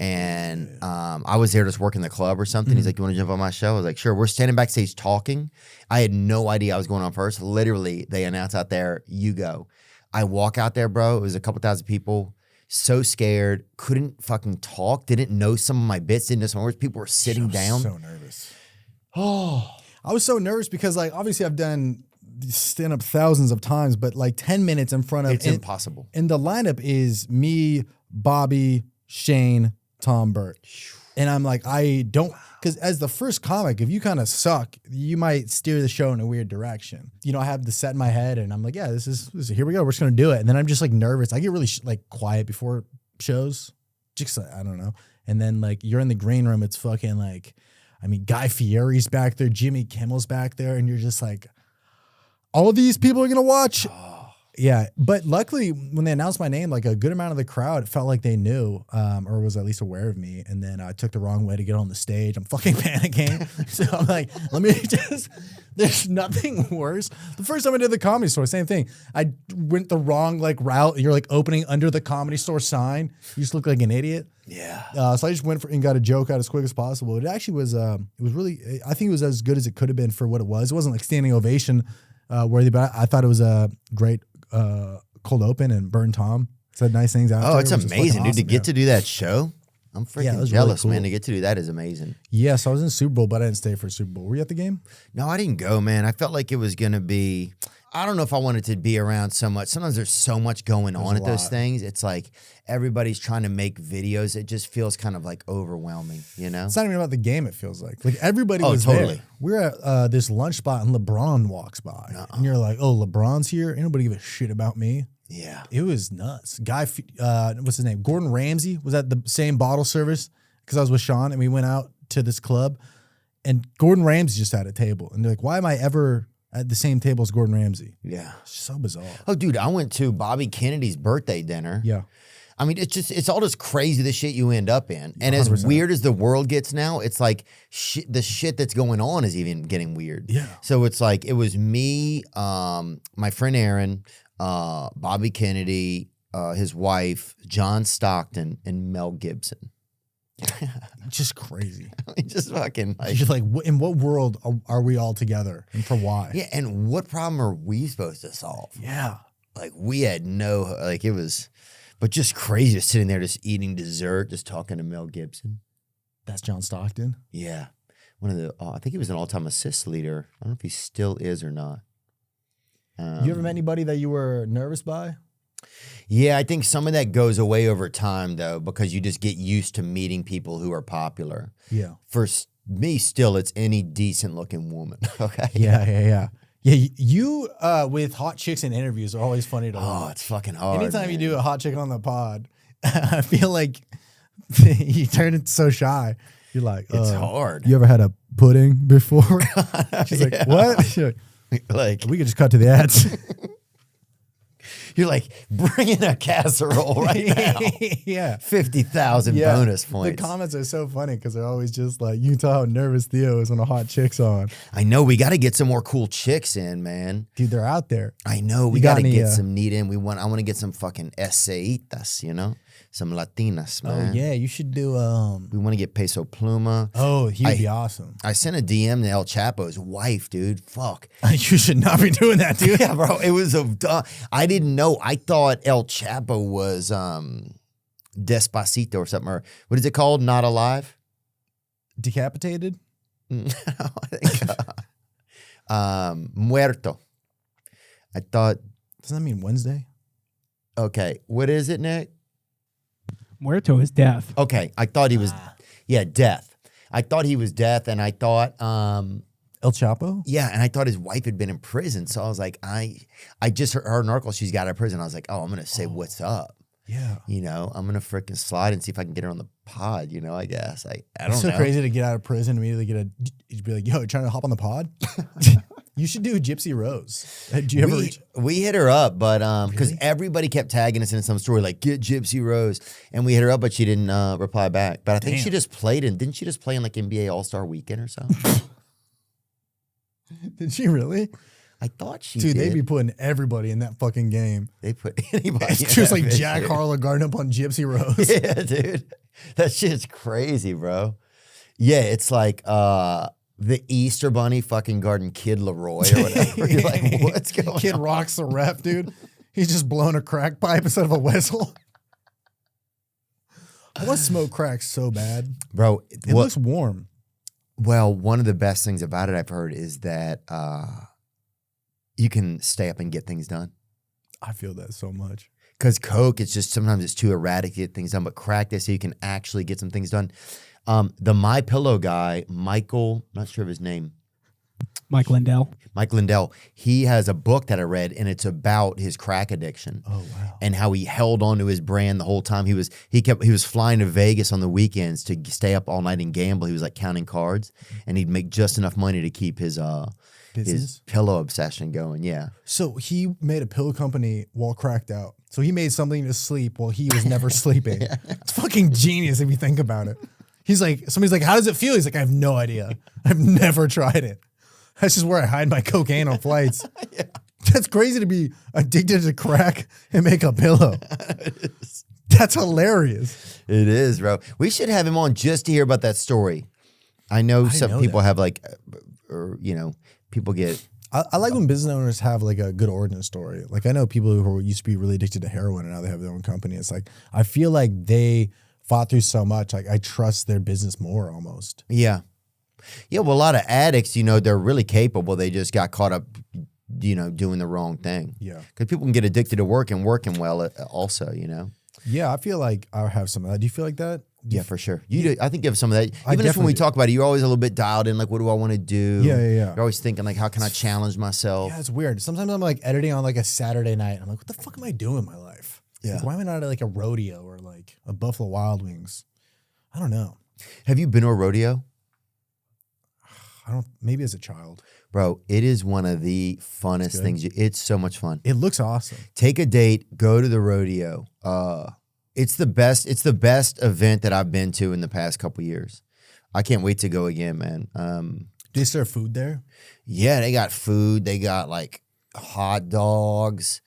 S1: And I was there just working the club or something. He's like, you want to jump on my show? I was like, sure. We're standing backstage talking. I had no idea I was going on first. Literally, they announced out there, you go. I walk out there, bro. It was a couple thousand people. So scared. Couldn't fucking talk. Didn't know some of my bits. Didn't know some words. People were sitting down.
S3: So nervous. Oh, I was so nervous because like, obviously I've done stand up thousands of times, but like 10 minutes in front of,
S1: It's impossible.
S3: And the lineup is me, Bobby, Shane, Tom, Bert. And I'm like, I don't, because as the first comic, if you kind of suck, you might steer the show in a weird direction. I have the set in my head and I'm like, yeah, this is here we go. We're just going to do it. And then I'm just like nervous. I get really like quiet before shows. Just, I don't know. And then like you're in the green room. It's fucking like, I mean, Guy Fieri's back there, Jimmy Kimmel's back there, and you're just like, all of these people are going to watch? Yeah, but luckily, when they announced my name, like a good amount of the crowd felt like they knew or was at least aware of me, and then I took the wrong way to get on the stage. I'm fucking panicking. So I'm like, let me just, there's nothing worse. The first time I did the Comedy Store, same thing. I went the wrong like route. You're like opening under the Comedy Store sign. You just look like an idiot.
S1: Yeah.
S3: So I just went for and got a joke out as quick as possible. It actually was, it was really, I think it was as good as it could have been for what it was. It wasn't like standing ovation worthy, but I thought it was a great cold open, and Bert and Tom said nice things out.
S1: Oh, it's amazing, dude. To get to do that show, I'm freaking
S3: it was
S1: jealous,
S3: really cool.
S1: man. To get to do that is amazing.
S3: Yeah, so I was in Super Bowl, but I didn't stay for Super Bowl. Were you at the game?
S1: No, I didn't go, man. I felt like it was going to be, I don't know if I wanted to be around so much. Sometimes there's so much going on at those things. It's like everybody's trying to make videos. It just feels kind of like overwhelming, you know?
S3: It's not even about the game, it feels like. Like everybody was
S1: totally.
S3: there. We're at this lunch spot and LeBron walks by. And you're like, oh, LeBron's here? Ain't nobody give a shit about me.
S1: Yeah.
S3: It was nuts. Guy, what's his name? Gordon Ramsay was at the same bottle service because I was with Sean and we went out to this club and Gordon Ramsay just had a table. And they're like, why am I ever at the same table as Gordon Ramsay?
S1: Yeah.
S3: It's so bizarre.
S1: Oh, dude, I went to Bobby Kennedy's birthday dinner.
S3: Yeah.
S1: I mean, it's all just crazy the shit you end up in. And
S3: 100%.
S1: as weird as the world gets now, it's like the shit that's going on is even getting weird.
S3: Yeah.
S1: So it's like, it was me, my friend Aaron, Bobby Kennedy, his wife, John Stockton, and Mel Gibson.
S3: Just crazy.
S1: I mean, just fucking like,
S3: Just like, in what world are we all together and for why?
S1: yeah. And what problem are we supposed to solve?
S3: Yeah.
S1: Like we had no, like it was, but just crazy just sitting there, just eating dessert, just talking to Mel Gibson.
S3: That's John Stockton.
S1: Yeah. One of the, I think he was an all-time assist leader. I don't know if he still is or not.
S3: You ever met anybody that you were nervous by?
S1: Yeah, I think some of that goes away over time, though, because you just get used to meeting people who are popular.
S3: Yeah.
S1: For me, still, it's any decent-looking woman, okay?
S3: Yeah, you with hot chicks in interviews are always funny to
S1: Oh,
S3: watch.
S1: it's fucking hard,
S3: Anytime you
S1: man.
S3: do a hot chick on the pod, I feel like you turn it so shy. You're like,
S1: It's hard.
S3: You ever had a pudding before? She's like, what? She's like,
S1: Like,
S3: we could just cut to the ads.
S1: you're like, bring in a casserole right now.
S3: Yeah.
S1: 50,000 bonus points.
S3: The comments are so funny because they're always just like, you can tell how nervous Theo is when a hot chick's on.
S1: I know, we got to get some more cool chicks in, man.
S3: Dude, they're out there.
S1: I know, we
S3: You got
S1: got to
S3: any,
S1: get some neat in. I want to get some fucking eseitas, you know? Some Latinas, man.
S3: Oh, yeah. You should do,
S1: We want to get Peso Pluma.
S3: oh, he'd be awesome.
S1: I sent a DM to El Chapo's wife, dude. Fuck.
S3: You should not be doing that, dude.
S1: Yeah, bro. It was I didn't know. I thought El Chapo was Despacito or something. Or what is it called? Not Alive?
S3: Decapitated?
S1: No, I think Muerto. I thought,
S3: Doesn't that mean Wednesday?
S1: okay, what is it, Nick?
S5: Muerto is death.
S1: Okay, I thought he was, death. I thought he was death, and I thought,
S3: El Chapo?
S1: yeah, and I thought his wife had been in prison. So I was like, I just heard an article she's got out of prison. I was like, oh, I'm gonna say what's up.
S3: Yeah.
S1: You know, I'm gonna freaking slide and see if I can get her on the pod. You know, I guess I don't
S3: It's so
S1: know.
S3: crazy to get out of prison and immediately you'd be like, yo, you trying to hop on the pod? You should do Gypsy Rose. Do you ever reach?
S1: We hit her up, but because everybody kept tagging us in some story like get Gypsy Rose, and we hit her up, but she didn't reply back. But I think she just played in. Didn't she just play in like NBA All Star Weekend or something?
S3: Did she really?
S1: I thought she
S3: Dude,
S1: did.
S3: they'd be putting everybody in that fucking game.
S1: They put anybody.
S3: It's
S1: in
S3: just
S1: that
S3: like
S1: bitch,
S3: Jack
S1: dude.
S3: Harlow guarding up on Gypsy Rose.
S1: Yeah, dude, that shit's crazy, bro. Yeah, it's like the Easter Bunny fucking guarding Kid Leroy or whatever. You're like, what's going
S3: Kid
S1: on?
S3: Rock's the ref, dude. He's just blowing a crack pipe instead of a whistle. I want to smoke crack so bad.
S1: Bro,
S3: It looks warm.
S1: well, one of the best things about it I've heard is that you can stay up and get things done.
S3: I feel that so much.
S1: Because Coke, it's just sometimes it's too erratic to get things done, but crack this so you can actually get some things done. The My Pillow guy, Michael, not sure of his name,
S5: Mike Lindell.
S1: Mike Lindell, he has a book that I read, and it's about his crack addiction.
S3: Oh wow.
S1: And how he held on to his brand the whole time. He was flying to Vegas on the weekends to stay up all night and gamble. He was like counting cards, and he'd make just enough money to keep his
S3: Business?
S1: pillow obsession going. Yeah.
S3: So he made a pillow company while cracked out. So he made something to sleep while he was never sleeping. It's fucking genius if you think about it. He's like, somebody's like, how does it feel? He's like, I have no idea. I've never tried it. That's just where I hide my cocaine on flights. Yeah. That's crazy to be addicted to crack and make a pillow. That's hilarious.
S1: It is, bro. We should have him on just to hear about that story. I know some people have like, or people get.
S3: I like when business owners have like a good origin story. Like I know people who used to be really addicted to heroin and now they have their own company. It's like, I feel like they fought through so much. Like I trust their business more almost.
S1: Yeah. Yeah, well, a lot of addicts, they're really capable. They just got caught up, doing the wrong thing.
S3: Yeah.
S1: Because people can get addicted to working well also,
S3: Yeah, I feel like I have some of that. Do you feel like that?
S1: Yeah, for sure. You do. I think you have some of that.
S3: I
S1: Even if when we
S3: definitely do.
S1: talk about it, you're always a little bit dialed in, like, what do I want to do?
S3: Yeah.
S1: You're always thinking, like, how can I challenge myself?
S3: Yeah, it's weird. Sometimes I'm like editing on like a Saturday night. I'm like, what the fuck am I doing in my life?
S1: Yeah.
S3: Like, why am I not at like a rodeo or like a Buffalo Wild Wings? I don't know.
S1: Have you been to a rodeo?
S3: Maybe as a child.
S1: Bro, it is one of the funnest
S3: good.
S1: things. It's so much fun.
S3: It looks awesome.
S1: Take a date, go to the rodeo. It's the best event that I've been to in the past couple years. I can't wait to go again, man.
S3: Do they serve food there?
S1: Yeah, they got food. They got like hot dogs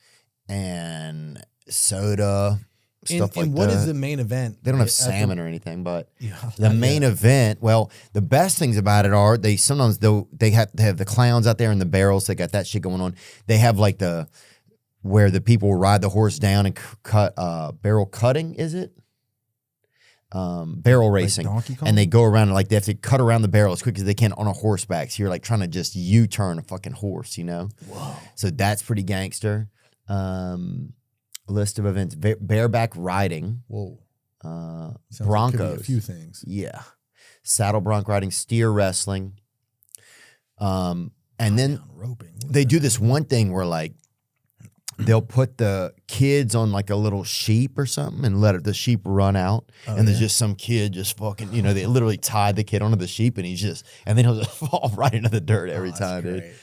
S1: and soda, stuff like
S3: and
S1: that.
S3: what is the main event?
S1: They don't have
S3: At the-
S1: salmon or anything, but
S3: Yeah,
S1: the
S3: not
S1: main
S3: yet.
S1: event, well, the best things about it are they have the clowns out there in the barrels. They got that shit going on. They have like where the people ride the horse down and cut barrel cutting, is it? Barrel racing.
S3: Donkey Kong?
S1: And they go around and like they have to cut around the barrel as quick as they can on a horseback. So you're like trying to just U-turn a fucking horse, Whoa. So that's pretty gangster. List of events: bareback riding.
S3: Whoa. Sounds like it could be
S1: Broncos.
S3: a few things.
S1: Yeah. Saddle bronc riding, steer wrestling. And then
S3: Roping. What
S1: they
S3: the
S1: do
S3: heck?
S1: this one thing where like they'll put the kids on like a little sheep or something and let the sheep run out. And there's just some kid just fucking, they literally tie the kid onto the sheep and and then he'll just fall right into the dirt every time, dude.
S3: Great.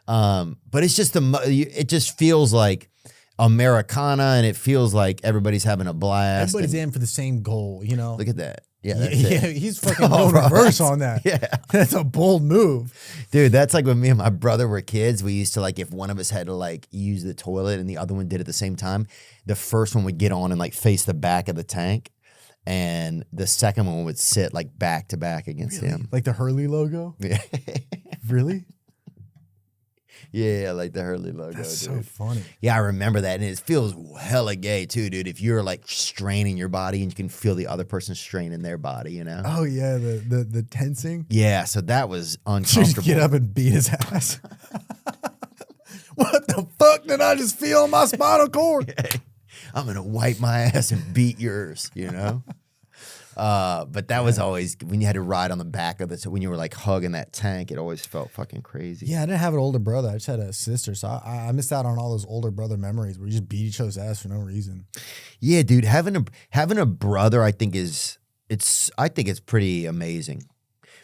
S1: But it's just it just feels like Americana, and it feels like everybody's having a blast.
S3: Everybody's
S1: and
S3: in for the same goal,
S1: Look at that. Yeah, that's
S3: Yeah,
S1: it.
S3: he's fucking
S1: Oh,
S3: going
S1: bro,
S3: reverse
S1: that's-
S3: on that.
S1: yeah.
S3: That's a bold move.
S1: Dude, that's like when me and my brother were kids. We used to like, if one of us had to like use the toilet and the other one did at the same time, the first one would get on and like face the back of the tank, and the second one would sit like back to back against him.
S3: Like the Hurley logo?
S1: Yeah.
S3: Really?
S1: Yeah, like the Hurley logo,
S3: That's
S1: dude.
S3: so funny.
S1: Yeah, I remember that, and it feels hella gay too, dude. If you're like straining your body and you can feel the other person straining their body,
S3: Oh yeah, the tensing.
S1: Yeah, so that was
S3: Should
S1: uncomfortable.
S3: get up and beat his ass. What the fuck did I just feel on my spinal cord?
S1: I'm gonna wipe my ass and beat yours, But that was always when you had to ride on the back of so when you were like hugging that tank, it always felt fucking crazy.
S3: Yeah, I didn't have an older brother. I just had a sister, so I missed out on all those older brother memories where you just beat each other's ass for no reason.
S1: Yeah, dude, having a brother, I think it's pretty amazing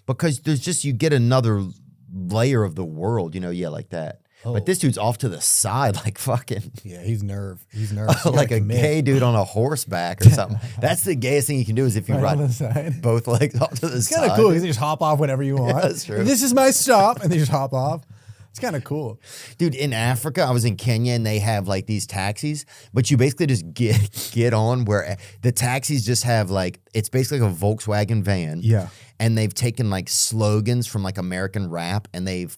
S1: because there's just you get another layer of the world, like that.
S3: Oh.
S1: But this dude's off to the side, like fucking.
S3: Yeah, he's nerve. He's nervous. You
S1: like
S3: gotta
S1: a
S3: commit.
S1: gay dude on a horseback or something. That's the gayest thing you can do is if you
S3: Right on
S1: ride
S3: the side.
S1: both legs off to the
S3: It's
S1: side.
S3: kind of cool because you just hop off whenever you want.
S1: that's true.
S3: This is my stop, and they just hop off. It's kind of cool.
S1: Dude, in Africa, I was in Kenya and they have like these taxis, but you basically just get on where the taxis just have like, it's basically like a Volkswagen van.
S3: Yeah.
S1: And they've taken like slogans from like American rap and they've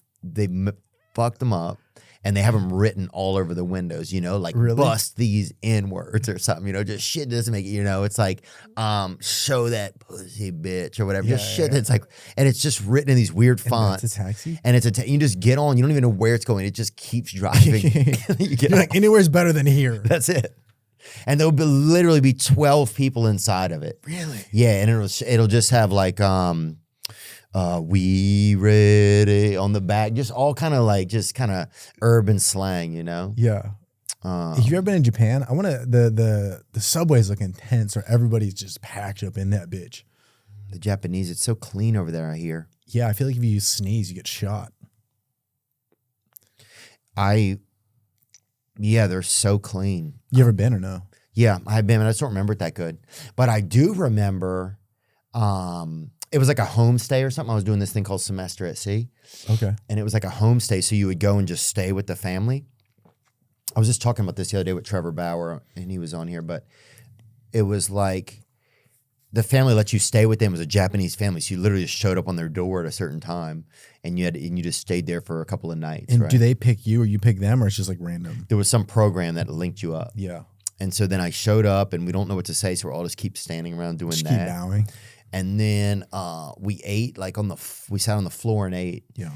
S1: fucked them up. And they have them written all over the windows, like
S3: Really?
S1: bust these N-words or something, just shit doesn't make it, it's like, show that pussy bitch or whatever. Just shit that's like, and it's just written in these weird fonts.
S3: That's a taxi?
S1: And you just get on, you don't even know where it's going. It just keeps driving. You get
S3: You're like, anywhere's better than here.
S1: That's it. And there'll literally be 12 people inside of it.
S3: Really?
S1: Yeah, and it'll just have like We ready on the back, just all kind of like just kind of urban slang, you know?
S3: Yeah. If you've ever been in Japan, I want to the subways look intense, or everybody's just packed up in that bitch.
S1: The Japanese, it's so clean over there, I hear.
S3: Yeah, I feel like if you sneeze, you get shot.
S1: Yeah, they're so clean.
S3: You ever been or no?
S1: Yeah, I've been, but I just don't remember it that good. But I do remember, it was like a homestay or something. I was doing this thing called Semester at Sea.
S3: Okay.
S1: And it was like a homestay, so you would go and just stay with the family. I was just talking about this the other day with Trevor Bauer, and he was on here, but it was like the family let you stay with them. It was a Japanese family, so you literally just showed up on their door at a certain time, and you just stayed there for a couple of nights.
S3: And
S1: right?
S3: do they pick you or you pick them, or it's just like random?
S1: There was some program that linked you up.
S3: Yeah.
S1: And so then I showed up, and we don't know what to say, so we'll all just keep standing around doing
S3: Just
S1: that.
S3: keep bowing.
S1: And then we ate like we sat on the floor and ate.
S3: Yeah.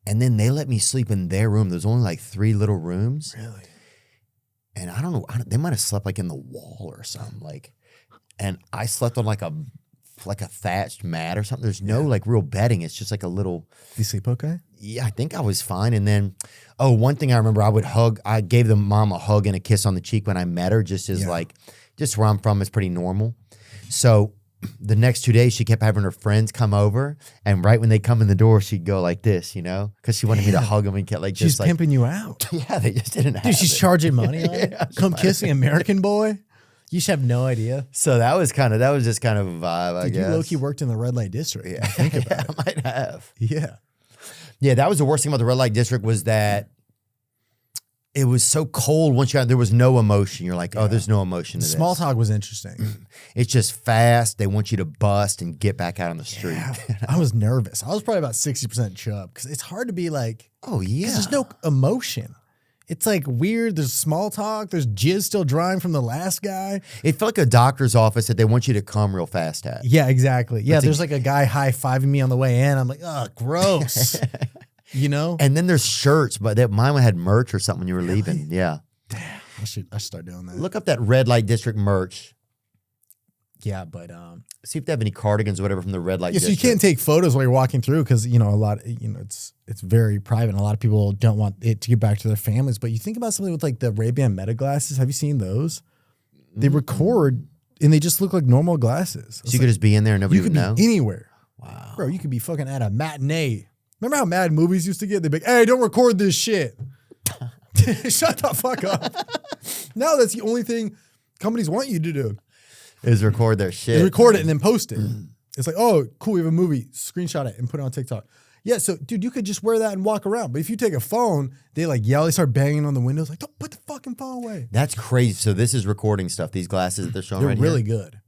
S1: And then they let me sleep in their room. There's only like 3 little rooms.
S3: Really?
S1: And I don't know, they might have slept like in the wall or something. And I slept on like a thatched mat or something. There's no like real bedding. It's just like a little.
S3: Do you sleep okay?
S1: Yeah, I think I was fine. And then, one thing I remember, I gave the mom a hug and a kiss on the cheek when I met her, just as just where I'm from, it's pretty normal. So the next 2 days, she kept having her friends come over, and right when they come in the door, she'd go like this, you know, because she wanted me to hug them and get like
S3: She's
S1: just like
S3: pimping you out.
S1: yeah, they just didn't have
S3: Dude, she's
S1: it.
S3: charging money on it. Come kiss the American boy. You should have no idea.
S1: So that was just kind of a vibe, I
S3: Dude,
S1: guess.
S3: you low-key worked in the red light district.
S1: Yeah,
S3: Think about it.
S1: I might have.
S3: Yeah.
S1: Yeah, that was the worst thing about the red light district was that it was so cold once you got there was no emotion. You're like, oh, there's no emotion to
S3: Small
S1: this.
S3: talk was interesting.
S1: It's just fast. They want you to bust and get back out on the street.
S3: Yeah. I was nervous. I was probably about 60% chub because it's hard to be like,
S1: Oh yeah.
S3: 'cause there's no emotion. It's like weird. There's small talk. There's jizz still drying from the last guy.
S1: It felt like a doctor's office that they want you to come real fast at.
S3: Yeah, exactly. Yeah,
S1: That's
S3: there's like a guy high-fiving me on the way in. I'm like, oh, gross. You know?
S1: And then there's shirts, but mine had merch or something when you were leaving. Yeah.
S3: I should start doing that.
S1: Look up that red light district merch.
S3: Yeah, but
S1: See if they have any cardigans or whatever from the red light
S3: yeah, so you
S1: district.
S3: can't take photos while you're walking through because it's very private and a lot of people don't want it to get back to their families. But you think about something with like the Ray-Ban Meta glasses. Have you seen those? They record and they just look like normal glasses.
S1: So you could just be in there and nobody
S3: You
S1: would
S3: could
S1: know?
S3: be anywhere.
S1: Wow.
S3: Bro, you could be fucking at a matinee. Remember how mad movies used to get? They'd be like, hey, don't record this shit. Shut the fuck up. Now that's the only thing companies want you to do.
S1: Is record their shit.
S3: They record it and then post it. It's like, oh, cool, we have a movie. Screenshot it and put it on TikTok. Yeah, so, dude, you could just wear that and walk around. But if you take a phone, they like yell, they start banging on the windows. Like, don't put the fucking phone away.
S1: That's crazy. So this is recording stuff, these glasses that they're showing
S3: They're
S1: right
S3: really
S1: here.
S3: good.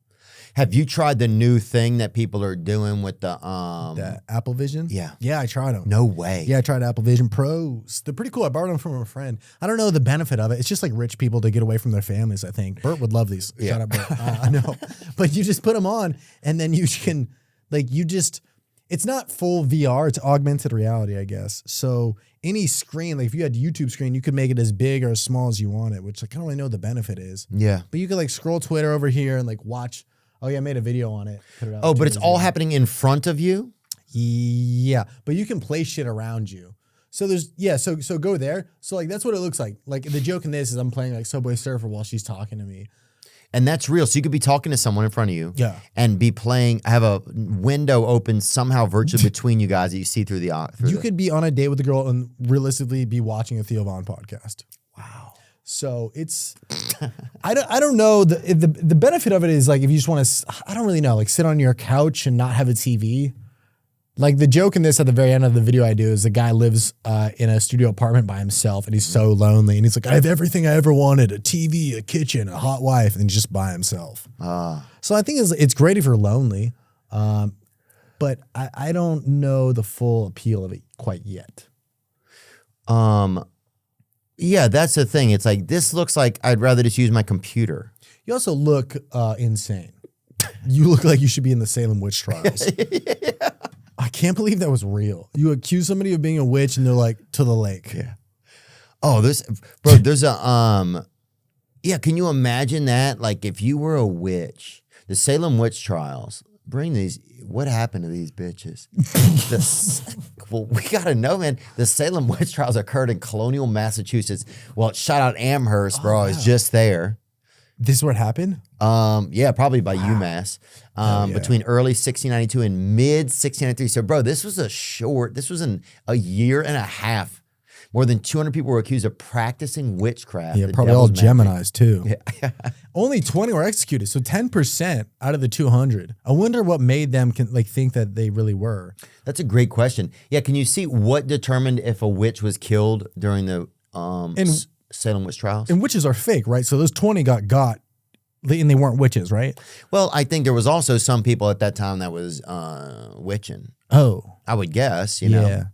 S1: Have you tried the new thing that people are doing with the
S3: The Apple Vision?
S1: Yeah.
S3: Yeah, I tried them.
S1: No way.
S3: Yeah, I tried Apple Vision Pros. They're pretty cool. I borrowed them from a friend. I don't know the benefit of it. It's just like rich people to get away from their families, I think. Bert would love these.
S1: Yeah.
S3: Shout out Bert. I know. But you just put them on and then you can, it's not full VR. It's augmented reality, I guess. So any screen, like if you had YouTube screen, you could make it as big or as small as you want it, which I kind of really know what the benefit is.
S1: Yeah.
S3: But you could like scroll Twitter over here and like watch. Oh yeah, I made a video on it. Put it out
S1: Oh, but it's
S3: Twitter's
S1: all
S3: video.
S1: happening in front of you?
S3: Yeah, but you can place shit around you. So so go there. So like that's what it looks like. Like the joke in this is I'm playing like Subway Surfer while she's talking to me.
S1: And that's real. So you could be talking to someone in front of you.
S3: Yeah.
S1: And be playing, have a window open somehow virtually between you guys that you see through the
S3: You could be on a date with a girl and realistically be watching a Theo Von podcast.
S1: Wow.
S3: So it's I don't know the benefit of it is like if you just want to I don't really know like sit on your couch and not have a TV. Like the joke in this at the very end of the video I do is the guy lives in a studio apartment by himself and he's so lonely and he's like I have everything I ever wanted, a TV, a kitchen, a hot wife, and he's just by himself. So I think it's great if you're lonely, but I don't know the full appeal of it quite yet.
S1: Yeah, that's the thing. It's like, this looks like I'd rather just use my computer.
S3: You also look insane. You look like you should be in the Salem witch trials. Yeah. I can't believe that was real. You accuse somebody of being a witch and they're like, to the lake.
S1: Yeah. Oh, there's a, yeah, can you imagine that? Like if you were a witch, the Salem witch trials, bring these. What happened to these bitches? Well, we gotta know, man. The Salem witch trials occurred in Colonial, Massachusetts. Well, shout out Amherst, bro. I was just there.
S3: This is what happened?
S1: Yeah, probably by UMass. Between early 1692 and mid 1693. So, bro, this was a year and a half. More than 200 people were accused of practicing witchcraft.
S3: Yeah,
S1: the
S3: probably all
S1: devil's magic.
S3: Geminis too. Yeah. Only 20 were executed, so 10% out of the 200. I wonder what made them think that they really were.
S1: That's a great question. Yeah, can you see what determined if a witch was killed during the Salem witch trials?
S3: And witches are fake, right? So those 20 got, and they weren't witches, right?
S1: Well, I think there was also some people at that time that was witching.
S3: Oh.
S1: I would guess, you know.
S3: Yeah.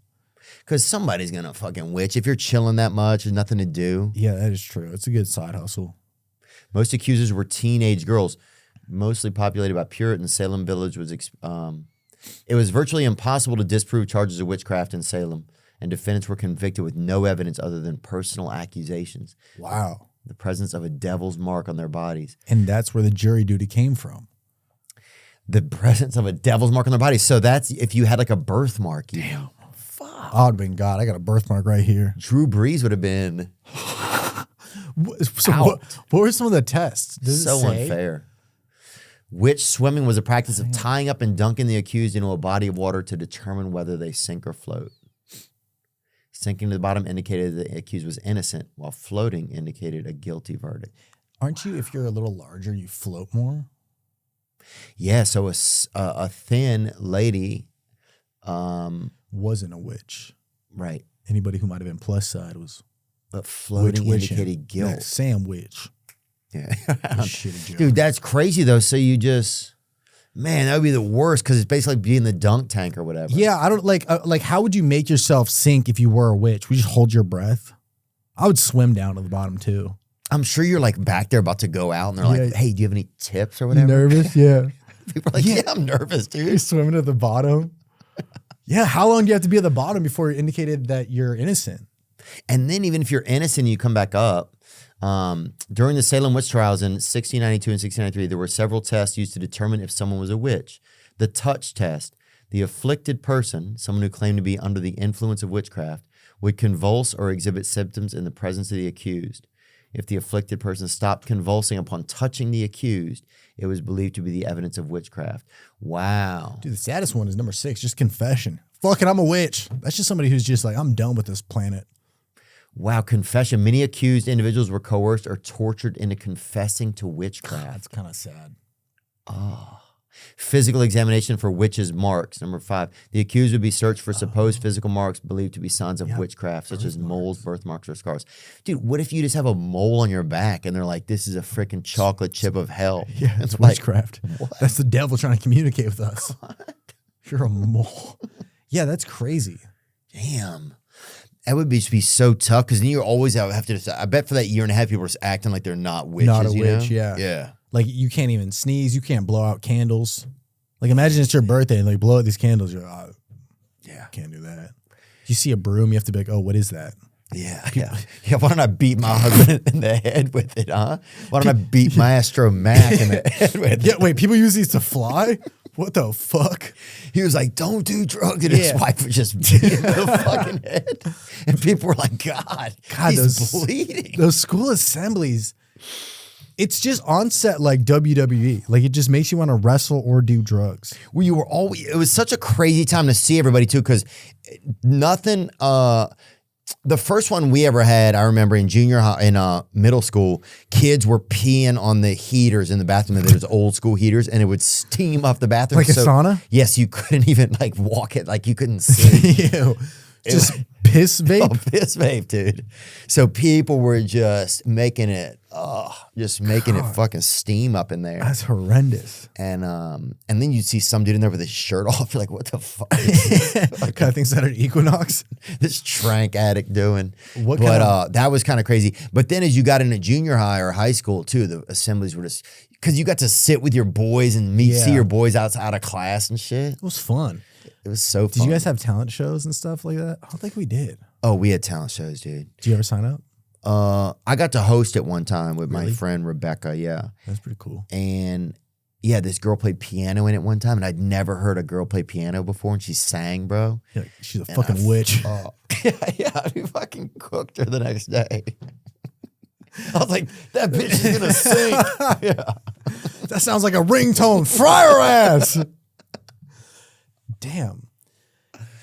S1: Because somebody's going to fucking witch. If you're chilling that much, there's nothing to do.
S3: Yeah, that is true. It's a good side hustle.
S1: Most accusers were teenage girls, mostly populated by Puritans. Salem Village was, it was virtually impossible to disprove charges of witchcraft in Salem, and defendants were convicted with no evidence other than personal accusations.
S3: Wow.
S1: The presence of a devil's mark on their bodies.
S3: And that's where the jury duty came from.
S1: The presence of a devil's mark on their bodies. So that's if you had like a birthmark.
S3: Damn. Fuck. I would have been, God, I got a birthmark right here.
S1: Drew Brees would have been
S3: So what were some of the tests? Does
S1: so
S3: it say?
S1: unfair. Witch swimming was a practice of tying up and dunking the accused into a body of water to determine whether they sink or float. Sinking to the bottom indicated the accused was innocent, while floating indicated a guilty verdict.
S3: Aren't you, if you're a little larger, you float more?
S1: Yeah, so a thin lady,
S3: Wasn't a witch.
S1: right?
S3: Anybody who might have been plus side was
S1: But floating
S3: witching.
S1: indicated guilt.
S3: Yeah, Sam Witch.
S1: Yeah,
S3: Shitty joke.
S1: dude, that's crazy though. So you just, man, that would be the worst because it's basically being the dunk tank or whatever.
S3: Yeah, I don't like how would you make yourself sink if you were a witch? Would you just hold your breath? I would swim down to the bottom too.
S1: I'm sure you're like back there about to go out, and they're like,
S3: Yeah.
S1: "Hey, do you have any tips or whatever?"
S3: Nervous? Yeah.
S1: People are like, "Yeah, I'm nervous,
S3: You're
S1: dude."
S3: swimming at the bottom. Yeah, how long do you have to be at the bottom before you're indicated that you're innocent?
S1: And then even if you're innocent, you come back up. During the Salem witch trials in 1692 and 1693, there were several tests used to determine if someone was a witch. The touch test: the afflicted person, someone who claimed to be under the influence of witchcraft, would convulse or exhibit symptoms in the presence of the accused. If the afflicted person stopped convulsing upon touching the accused, it was believed to be the evidence of witchcraft. Wow.
S3: Dude, the saddest one is number 6, just confession. Fuck it, I'm a witch. That's just somebody who's just like, I'm done with this planet.
S1: Wow, confession. Many accused individuals were coerced or tortured into confessing to witchcraft.
S3: That's kind of sad.
S1: Physical examination for witches' marks. Number 5. The accused would be searched for supposed physical marks believed to be signs of witchcraft, such as moles, birthmarks, or scars. Dude, what if you just have a mole on your back and they're like, this is a freaking chocolate chip of hell?
S3: Yeah, it's
S1: like,
S3: witchcraft. That's the devil trying to communicate with us. You're a mole. Yeah, that's crazy.
S1: damn. That would be so tough because then you always have to decide. I bet for that year and a half, people were acting like they're not witches.
S3: Not a
S1: you
S3: witch,
S1: know?
S3: yeah.
S1: Yeah.
S3: Like you can't even sneeze. You can't blow out candles. Like imagine it's your birthday and like blow out these candles. You're like, yeah, can't do that. You see a broom, you have to be like, oh, what is that?
S1: Yeah. Why don't I beat my husband in the head with it, huh? Why don't I beat Maestro Mac in the head with it?
S3: Yeah, wait, people use these to fly? What the fuck?
S1: He was like, don't do drugs. And his wife was just beating the fucking head. And people were like, God, he's bleeding.
S3: Those school assemblies, it's just on set like WWE. Like it just makes you want to wrestle or do drugs.
S1: Well, you were always, it was such a crazy time to see everybody too, because nothing, the first one we ever had, I remember in junior high, in middle school, kids were peeing on the heaters in the bathroom. And there was old school heaters, and it would steam up the bathroom.
S3: Like a sauna?
S1: Yes, you couldn't even like walk it, like you couldn't see.
S3: Ew. Just piss vape?
S1: Oh, piss vape, dude. So people were just making it, it fucking steam up in there.
S3: That's horrendous.
S1: And then you'd see some dude in there with his shirt off. You're like, what the fuck?
S3: What kind of things that are Equinox?
S1: This trank addict doing.
S3: What
S1: but
S3: kind of-
S1: that was kind of crazy. But then as you got into junior high or high school too, the assemblies were just, because you got to sit with your boys and see your boys outside of class and shit.
S3: It was fun.
S1: It was so fun.
S3: Did you guys have talent shows and stuff like that? I don't think we did.
S1: Oh, we had talent shows, dude.
S3: Did you ever sign up?
S1: I got to host it one time with my friend Rebecca, yeah.
S3: That's pretty cool.
S1: And Yeah, this girl played piano in it one time, and I'd never heard a girl play piano before, and she sang, bro.
S3: Yeah, she's a fucking witch.
S1: Yeah, we fucking cooked her the next day. I was like, that bitch is gonna sing. Yeah.
S3: That sounds like a ringtone. Fry her ass. Damn.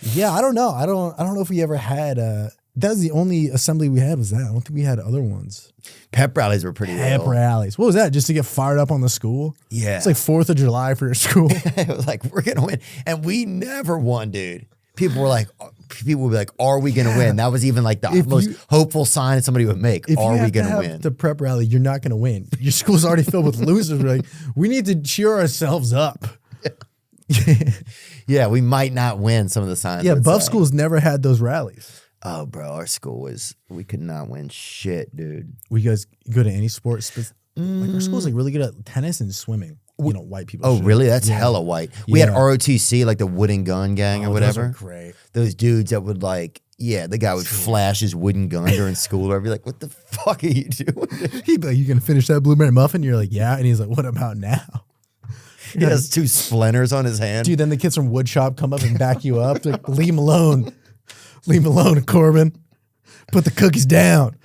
S3: Yeah, I don't know. I don't know if we ever had. That was the only assembly we had. Was that? I don't think we had other ones.
S1: Pep rallies were pretty
S3: Pep
S1: real.
S3: rallies. What was that? Just to get fired up on the school?
S1: Yeah.
S3: It's like 4th of July for your school.
S1: It was like, we're gonna win, and we never won, dude. People would be like, "Are we gonna win?" That was even like the most hopeful sign somebody would make. Are we gonna win?
S3: The prep rally, you're not gonna win. Your school's already filled with losers. We're like, we need to cheer ourselves up.
S1: Yeah, we might not win. Some of the signs.
S3: Yeah,
S1: would
S3: buff
S1: say.
S3: schools never had those rallies.
S1: Oh, bro, our school we could not win shit, dude.
S3: We guys go to any sport? Like our school's like really good at tennis and swimming. You know, white people.
S1: Oh,
S3: shit.
S1: really? That's hella white. We had ROTC, like the wooden gun gang or
S3: Oh,
S1: whatever.
S3: those are great.
S1: Those dudes that would like, yeah, the guy would flash his wooden gun during school. I'd be like, what the fuck are you doing?
S3: He'd be like, you gonna finish that blueberry muffin? You're like, yeah. And he's like, what about now?
S1: He has 2 splinters on his hand.
S3: Dude, then the kids from woodshop come up and back you up. They're like, leave him alone. Leave him alone, Corbin. Put the cookies down.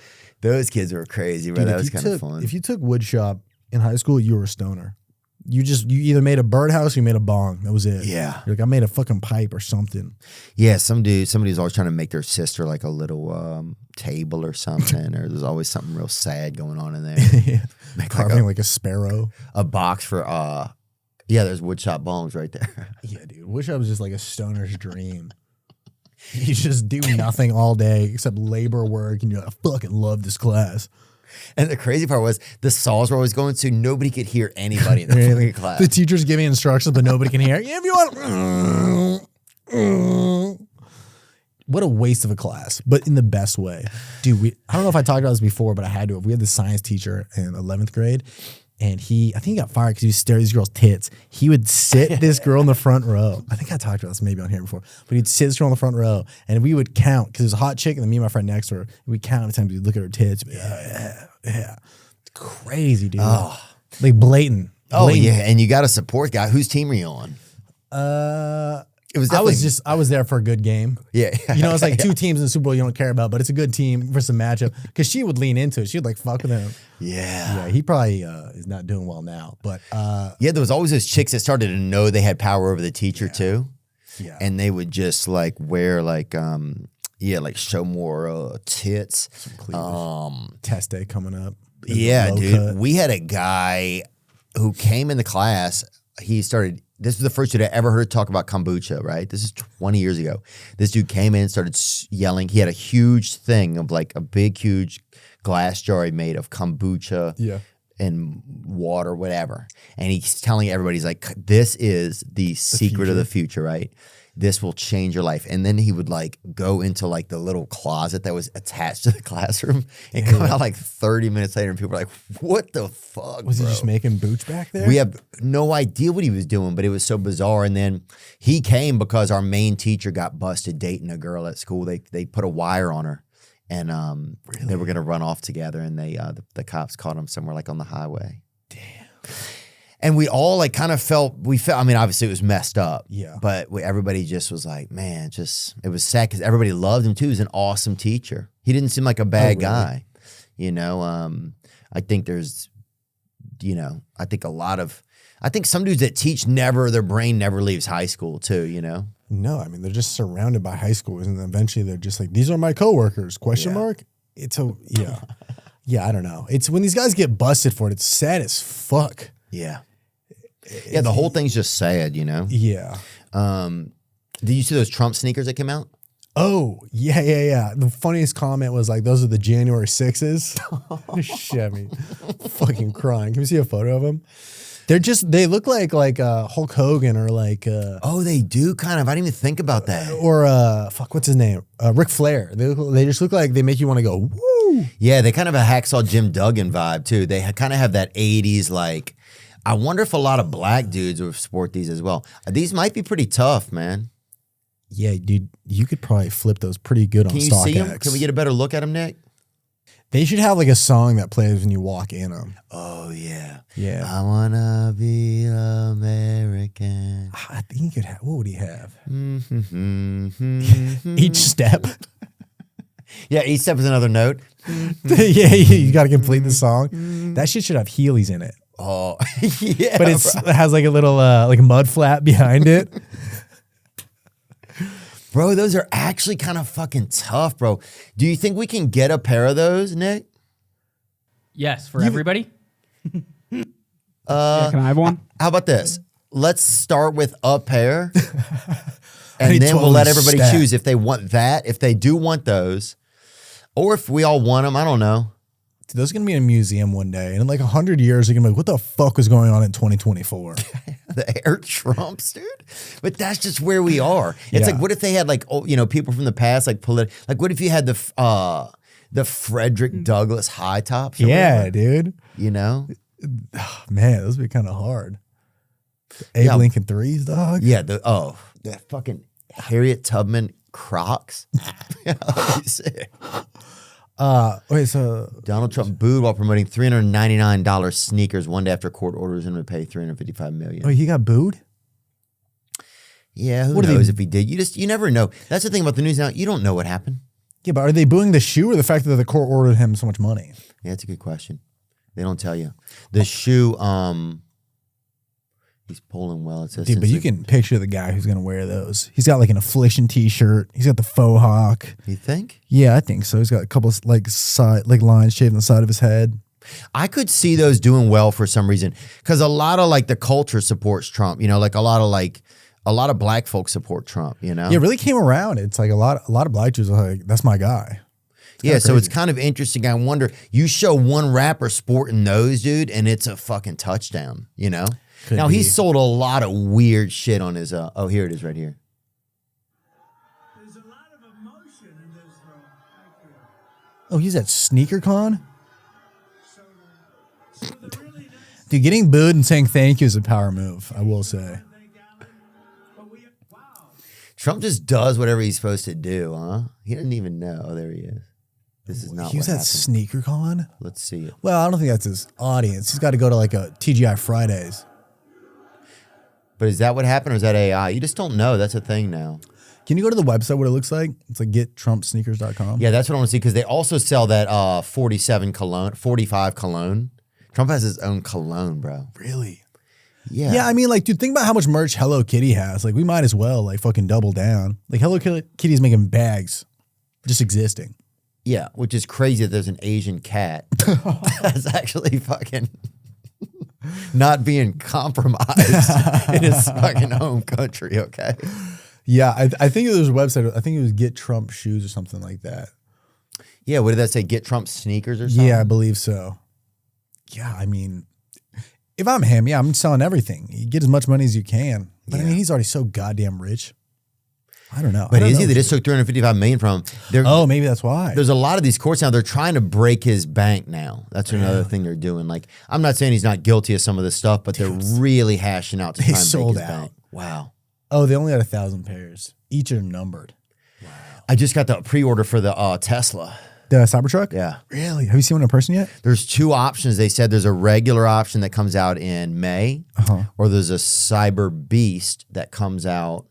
S1: Those kids were crazy, bro.
S3: Dude,
S1: That was kind of fun.
S3: If you took woodshop in high school, you were a stoner. You either made a birdhouse or you made a bong. That was it.
S1: Yeah.
S3: You're like, I made a fucking pipe or something.
S1: Yeah, somebody's always trying to make their sister like a little table or something, or there's always something real sad going on in there. Make
S3: Carving like a sparrow.
S1: a box for yeah, there's woodshop bongs right there.
S3: Yeah, dude. Woodshop is just like a stoner's dream. You just do nothing all day except labor work, and you're like, I fucking love this class.
S1: And the crazy part was the saws were always going, so nobody could hear anybody in the fucking class.
S3: The teacher's giving instructions, but nobody can hear. Yeah, if you want. What a waste of a class, but in the best way. Dude, I don't know if I talked about this before, but I had to. We had this science teacher in 11th grade, and I think he got fired because he was staring at these girls' tits. He would sit this girl in the front row. I think I talked about this maybe on here before, but he'd sit this girl in the front row, and we would count because there's a hot chick, and then me and my friend next to her, and we'd count how many times we'd look at her tits. Yeah. It's crazy, dude.
S1: Oh.
S3: Like blatant.
S1: Oh
S3: Blatant.
S1: yeah, and you got a support guy. Whose team are you on? It was definitely,
S3: I was there for a good game.
S1: yeah.
S3: You know, it's like 2 teams in the Super Bowl you don't care about, but it's a good team for some matchup. Because she would lean into it. She would like fuck with him.
S1: Yeah.
S3: Yeah, he probably is not doing well now. But
S1: Yeah, there was always those chicks that started to know they had power over the teacher too.
S3: yeah.
S1: And they would just like wear like like show more tits.
S3: Test day coming up.
S1: Yeah,
S3: Low
S1: dude.
S3: cut.
S1: We had a guy who came in the class. This was the first dude I ever heard talk about kombucha, right? This is 20 years ago. This dude came in, started yelling. He had a huge thing of like a big, huge glass jar he made of kombucha
S3: Yeah.
S1: and water, whatever. And he's telling everybody, he's like, this is the secret of the future, right? This will change your life. And then he would like go into like the little closet that was attached to the classroom and come out like 30 minutes later and people were like, what the fuck,
S3: Was
S1: bro?
S3: he just making booch back there?
S1: We have no idea what he was doing, but it was so bizarre. And then he came because our main teacher got busted dating a girl at school. They put a wire on her, and they were gonna run off together, and the cops caught him somewhere like on the highway. Damn. And we all like kind of felt. I mean, obviously it was messed up.
S3: Yeah.
S1: But everybody just was like, man, it was sad because everybody loved him too. He was an awesome teacher. He didn't seem like a bad guy. You know, I think there's. I think some dudes that teach their brain never leaves high school too, you know?
S3: No, I mean, they're just surrounded by high schoolers, and then eventually they're just like, these are my coworkers, question mark? Yeah, I don't know. It's when these guys get busted for it, it's sad as fuck.
S1: Yeah. Yeah, the whole thing's just sad, you know?
S3: Yeah.
S1: Did you see those Trump sneakers that came out?
S3: Oh, yeah. The funniest comment was like, those are the January 6s. Shit, me fucking crying. Can we see a photo of them? They look like Hulk Hogan or like
S1: Oh, they do kind of. I didn't even think about that.
S3: or what's his name? Ric Flair. They just look like they make you want to go woo.
S1: Yeah, they kind of have a Hacksaw Jim Duggan vibe too. They kind of have that 80s like. I wonder if a lot of black dudes would sport these as well. These might be pretty tough, man.
S3: Yeah, dude, you could probably flip those pretty good on
S1: Can you see them?
S3: StockX.
S1: Can we get a better look at them, Nick?
S3: They should have like a song that plays when you walk in them.
S1: Oh yeah.
S3: Yeah.
S1: I wanna be American.
S3: I think he could have. What would he have?
S1: Mm-hmm.
S3: Each step.
S1: Yeah, each step is another note.
S3: Yeah, you got to complete the song. That shit should have Heelys in it.
S1: Oh, yeah.
S3: But it has like a little like a mud flat behind it.
S1: Bro, those are actually kind of fucking tough, bro. Do you think we can get a pair of those, Nick?
S4: Yes, for everybody.
S5: Yeah, can I have one?
S1: How about this? Let's start with a pair, and
S3: need
S1: then we'll
S3: 12
S1: let everybody
S3: stack.
S1: choose if they want that, if they do want those, or if we all want them. I don't know.
S3: Dude, those are going to be in a museum one day. And in like 100 years, they're going to be like, what the fuck was going on in 2024?
S1: The air Trumps, dude. But that's just where we are. It's
S3: Yeah.
S1: like, what if they had like, oh, you know, people from the past, like like what if you had the Frederick Douglass high tops? Or
S3: Yeah,
S1: whatever,
S3: dude.
S1: you know?
S3: Man, those would be kind of hard. Abe
S1: Yeah.
S3: Lincoln 3s, dog.
S1: Yeah, the fucking Harriet Tubman Crocs. That'd be sick.
S3: Wait, so
S1: Donald Trump booed while promoting $399 sneakers one day after court orders him to pay $355 million.
S3: he got booed?
S1: Yeah, who
S3: What are
S1: knows
S3: they-
S1: if he did? You never know. That's the thing about the news now. You don't know what happened.
S3: Yeah, but are they booing the shoe or the fact that the court ordered him so much money?
S1: Yeah, that's a good question. They don't tell you. The shoe, he's pulling well. It says,
S3: Dude, but you can picture the guy who's going to wear those. He's got like an affliction t-shirt. He's got the faux hawk.
S1: You think?
S3: Yeah, I think so. He's got a couple of like lines shaved on the side of his head.
S1: I could see those doing well for some reason because a lot of like the culture supports Trump. You know, like a lot of black folks support Trump. You know,
S3: Yeah, it really came around. It's like a lot of black Jews are like, that's my guy.
S1: yeah. So it's
S3: crazy.
S1: kind of interesting. I wonder. You show one rapper sporting those, dude, and it's a fucking touchdown. You know.
S3: Could
S1: Now
S3: be.
S1: he's sold a lot of weird shit on his. Oh, here it is, right here.
S7: There's a lot of emotion in this room. Thank you.
S3: Oh, he's at SneakerCon?
S7: So the really nice
S3: Dude, getting booed and saying thank you is a power move, I will say.
S7: thing, Alan. But wow.
S1: Trump just does whatever he's supposed to do, huh? He doesn't even know. Oh, there he is. This is not
S3: He was
S1: what
S3: at
S1: happened.
S3: SneakerCon?
S1: Let's see it.
S3: Well, I don't think that's his audience. He's got to go to like a TGI Fridays.
S1: But is that what happened or is that AI? You just don't know. That's a thing now.
S3: Can you go to the website what it looks like? It's like gettrumpsneakers.com.
S1: Yeah, that's what I want to see because they also sell that 45 cologne. Trump has his own cologne, bro.
S3: Really?
S1: Yeah.
S3: Yeah, I mean, like, dude, think about how much merch Hello Kitty has. Like, we might as well, like, fucking double down. Like, Hello Kitty's making bags just existing.
S1: Yeah, which is crazy that there's an Asian cat that's actually fucking not being compromised in his fucking home country, okay?
S3: Yeah, I think there's a website. I think it was Get Trump Shoes or something like that.
S1: Yeah, what did that say? Get Trump sneakers or something?
S3: Yeah, I believe so. Yeah, I mean, if I'm him, yeah, I'm selling everything. You get as much money as you can. But I mean, he's already so goddamn rich. I don't know.
S1: But
S3: I don't
S1: is he?
S3: know.
S1: They just took $355 million from him.
S3: Oh, maybe that's why.
S1: There's a lot of these courts now. They're trying to break his bank now. That's another thing they're doing. Like, I'm not saying he's not guilty of some of this stuff, but they're really hashing out to
S3: They
S1: try and break
S3: sold
S1: his
S3: out.
S1: bank. Wow.
S3: Oh, they only had 1,000 pairs. Each are numbered.
S1: I just got the pre-order for the Tesla.
S3: The Cybertruck?
S1: Yeah.
S3: Really? Have you seen one in person yet?
S1: There's two options. They said there's a regular option that comes out in May, or there's a Cyber Beast that comes out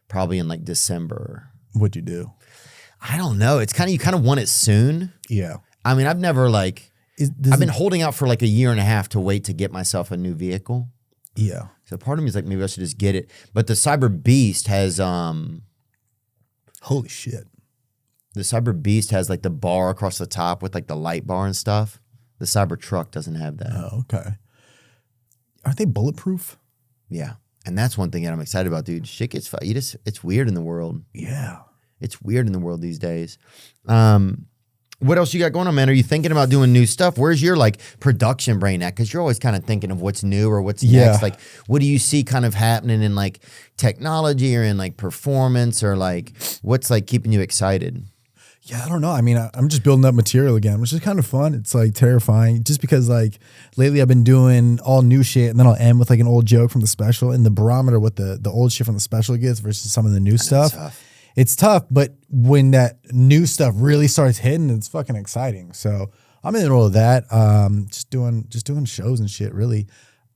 S1: probably in like December.
S3: What'd you do?
S1: I don't know. It's kind of, you kind of want it soon.
S3: Yeah.
S1: I mean, I've never like,
S3: Does
S1: I've been
S3: it-
S1: holding out for like a year and a half to wait to get myself a new vehicle.
S3: Yeah.
S1: So part of me is like, maybe I should just get it. But the Cyber Beast has,
S3: Holy shit.
S1: the Cyber Beast has like the bar across the top with like the light bar and stuff. The Cyber Truck doesn't have that.
S3: Oh, okay. Aren't they bulletproof?
S1: Yeah. And that's one thing that I'm excited about, dude. Shit gets, it's weird in the world.
S3: Yeah.
S1: It's weird in the world these days. What else you got going on, man? Are you thinking about doing new stuff? Where's your like production brain at? Because you're always kind of thinking of what's new or what's
S3: Yeah.
S1: next. Like, what do you see kind of happening in like technology or in like performance or like what's like keeping you excited?
S3: Yeah, I don't know. I mean, I'm just building up material again, which is kind of fun. It's like terrifying just because like lately I've been doing all new shit and then I'll end with like an old joke from the special and the barometer what the old shit from the special gets versus some of the new stuff.
S1: tough.
S3: it's tough, but when that new stuff really starts hitting, it's fucking exciting. So I'm in the middle of that. Just doing shows and shit, really.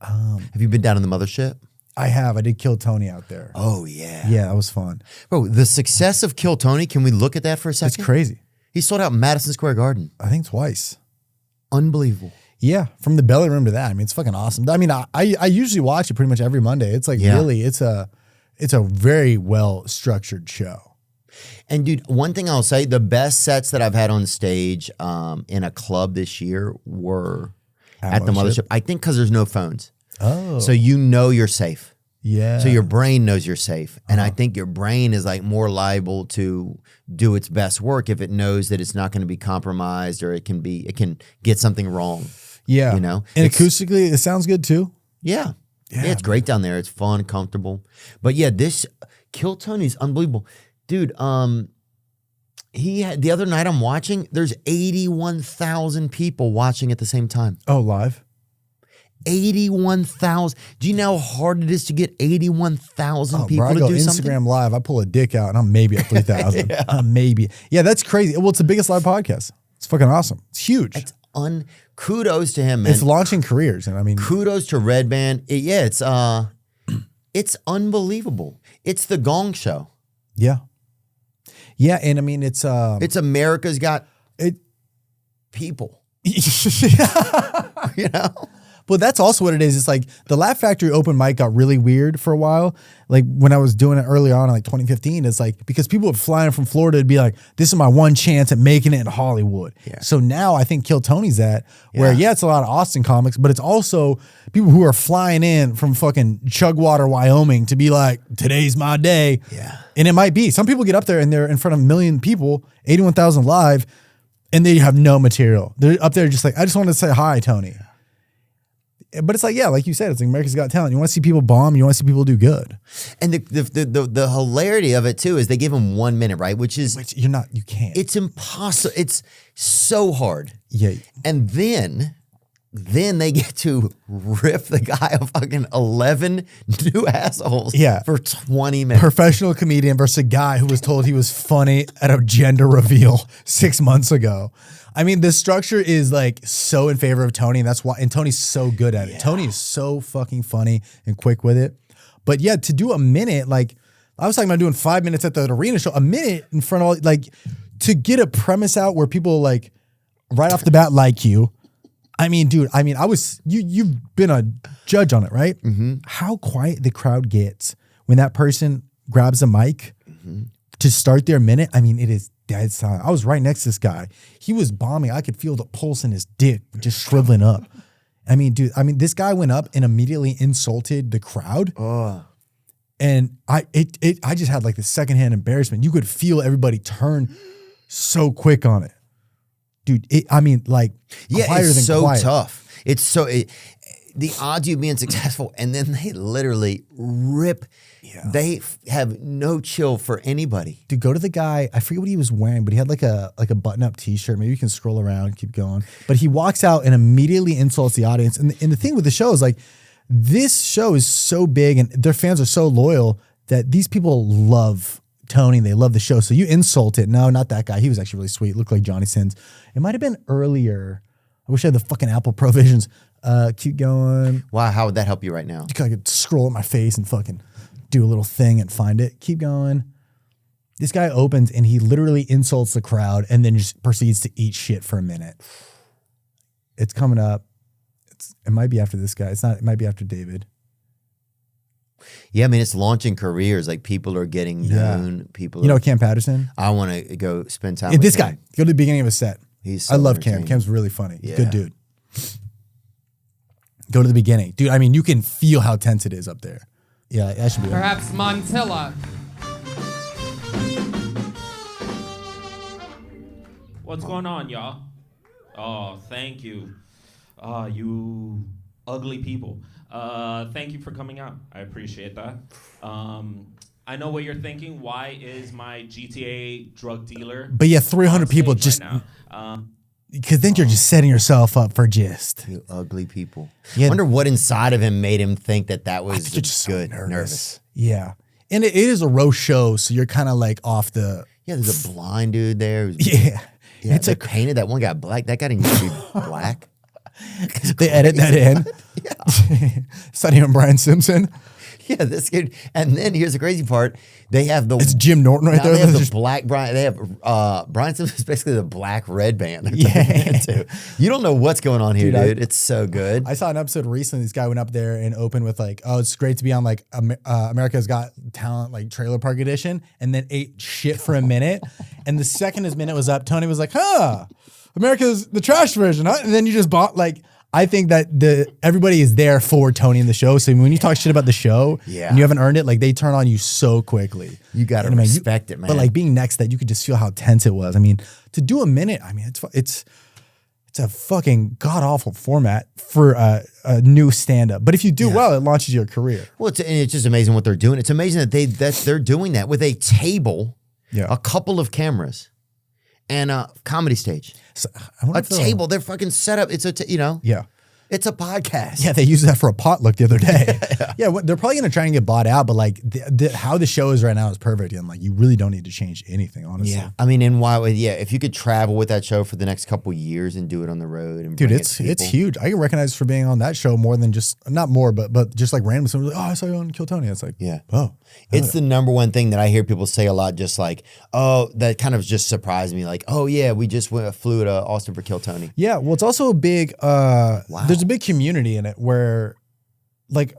S1: Have you been down in the mothership?
S3: I have. I did Kill Tony out there.
S1: Oh, yeah.
S3: Yeah, that was fun.
S1: Bro, the success of Kill Tony, can we look at that for a second?
S3: It's crazy.
S1: He sold out Madison Square Garden.
S3: I think twice.
S1: Unbelievable.
S3: Yeah, from the belly room to that. I mean, it's fucking awesome. I mean, I usually watch it pretty much every Monday. It's like really, it's a very well structured show.
S1: And dude, one thing I'll say, the best sets that I've had on stage in a club this year were at the mothership. I think because there's no phones.
S3: Oh.
S1: So you know you're safe.
S3: Yeah.
S1: So your brain knows you're safe. And I think your brain is like more liable to do its best work if it knows that it's not going to be compromised or it can get something wrong.
S3: Yeah.
S1: You know?
S3: And acoustically, it sounds good too.
S1: Yeah. Yeah, it's great down there. It's fun, comfortable. But yeah, this Kill Tony's unbelievable. Dude, he had the other night I'm watching, there's 81,000 people watching at the same time.
S3: Oh, live?
S1: 81,000. Do you know how hard it is to get 81,000 people
S3: bro, I
S1: to
S3: go
S1: do
S3: Instagram
S1: something?
S3: Live, I pull a dick out and I'm maybe at 3,000. Maybe. Yeah, that's crazy. Well, it's the biggest live podcast. It's fucking awesome. It's huge.
S1: It's kudos to him, man.
S3: It's launching careers, and I mean,
S1: kudos to Red Band. It's unbelievable. It's the Gong Show.
S3: Yeah, yeah, and I mean, it's
S1: America's Got People. You know.
S3: But that's also what it is. It's like the Laugh Factory open mic got really weird for a while. Like when I was doing it early on in like 2015, it's like because people would fly in from Florida to be like, this is my one chance at making it in Hollywood. Yeah. So now I think Kill Tony's at where, it's a lot of Austin comics, but it's also people who are flying in from fucking Chugwater, Wyoming to be like, today's my day.
S1: Yeah.
S3: And it might be. Some people get up there and they're in front of a million people, 81,000 live, and they have no material. They're up there just like, I just want to say hi, Tony. But it's like, yeah, like you said, it's like America's Got Talent. You want to see people bomb. You want to see people do good.
S1: And the hilarity of it too is they give them 1 minute, right? Which
S3: you can't.
S1: It's impossible. It's so hard.
S3: Yeah.
S1: And then they get to rip the guy a fucking 11 new assholes for 20 minutes.
S3: Professional comedian versus a guy who was told he was funny at a gender reveal 6 months ago. I mean, the structure is like so in favor of Tony, and that's why. And Tony's so good at it. Yeah. Tony is so fucking funny and quick with it. But yeah, to do a minute, like I was talking about doing 5 minutes at the arena show, a minute in front of all, like to get a premise out where people like right off the bat like you. I mean, dude. I mean, you've been a judge on it, right? Mm-hmm. How quiet the crowd gets when that person grabs a mic to start their minute. I mean, it is dead silent. I was right next to this guy. He was bombing. I could feel the pulse in his dick just shriveling up. I mean, dude, this guy went up and immediately insulted the crowd. And I just had like the secondhand embarrassment. You could feel everybody turn so quick on it. Dude,
S1: it's so
S3: quiet.
S1: tough. It's so the odds of you being successful, and then they literally rip. Yeah. They have no chill for anybody.
S3: Dude, go to the guy. I forget what he was wearing, but he had like a button-up T-shirt. Maybe you can scroll around, keep going. But he walks out and immediately insults the audience. And the thing with the show is like, this show is so big and their fans are so loyal that these people love Tony. They love the show. So you insult it. No, not that guy. He was actually really sweet. Looked like Johnny Sins. It might have been earlier. I wish I had the fucking Apple Provisions. Keep going.
S1: Wow, how would that help you right now?
S3: I could scroll at my face and fucking do a little thing and find it. Keep going. This guy opens and he literally insults the crowd and then just proceeds to eat shit for a minute. It's coming up. It might be after this guy. It's not. It might be after David.
S1: Yeah, I mean, it's launching careers. Like people are getting known. People,
S3: you know, Cam Patterson.
S1: I want to go spend time with
S3: this
S1: him.
S3: guy. Go to the beginning of his set.
S1: I
S3: love Cam. Cam's really funny.
S1: Yeah.
S3: Good dude. Go to the beginning, dude. I mean, you can feel how tense it is up there. Yeah, that should be.
S8: Perhaps Montilla.
S6: What's going on, y'all? Oh, thank you. You ugly people. Thank you for coming out. I appreciate that. I know what you're thinking. Why is my GTA drug dealer?
S3: But yeah, 300 people just.
S6: Right now?
S3: Because then you're just setting yourself up for just.
S1: You ugly people.
S3: Yeah.
S1: I wonder what inside of him made him think that was
S3: just
S1: good.
S3: so nervous. Yeah. And it is a roast show, so you're kind of like off the.
S1: Yeah, there's a blind dude there.
S3: Yeah.
S1: Yeah,
S3: It's
S1: they
S3: a
S1: painted that one guy black. That guy didn't used to be black.
S3: They edit that in. It's not even Brian Simpson.
S1: Yeah, this kid. And then here's the crazy part: they have the
S3: It's Jim Norton right
S1: now
S3: there.
S1: They have the
S3: Just-
S1: black Brian. They have Brian Simpson's basically the black red band. they're
S3: Yeah.
S1: turning into. You don't know what's going on here,
S3: Dude,
S1: dude. It's so good.
S3: I saw an episode recently. This guy went up there and opened with like, "Oh, it's great to be on like America's Got Talent like Trailer Park Edition," and then ate shit for a minute. And the second his minute was up, Tony was like, "Huh, America's the trash version, huh?" And then you just bought like. I think that everybody is there for Tony in the show. So when you talk shit about the show
S1: Yeah.
S3: and you haven't earned it, like they turn on you so quickly.
S1: You gotta
S3: And, I mean,
S1: respect it, man.
S3: But like being next to that, you could just feel how tense it was. I mean, to do a minute, I mean, it's a fucking god awful format for a new stand up. But if you do well, it launches your career.
S1: Well, it's just amazing what they're doing. It's amazing that they're doing that with a table, a couple of cameras, and a comedy stage.
S3: So, I wonder
S1: A
S3: if they'll-
S1: table. They're fucking set up. It's
S3: Yeah.
S1: It's a podcast.
S3: Yeah, they used that for a potluck the other day. They're probably going to try and get bought out, but like how the show is right now is perfect. And like you really don't need to change anything, honestly.
S1: Yeah, I mean, and why? Yeah, if you could travel with that show for the next couple years and do it on the road, and
S3: Dude,
S1: bring
S3: it's
S1: it to people.
S3: huge. I get recognized for being on that show more than just not more, but just like random. Someone's like, "Oh, I saw you on Kill Tony." It's like,
S1: Yeah.
S3: oh,
S1: It's the number one thing that I hear people say a lot. Just like, oh, that kind of just surprised me. Like, oh yeah, we just flew to Austin for Kill Tony.
S3: yeah. Well, it's also a big. There's a big community in it where, like,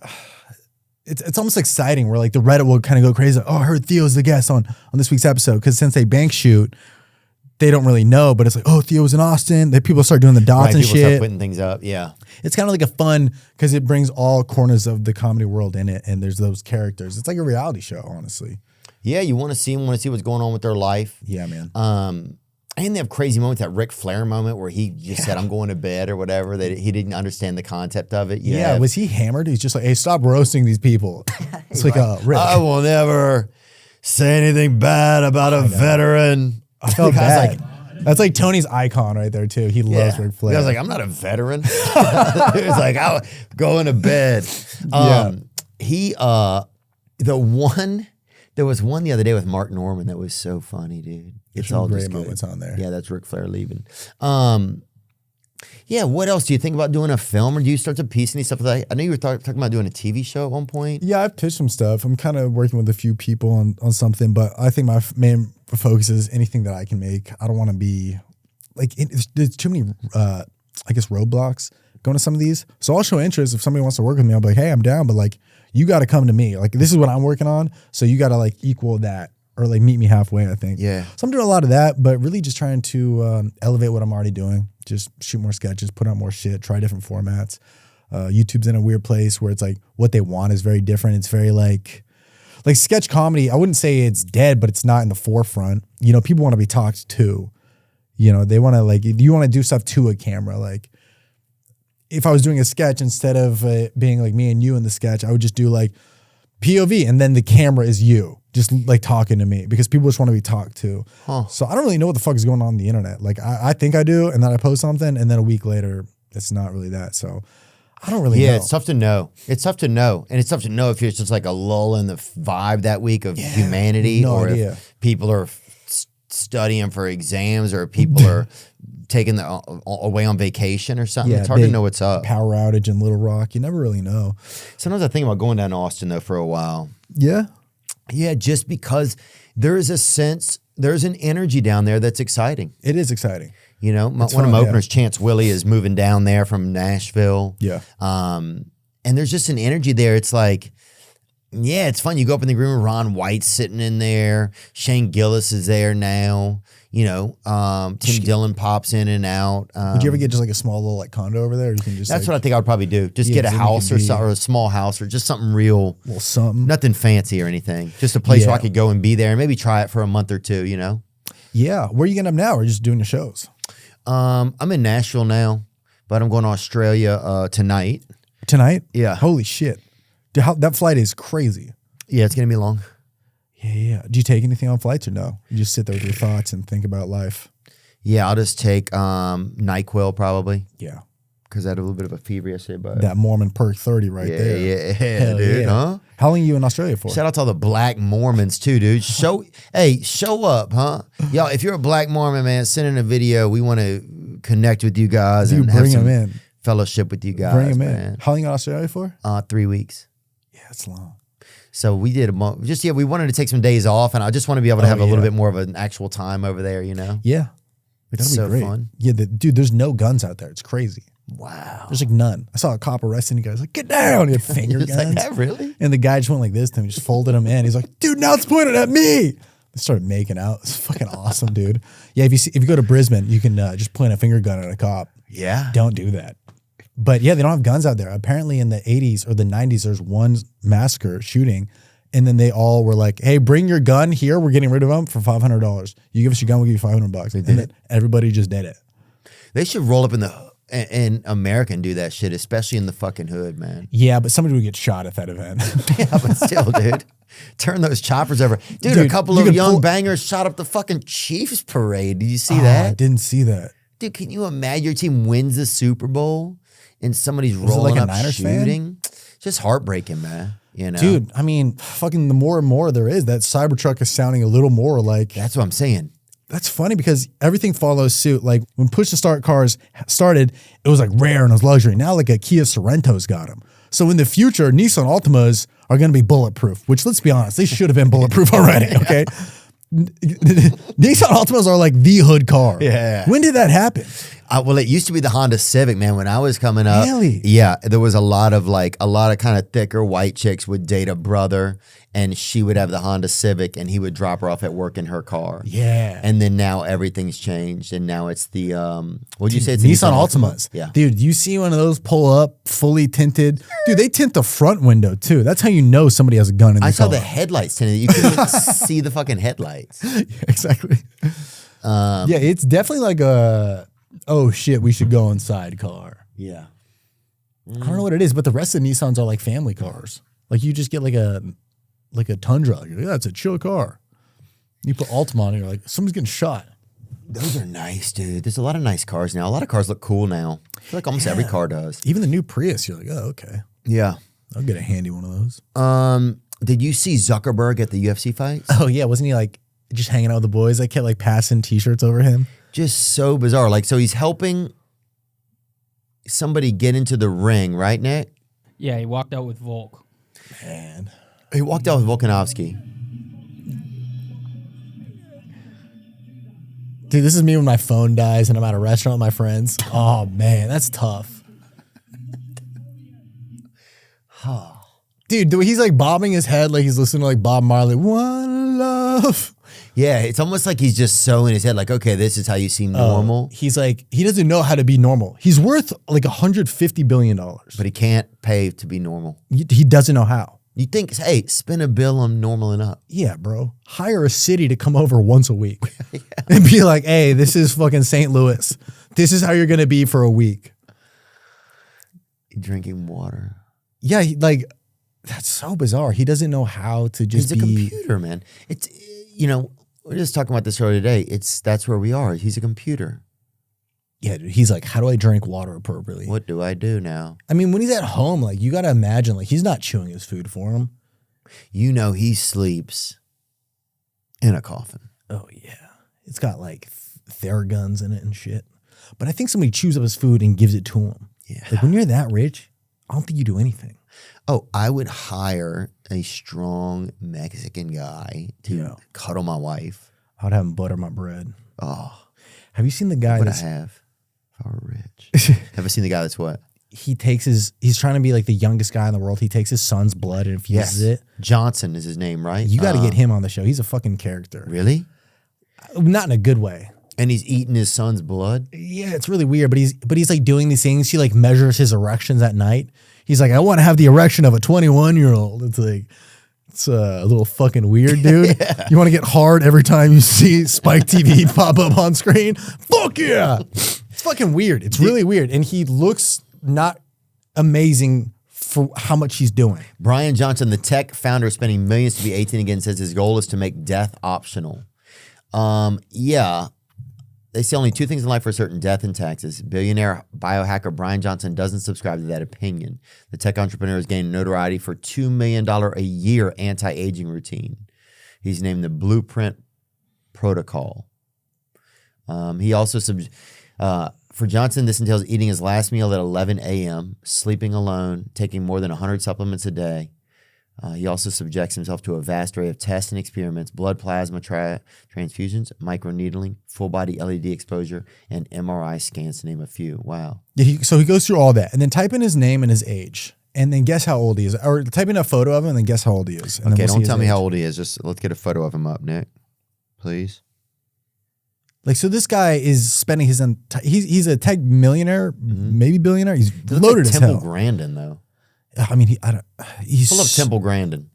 S3: it's almost exciting. Where like the Reddit will kind of go crazy. Oh, I heard Theo's the guest on this week's episode because since they bank shoot, they don't really know. But it's like, oh, Theo was in Austin. Then people start doing the dots
S1: Right,
S3: and
S1: people start
S3: shit.
S1: putting things up. Yeah,
S3: It's kind of like a fun because it brings all corners of the comedy world in it, and there's those characters. It's like a reality show, honestly.
S1: yeah. You want to see them, want to see what's going on with their life.
S3: Yeah, man.
S1: And they have crazy moments. That Ric Flair moment where he just said, "I'm going to bed" or whatever. That he didn't understand the concept of it.
S3: Yeah, was he hammered? He's just like, hey, stop roasting these people. It's like, Rick.
S1: I will never say anything bad about a veteran.
S3: I felt
S1: The guy's
S3: bad. That's like Tony's icon right there, too. He loves Ric Flair.
S1: I was like, I'm not a veteran. He was like, I'm going to bed. There was one the other day with Mark Norman that was so funny, dude. It's
S3: some
S1: all
S3: great
S1: just good.
S3: moments on there.
S1: Yeah, that's Ric Flair leaving. Yeah, what else? Do you think about doing a film, or do you start to piece any stuff like that? I know you were talking about doing a TV show at one point.
S3: Yeah, I've pitched some stuff. I'm kind of working with a few people on something, but I think my main focus is anything that I can make. I don't want to be like, there's too many, I guess, roadblocks going to some of these. So I'll show interest. If somebody wants to work with me, I'll be like, hey, I'm down, but like, you got to come to me. Like, this is what I'm working on. So you got to like equal that or like meet me halfway, I think.
S1: Yeah.
S3: So I'm doing a lot of that, but really just trying to elevate what I'm already doing. Just shoot more sketches, put out more shit, try different formats. YouTube's in a weird place where it's like what they want is very different. It's very like sketch comedy. I wouldn't say it's dead, but it's not in the forefront. You know, people want to be talked to. You know, they want to like, you want to do stuff to a camera. Like if I was doing a sketch, instead of being like me and you in the sketch, I would just do like POV and then the camera is you just like talking to me because people just want to be talked to. So I don't really know what the fuck is going on the internet. Like I think I do, and then I post something and then a week later it's not really that. So I don't really know.
S1: Yeah, it's tough to know. It's tough to know. And it's tough to know if it's just like a lull in the vibe that week of humanity,
S3: no
S1: or
S3: idea.
S1: if people are studying for exams, or people are taking away on vacation or something. It's hard to
S3: big
S1: know what's up.
S3: Power outage in Little Rock. You never really know.
S1: Sometimes I think about going down to Austin though for a while.
S3: Yeah.
S1: Yeah, just because there is a sense, there's an energy down there that's exciting.
S3: It is exciting.
S1: You know, one of
S3: fun,
S1: my
S3: yeah.
S1: openers, Chance Willie, is moving down there from Nashville.
S3: Yeah.
S1: And there's just an energy there. It's like, yeah, it's fun. You go up in the green room, Ron White's sitting in there. Shane Gillis is there now. You know, Tim Dillon pops in and out.
S3: Would you ever get just like a small little like condo over there? Or you can just
S1: That's
S3: like,
S1: what I think I would probably do. Just
S3: Yeah,
S1: get a
S3: then you
S1: house
S3: could
S1: or,
S3: be-
S1: or a small house or just something real.
S3: little something.
S1: Nothing fancy or anything. Just a place where I
S3: Yeah.
S1: could go and be there and maybe try it for a month or two, you know?
S3: Yeah. Where are you getting up now or just doing your shows?
S1: I'm in Nashville now, but I'm going to Australia tonight.
S3: Tonight?
S1: Yeah.
S3: Holy shit. Dude, that flight is crazy.
S1: Yeah, it's going to be long.
S3: Yeah. Do you take anything on flights or no? You just sit there with your thoughts and think about life.
S1: Yeah, I'll just take NyQuil probably.
S3: Yeah.
S1: because I had a little bit of a fever yesterday. But
S3: That Mormon perk 30 right there.
S1: yeah,
S3: Hell
S1: dude,
S3: yeah.
S1: huh?
S3: How long are you in Australia for?
S1: Shout out to all the black Mormons too, dude. Show up, huh? Y'all, if you're a black Mormon, man, send in a video. We want to connect with you guys
S3: Dude,
S1: and have
S3: bring
S1: some
S3: 'em in.
S1: fellowship with you guys.
S3: Bring him
S1: man.
S3: in. How long you in Australia for?
S1: 3 weeks.
S3: Yeah, it's long.
S1: So we did we wanted to take some days off, and I just want to be able to have a little
S3: yeah.
S1: bit more of an actual time over there, you know?
S3: Yeah.
S1: It's
S3: That'd be
S1: so
S3: great.
S1: fun.
S3: Yeah, dude, there's no guns out there. It's crazy.
S1: Wow.
S3: There's like none. I saw a cop arresting the guy. He's like, get down. He had finger
S1: It's
S3: guns.
S1: like that, really?
S3: And the guy just went like this to him. He just folded him in. He's like, dude, now it's pointed at me. They started making out. It's fucking awesome, dude. Yeah, if you go to Brisbane, you can just point a finger gun at a cop.
S1: Yeah.
S3: Don't do that. But yeah, they don't have guns out there. Apparently in the 80s or the 90s, there's one massacre shooting. And then they all were like, hey, bring your gun here. We're getting rid of them for $500. You give us your gun, we'll give you $500. And then everybody just did it.
S1: They should roll up in America and do that shit, especially in the fucking hood, man.
S3: Yeah, but somebody would get shot at that event.
S1: Yeah, but still, dude. Turn those choppers over. Dude, a
S3: Dude,
S1: couple
S3: you
S1: of
S3: could
S1: young
S3: pull-
S1: bangers shot up the fucking Chiefs parade. Did you see
S3: I
S1: that?
S3: didn't see that.
S1: Dude, can you imagine your team wins the Super Bowl and somebody's
S3: it
S1: rolling
S3: like a
S1: up
S3: Niners fan?
S1: shooting? Just heartbreaking, man. You know?
S3: Dude, I mean, fucking the more and more there is, that Cybertruck is sounding a little more like,
S1: That's what I'm saying.
S3: that's funny because everything follows suit. Like when push to start cars started, it was like rare and it was luxury. Now like a Kia Sorrento's got them. So in the future, Nissan Altimas are going to be bulletproof, which let's be honest, they should have been bulletproof already. Okay. Nissan Altimas are like the hood car.
S1: Yeah.
S3: When did that happen?
S1: Well, it used to be the Honda Civic, man. When I was coming up,
S3: Really?
S1: yeah, there was a lot of kind of thicker white chicks would date a brother, and she would have the Honda Civic, and he would drop her off at work in her car.
S3: Yeah.
S1: And then now everything's changed, and now it's the what'd you say? It's the
S3: Nissan Altimas.
S1: Yeah.
S3: Dude, you see one of those pull up, fully tinted. Dude, they tint the front window too. That's how you know somebody has a gun in the
S1: I saw
S3: car.
S1: the headlights tinted. You couldn't even see the fucking headlights.
S3: Exactly. Yeah, it's definitely like a, oh shit, we should go inside car.
S1: Yeah.
S3: I don't know what it is, but the rest of the Nissans are like family cars. Like you just get like a Tundra. You're like, yeah, it's a chill car. You put Altima on it, you're like, someone's getting shot.
S1: Those are nice, dude. There's a lot of nice cars now. A lot of cars look cool now. I feel like almost every car does.
S3: Even the new Prius, you're like, oh, okay.
S1: Yeah.
S3: I'll get a handy one of those.
S1: Did you see Zuckerberg at the UFC fights?
S3: Oh yeah, wasn't he like just hanging out with the boys? I kept like passing t-shirts over him.
S1: Just so bizarre. Like, so he's helping somebody get into the ring, right, Nick?
S4: Yeah, he walked out with Volk.
S3: Man.
S1: He walked out with Volkanovski.
S3: Dude, this is me when my phone dies and I'm at a restaurant with my friends. Oh man, that's tough. Dude, he's like bobbing his head like he's listening to like Bob Marley. One love.
S1: Yeah, it's almost like he's just so in his head, like, okay, this is how you seem normal.
S3: He's like, he doesn't know how to be normal. He's worth like $150 billion.
S1: But he can't pay to be normal.
S3: He doesn't know how.
S1: You think, hey, spin a bill on normaling up.
S3: Yeah, bro. Hire a city to come over once a week and be like, hey, this is fucking St. Louis. This is how you're going to be for a week.
S1: Drinking water.
S3: Yeah, that's so bizarre. He doesn't know how to just
S1: He's a
S3: be.
S1: computer, man. It's, we were just talking about this earlier today. That's where we are. He's a computer.
S3: Yeah, dude, he's like, how do I drink water appropriately?
S1: What do I do now?
S3: I mean, when he's at home, like you got to imagine, like he's not chewing his food for him.
S1: He sleeps in a coffin.
S3: Oh yeah, it's got like Theraguns in it and shit. But I think somebody chews up his food and gives it to him.
S1: Yeah.
S3: Like when you're that rich, I don't think you do anything.
S1: Oh, I would hire a strong Mexican guy to cuddle my wife.
S3: I'd have him butter my bread.
S1: Oh,
S3: Have you seen the guy
S1: what I
S3: that's
S1: have if I were rich. Have you seen the guy that's what?
S3: he's trying to be like the youngest guy in the world. He takes his son's blood and infuses it.
S1: Johnson is his name, right?
S3: You got to get him on the show. He's a fucking character.
S1: Really?
S3: Not in a good way.
S1: And he's eating his son's blood?
S3: Yeah, it's really weird, but he's like doing these things. He like measures his erections at night. He's like, I want to have the erection of a 21-year-old. It's like, it's a little fucking weird, dude. You want to get hard every time you see Spike TV pop up on screen? Fuck yeah. It's fucking weird. It's really weird. And he looks not amazing for how much he's doing.
S1: Brian Johnson, the tech founder, spending millions to be 18 again, says his goal is to make death optional. Yeah. They say only two things in life are certain: death and taxes. Billionaire biohacker Brian Johnson doesn't subscribe to that opinion. The tech entrepreneur has gained notoriety for $2 million a year anti-aging routine. He's named the Blueprint Protocol. He also, for Johnson, this entails eating his last meal at 11 a.m., sleeping alone, taking more than 100 supplements a day. He also subjects himself to a vast array of tests and experiments: blood plasma transfusions, microneedling, full-body LED exposure, and MRI scans, to name a few. Wow.
S3: Yeah, so he goes through all that, and then type in his name and his age, and then guess how old he is. Or type in a photo of him, and then guess how old he is. And
S1: Okay,
S3: then
S1: don't tell me
S3: age.
S1: how old he is. Just let's get a photo of him up, Nick. Please.
S3: Like, so this guy is spending his he's a tech millionaire, maybe billionaire. He's loaded as
S1: Temple
S3: hell.
S1: Grandin, though.
S3: I mean, he's
S1: Pull up Temple Grandin.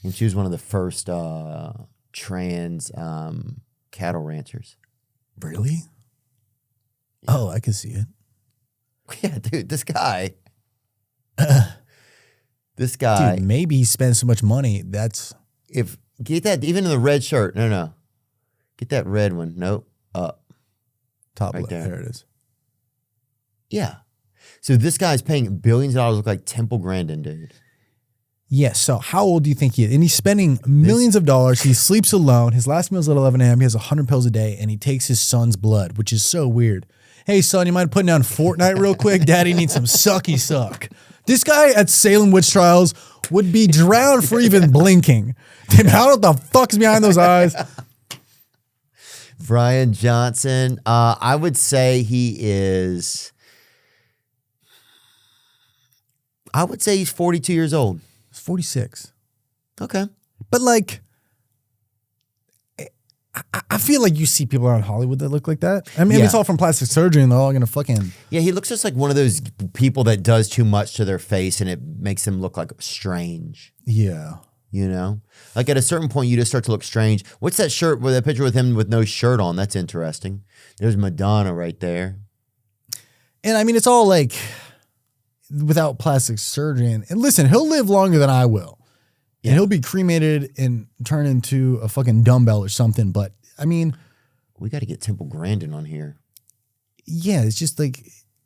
S1: And she was one of the first trans cattle ranchers.
S3: Really? Oh, I can see it.
S1: Yeah, dude, this guy.
S3: Dude, maybe he spends so much money. That's
S1: If get that, even in the red shirt. No. Get that red one. Nope. Up.
S3: top
S1: Right
S3: left.
S1: there.
S3: There it is.
S1: Yeah. So this guy's paying billions of dollars, look like Temple Grandin, dude.
S3: Yes. So how old do you think he is? And he's spending millions of dollars. He sleeps alone. His last meal's at 11 a.m. He has 100 pills a day, and he takes his son's blood, which is so weird. Hey, son, you mind putting down Fortnite real quick? Daddy needs some sucky suck. This guy at Salem witch trials would be drowned for even blinking. Tim, how the fuck's behind those eyes?
S1: Brian Johnson. I would say he is. I would say he's 42 years old.
S3: He's 46.
S1: Okay.
S3: But like, I feel like you see people around Hollywood that look like that. I mean,
S1: Yeah.
S3: it's all from plastic surgery, and they're all gonna fucking.
S1: Yeah, he looks just like one of those people that does too much to their face and it makes them look like strange.
S3: Yeah.
S1: You know? Like at a certain point, you just start to look strange. What's that shirt with that picture with him with no shirt on? That's interesting. There's Madonna right there.
S3: And I mean, it's all like without plastic surgery. And listen, he'll live longer than I will. And he'll be cremated and turned into a fucking dumbbell or something. But I mean,
S1: We got to get Temple Grandin on here.
S3: yeah, it's just like,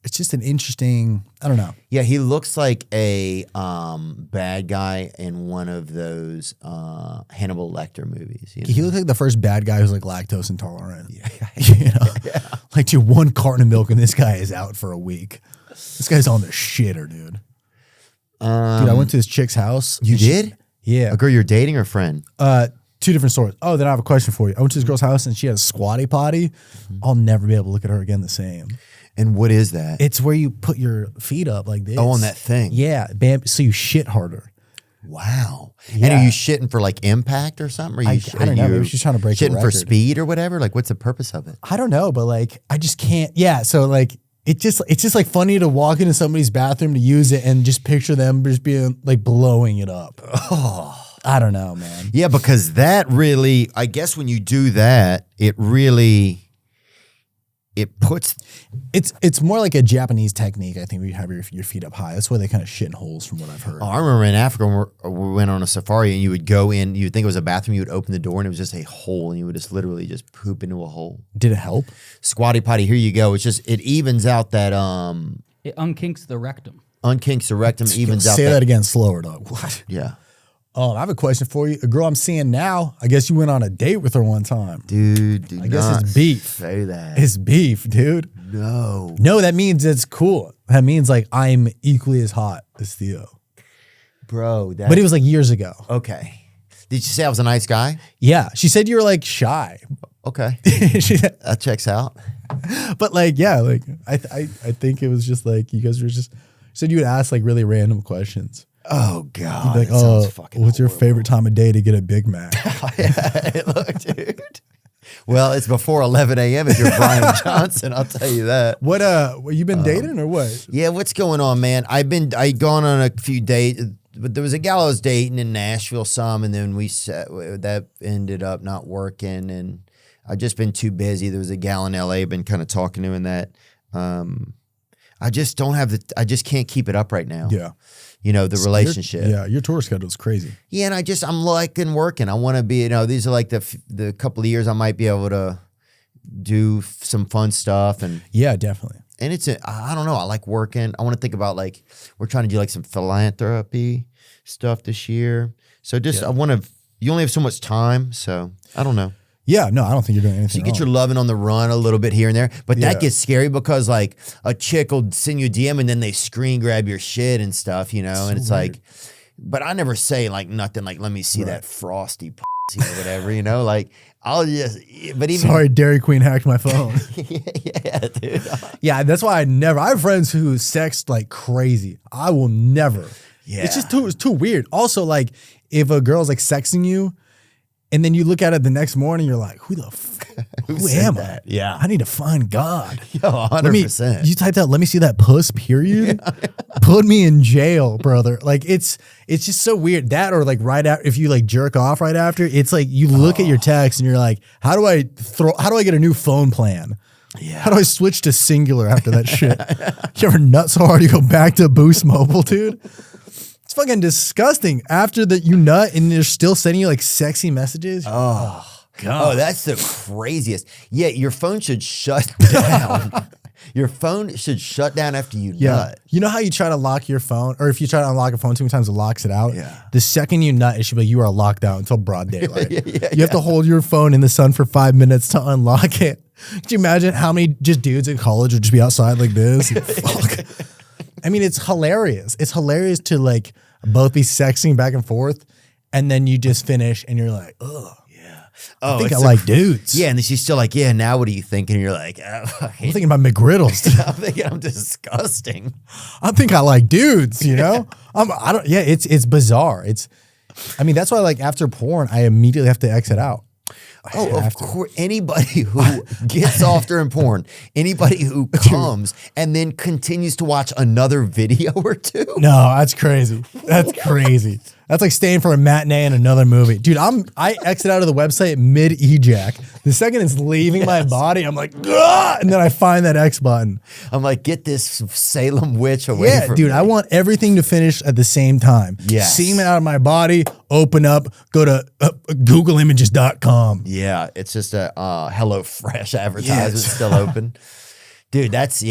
S3: it's just an interesting, I don't know.
S1: Yeah, he looks like a bad guy in one of those Hannibal Lecter movies. You know?
S3: He looks like the first bad guy who's like lactose intolerant. You know? Like, dude, one carton of milk and this guy is out for a week. This guy's on the shitter, dude. Dude, I went to this chick's house.
S1: You did?
S3: Yeah.
S1: A girl you're dating or friend?
S3: Two different stories. Oh, then I have a question for you. I went to this girl's house and she had a squatty potty. I'll never be able to look at her again the same.
S1: And what is that?
S3: It's where you put your feet up like this.
S1: Oh, on that thing.
S3: Yeah, bam, so you shit harder.
S1: Wow.
S3: Yeah.
S1: And are you shitting for like impact or something? Or
S3: I
S1: you,
S3: don't know. Maybe she's trying to break a
S1: shitting for
S3: record.
S1: speed or whatever? Like, what's the purpose of it?
S3: I don't know, but like I just can't. Yeah, so like it's just like funny to walk into somebody's bathroom to use it and just picture them just being like blowing it up. Oh, I don't know, man.
S1: Yeah, because that really, I guess when you do that, it puts.
S3: It's more like a Japanese technique. I think where you have your feet up high. That's why they kind of shit in holes, from what I've heard.
S1: Oh, I remember in Africa when we went on a safari and you would go in, you would think it was a bathroom, you would open the door and it was just a hole and you would just literally just poop into a hole.
S3: Did it help?
S1: Squatty potty, here you go. It's just, it evens out that,
S4: It unkinks the rectum.
S1: unkinks the rectum, evens out
S3: Say that again slower, dog. What?
S1: Yeah.
S3: I have a question for you. A girl I'm seeing now, I guess you went on a date with her one time.
S1: Dude, do
S3: I guess
S1: not
S3: it's beef.
S1: say that.
S3: It's beef, dude.
S1: No.
S3: No, that means it's cool. That means like I'm equally as hot as Theo.
S1: Bro, that.
S3: But it was like years ago.
S1: Okay. Did you say I was a nice guy?
S3: Yeah. She said you were like shy.
S1: Okay.
S3: She-
S1: That checks out.
S3: but like, yeah, like I think it was just like you guys were just said you would ask like really random questions.
S1: Oh, God.
S3: Like,
S1: that sounds
S3: oh,
S1: fucking
S3: what's your
S1: horrible.
S3: favorite time of day to get a Big Mac?
S1: Yeah, look, dude. Well, it's before 11 a.m. if you're Brian Johnson, I'll tell you that.
S3: What you been dating or what?
S1: Yeah, what's going on, man? I gone on a few dates, but there was a gal I was dating in Nashville some, and then that ended up not working, and I've just been too busy. There was a gal in LA I've been kind of talking to, and that I just don't have I just can't keep it up right now.
S3: Yeah.
S1: You know, the relationship.
S3: Your tour schedule is crazy.
S1: Yeah, and I'm liking working. I want to be, you know, these are like the couple of years I might be able to do some fun stuff. And
S3: Yeah, definitely.
S1: and I don't know, I like working. I want to think about like, we're trying to do like some philanthropy stuff this year. So just, you only have so much time. So I don't know.
S3: Yeah, no, I don't think you're doing anything
S1: So you get your
S3: wrong.
S1: loving on the run a little bit here and there, but
S3: Yeah.
S1: that gets scary because like a chick will send you a DM and then they screen grab your shit and stuff, you know, and it's like, but I never say like nothing like, let me see that frosty pussy or whatever, you know, like I'll just, but even.
S3: Sorry, Dairy Queen hacked my phone.
S1: yeah, dude.
S3: Yeah, that's why I have friends who sext like crazy. I will never.
S1: Yeah.
S3: It's just too weird. Also, like if a girl's like sexting you and then you look at it the next morning, you're like, who
S1: said
S3: am
S1: that?
S3: I?
S1: Yeah.
S3: I need to find God.
S1: Yo, 100%.
S3: You typed out, let me see that puss, period. Put me in jail, brother. Like it's just so weird. That or like right after, if you like jerk off right after, it's like you look at your text and you're like, how do I get a new phone plan?
S1: Yeah.
S3: How do I switch to singular after that shit? You ever nut so hard you go back to Boost Mobile, dude? It's fucking disgusting. After that you nut and they're still sending you like sexy messages.
S1: Oh, that's the craziest. Yeah, your phone should shut down. Your phone should shut down after you nut.
S3: You know how you try to lock your phone, or if you try to unlock a phone too many times, it locks it out?
S1: Yeah.
S3: The second you nut, it should be like, you are locked out until broad daylight. You have to hold your phone in the sun for 5 minutes to unlock it. Could you imagine how many just dudes in college would just be outside like this? Fuck. I mean, it's hilarious. It's hilarious to like both be sexting back and forth, and then you just finish and you're like, ugh. I think I like dudes.
S1: Yeah, and then she's still like, yeah, now what are you thinking? And you're like,
S3: I'm thinking about McGriddles.
S1: I'm thinking I'm disgusting.
S3: I think I like dudes, you know? It's bizarre. I mean, that's why like after porn, I immediately have to exit out.
S1: Oh, of course. Anybody who gets off during porn, anybody who comes and then continues to watch another video or two.
S3: No, that's crazy. That's crazy. That's like staying for a matinee in another movie. Dude, I exit out of the website mid-ejac. The second it's leaving my body, I'm like, "Ugh!" And then I find that X button.
S1: I'm like, get this Salem witch away
S3: Yeah,
S1: from
S3: dude,
S1: me.
S3: I want everything to finish at the same time.
S1: Yes.
S3: Semen out of my body, open up, go to googleimages.com.
S1: Yeah, it's just a HelloFresh advertisement still open. Dude, that's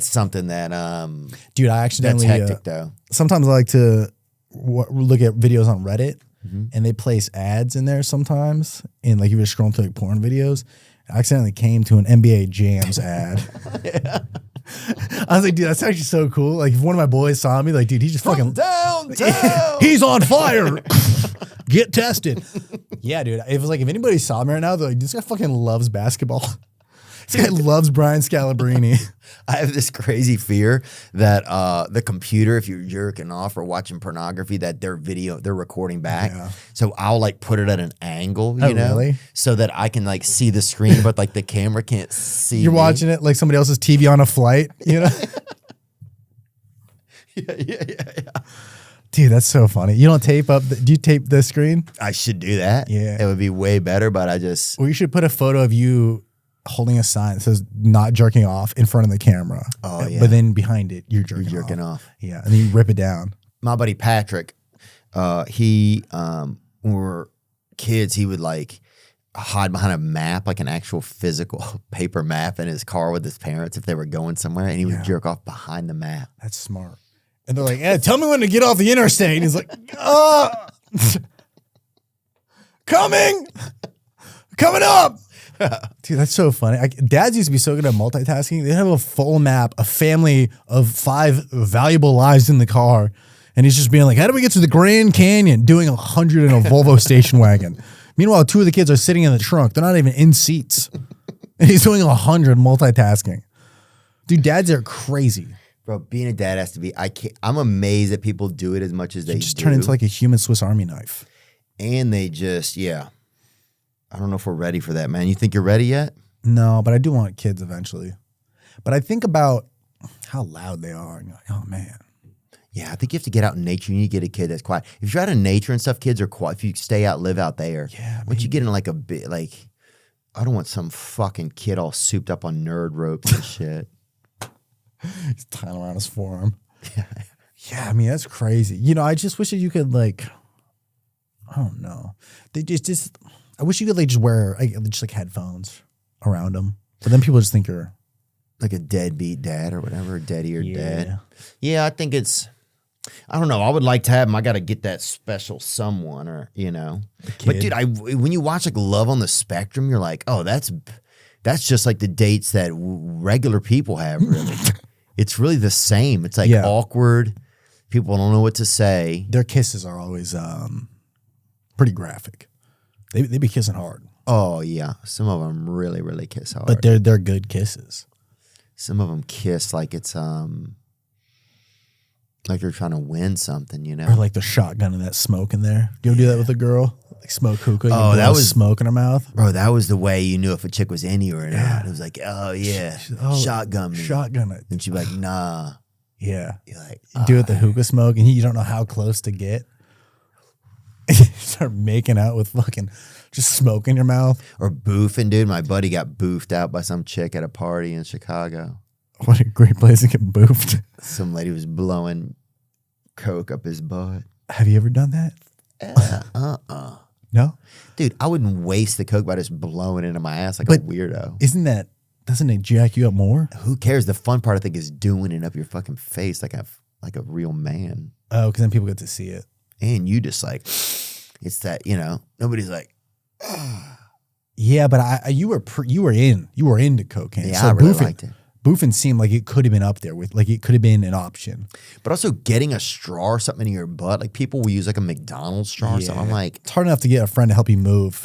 S1: something that
S3: Dude, I
S1: that's
S3: accidentally
S1: hectic though.
S3: sometimes I like to look at videos on Reddit, and they place ads in there sometimes. And like if you're scrolling through like porn videos, I accidentally came to an NBA Jams ad. I was like, dude, that's actually so cool. Like if one of my boys saw me, like, dude, he's just fucking
S1: downtown.
S3: he's on fire. Get tested. Yeah, dude. It was like if anybody saw me right now, they're like, this guy fucking loves basketball. This guy loves Brian Scalabrine.
S1: I have this crazy fear that the computer, if you're jerking off or watching pornography, that they're recording back.
S3: Yeah.
S1: So I'll like put it at an angle, you
S3: Oh,
S1: know,
S3: really?
S1: so that I can like see the screen, but like the camera can't see.
S3: You're
S1: me.
S3: watching it like somebody else's TV on a flight, you know?
S1: Yeah.
S3: Dude, that's so funny. You don't tape up, do you tape the screen?
S1: I should do that.
S3: Yeah.
S1: It would be way better, but I just.
S3: Or you should put a photo of you holding a sign that says not jerking ooff in front of the camera.
S1: Oh, yeah.
S3: But then behind it, you're jerking
S1: off.
S3: Yeah. And then you rip it down.
S1: My buddy Patrick, he when we were kids, he would like hide behind a map, like an actual physical paper map in his car with his parents if they were going somewhere, and he would jerk off behind the map.
S3: That's smart. And they're like, yeah, tell me when to get off the interstate. And he's like, coming up. Dude, that's so funny. Dads used to be so good at multitasking. They have a full map, a family of 5 valuable lives in the car. And he's just being like, how do we get to the Grand Canyon? Doing 100 in a Volvo station wagon. Meanwhile, 2 of the kids are sitting in the trunk. They're not even in seats. And he's doing 100 multitasking. Dude, dads are crazy.
S1: Bro, being a dad has to be. I'm amazed that people do it as much as they
S3: Just
S1: do.
S3: turn into like a human Swiss Army knife.
S1: And they just, I don't know if we're ready for that, man. You think you're ready yet?
S3: No, but I do want kids eventually. But I think about how loud they are. And you're like, oh, man.
S1: Yeah, I think you have to get out in nature. You need to get a kid that's quiet. If you're out in nature and stuff, kids are quiet. If you stay out, live out there.
S3: Yeah,
S1: Once you get in like a bit, like, I don't want some fucking kid all souped up on nerd ropes and shit.
S3: He's tying around his forearm. Yeah, I mean, that's crazy. You know, I just wish that you could, like, I don't know. They just I wish you could, like, just wear, just, like, headphones around them. But then people just think you're
S1: like a deadbeat dad or whatever, daddy or
S3: Yeah.
S1: dad. Yeah, I think it's, I don't know. I would like to have him. I got to get that special someone or, you know. But,
S3: kid.
S1: dude, when you watch, like, Love on the Spectrum, you're like, oh, that's just like the dates that regular people have, really. It's really the same. It's, like, awkward. People don't know what to say.
S3: their kisses are always pretty graphic. They be kissing hard.
S1: Oh, yeah. Some of them really, really kiss hard.
S3: But they're good kisses.
S1: Some of them kiss like it's like they're trying to win something, you know.
S3: Or like the shotgun and that smoke in there. Do you ever do that with a girl? Like smoke hookah?
S1: Oh,
S3: you
S1: that
S3: blow
S1: was-
S3: smoke in her mouth?
S1: Bro, that was the way you knew if a chick was in you or not. It was like, oh yeah,
S3: Oh,
S1: shotgun me.
S3: Shotgun it.
S1: And she'd be like, nah.
S3: Yeah.
S1: You're like,
S3: Do it with the hookah smoke and you don't know how close to get. Start making out with fucking just smoke in your mouth.
S1: or boofing, dude. My buddy got boofed out by some chick at a party in Chicago.
S3: What a great place to get boofed.
S1: Some lady was blowing coke up his butt.
S3: Have you ever done that? No?
S1: Dude, I wouldn't waste the coke by just blowing it into my ass like
S3: But-
S1: a weirdo.
S3: Doesn't it jack you up more?
S1: Who cares? The fun part, I think, is doing it up your fucking face like a real man.
S3: Oh, because then people get to see it.
S1: And you just like, it's that, you know, nobody's like,
S3: Yeah, but you were into cocaine.
S1: yeah,
S3: so
S1: I really
S3: boofing,
S1: liked it.
S3: boofing seemed like it could have been up there with, like it could have been an option.
S1: But also getting a straw or something in your butt, like people will use like a McDonald's straw or something. I'm like,
S3: It's hard enough to get a friend to help you move.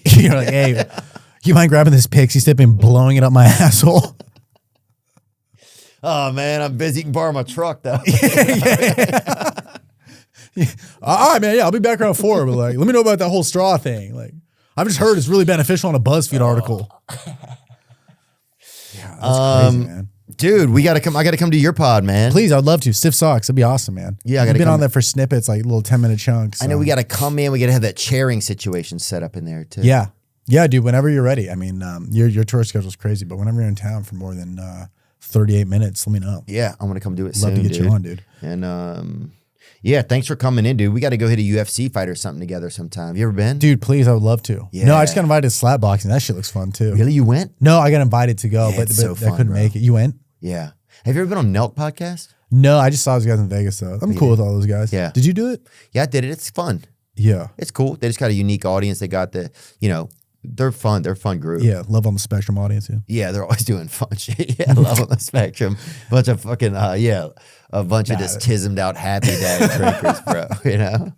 S3: You're like, hey, you mind grabbing this pixie stick and blowing it up my asshole?
S1: oh man, I'm busy. You can borrow my truck though.
S3: All right, man. Yeah, I'll be back around 4. But like, let me know about that whole straw thing. Like, I've just heard it's really beneficial on a BuzzFeed article. Yeah, that's crazy, man.
S1: Dude, we gotta come. I gotta come to your pod, man.
S3: Please, I'd love to. Stiff socks. That'd be awesome, man.
S1: Yeah, I
S3: I've
S1: gotta
S3: been
S1: come-
S3: on there for snippets, like little 10-minute chunks.
S1: I know we gotta come in. We gotta have that chairing situation set up in there too.
S3: Yeah. Yeah, dude, whenever you're ready. I mean, your tour schedule's crazy, but whenever you're in town for more than 38 minutes, let me know.
S1: Yeah, I'm gonna come do it
S3: Love
S1: soon,
S3: to get you on, dude.
S1: And yeah, thanks for coming in, dude. We got to go hit a UFC fight or something together sometime. Have you ever been?
S3: Dude, please, I would love to.
S1: Yeah.
S3: No, I just got invited to slap boxing. That shit looks fun too.
S1: Really, you went?
S3: No, I got invited to go,
S1: Yeah,
S3: but
S1: it's so
S3: I
S1: fun,
S3: couldn't
S1: bro.
S3: make it. You went?
S1: Yeah. Have you ever been on Nelk podcast?
S3: No, I just saw those guys in Vegas though. I'm cool with all those guys.
S1: Yeah.
S3: Did you do it?
S1: Yeah, I did it. It's fun.
S3: Yeah.
S1: It's cool. They just got a unique audience. They got the, you know, they're fun. They're a fun group.
S3: Yeah. Love on the Spectrum audience. Yeah.
S1: Yeah, they're always doing fun shit. Yeah, Love on the Spectrum. Bunch of fucking, a bunch of just tismed out happy dad drinkers, bro. You know?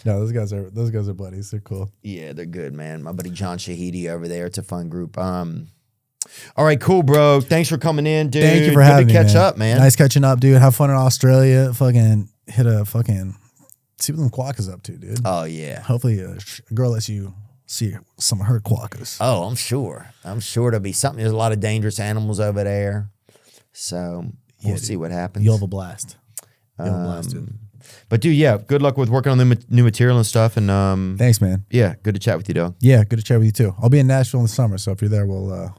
S3: No, those guys are buddies. They're cool.
S1: Yeah, they're good, man. My buddy John Shahidi over there. It's a fun group. All right, cool, bro. Thanks for coming in, dude.
S3: Thank you for
S1: Good
S3: having
S1: to
S3: me.
S1: catch up, man.
S3: Nice catching up, dude. Have fun in Australia. Fucking hit a fucking see what them quackers up to, dude.
S1: Oh yeah.
S3: Hopefully a girl lets you see some of her quackers.
S1: Oh, I'm sure. I'm sure there'll be something. There's a lot of dangerous animals over there. So we'll see what happens.
S3: You'll have a blast. You'll have a blast, dude.
S1: But dude, yeah, good luck with working on the new material and stuff. And
S3: Thanks, man.
S1: yeah, good to chat with you, dog.
S3: Yeah, good to chat with you too. I'll be in Nashville in the summer, so if you're there, we'll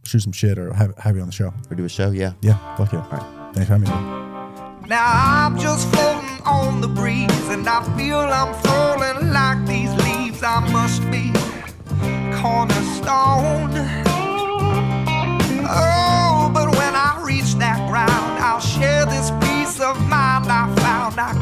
S3: shoot some shit or have you on the show.
S1: Or do a show, yeah.
S3: Yeah, fuck yeah. All right. Thanks for having me, dude.
S2: Now I'm just floating on the breeze, and I feel I'm falling like these leaves. I must be cornerstone. Oh, but when I reach that ground, I'll share this peace of mind I found. I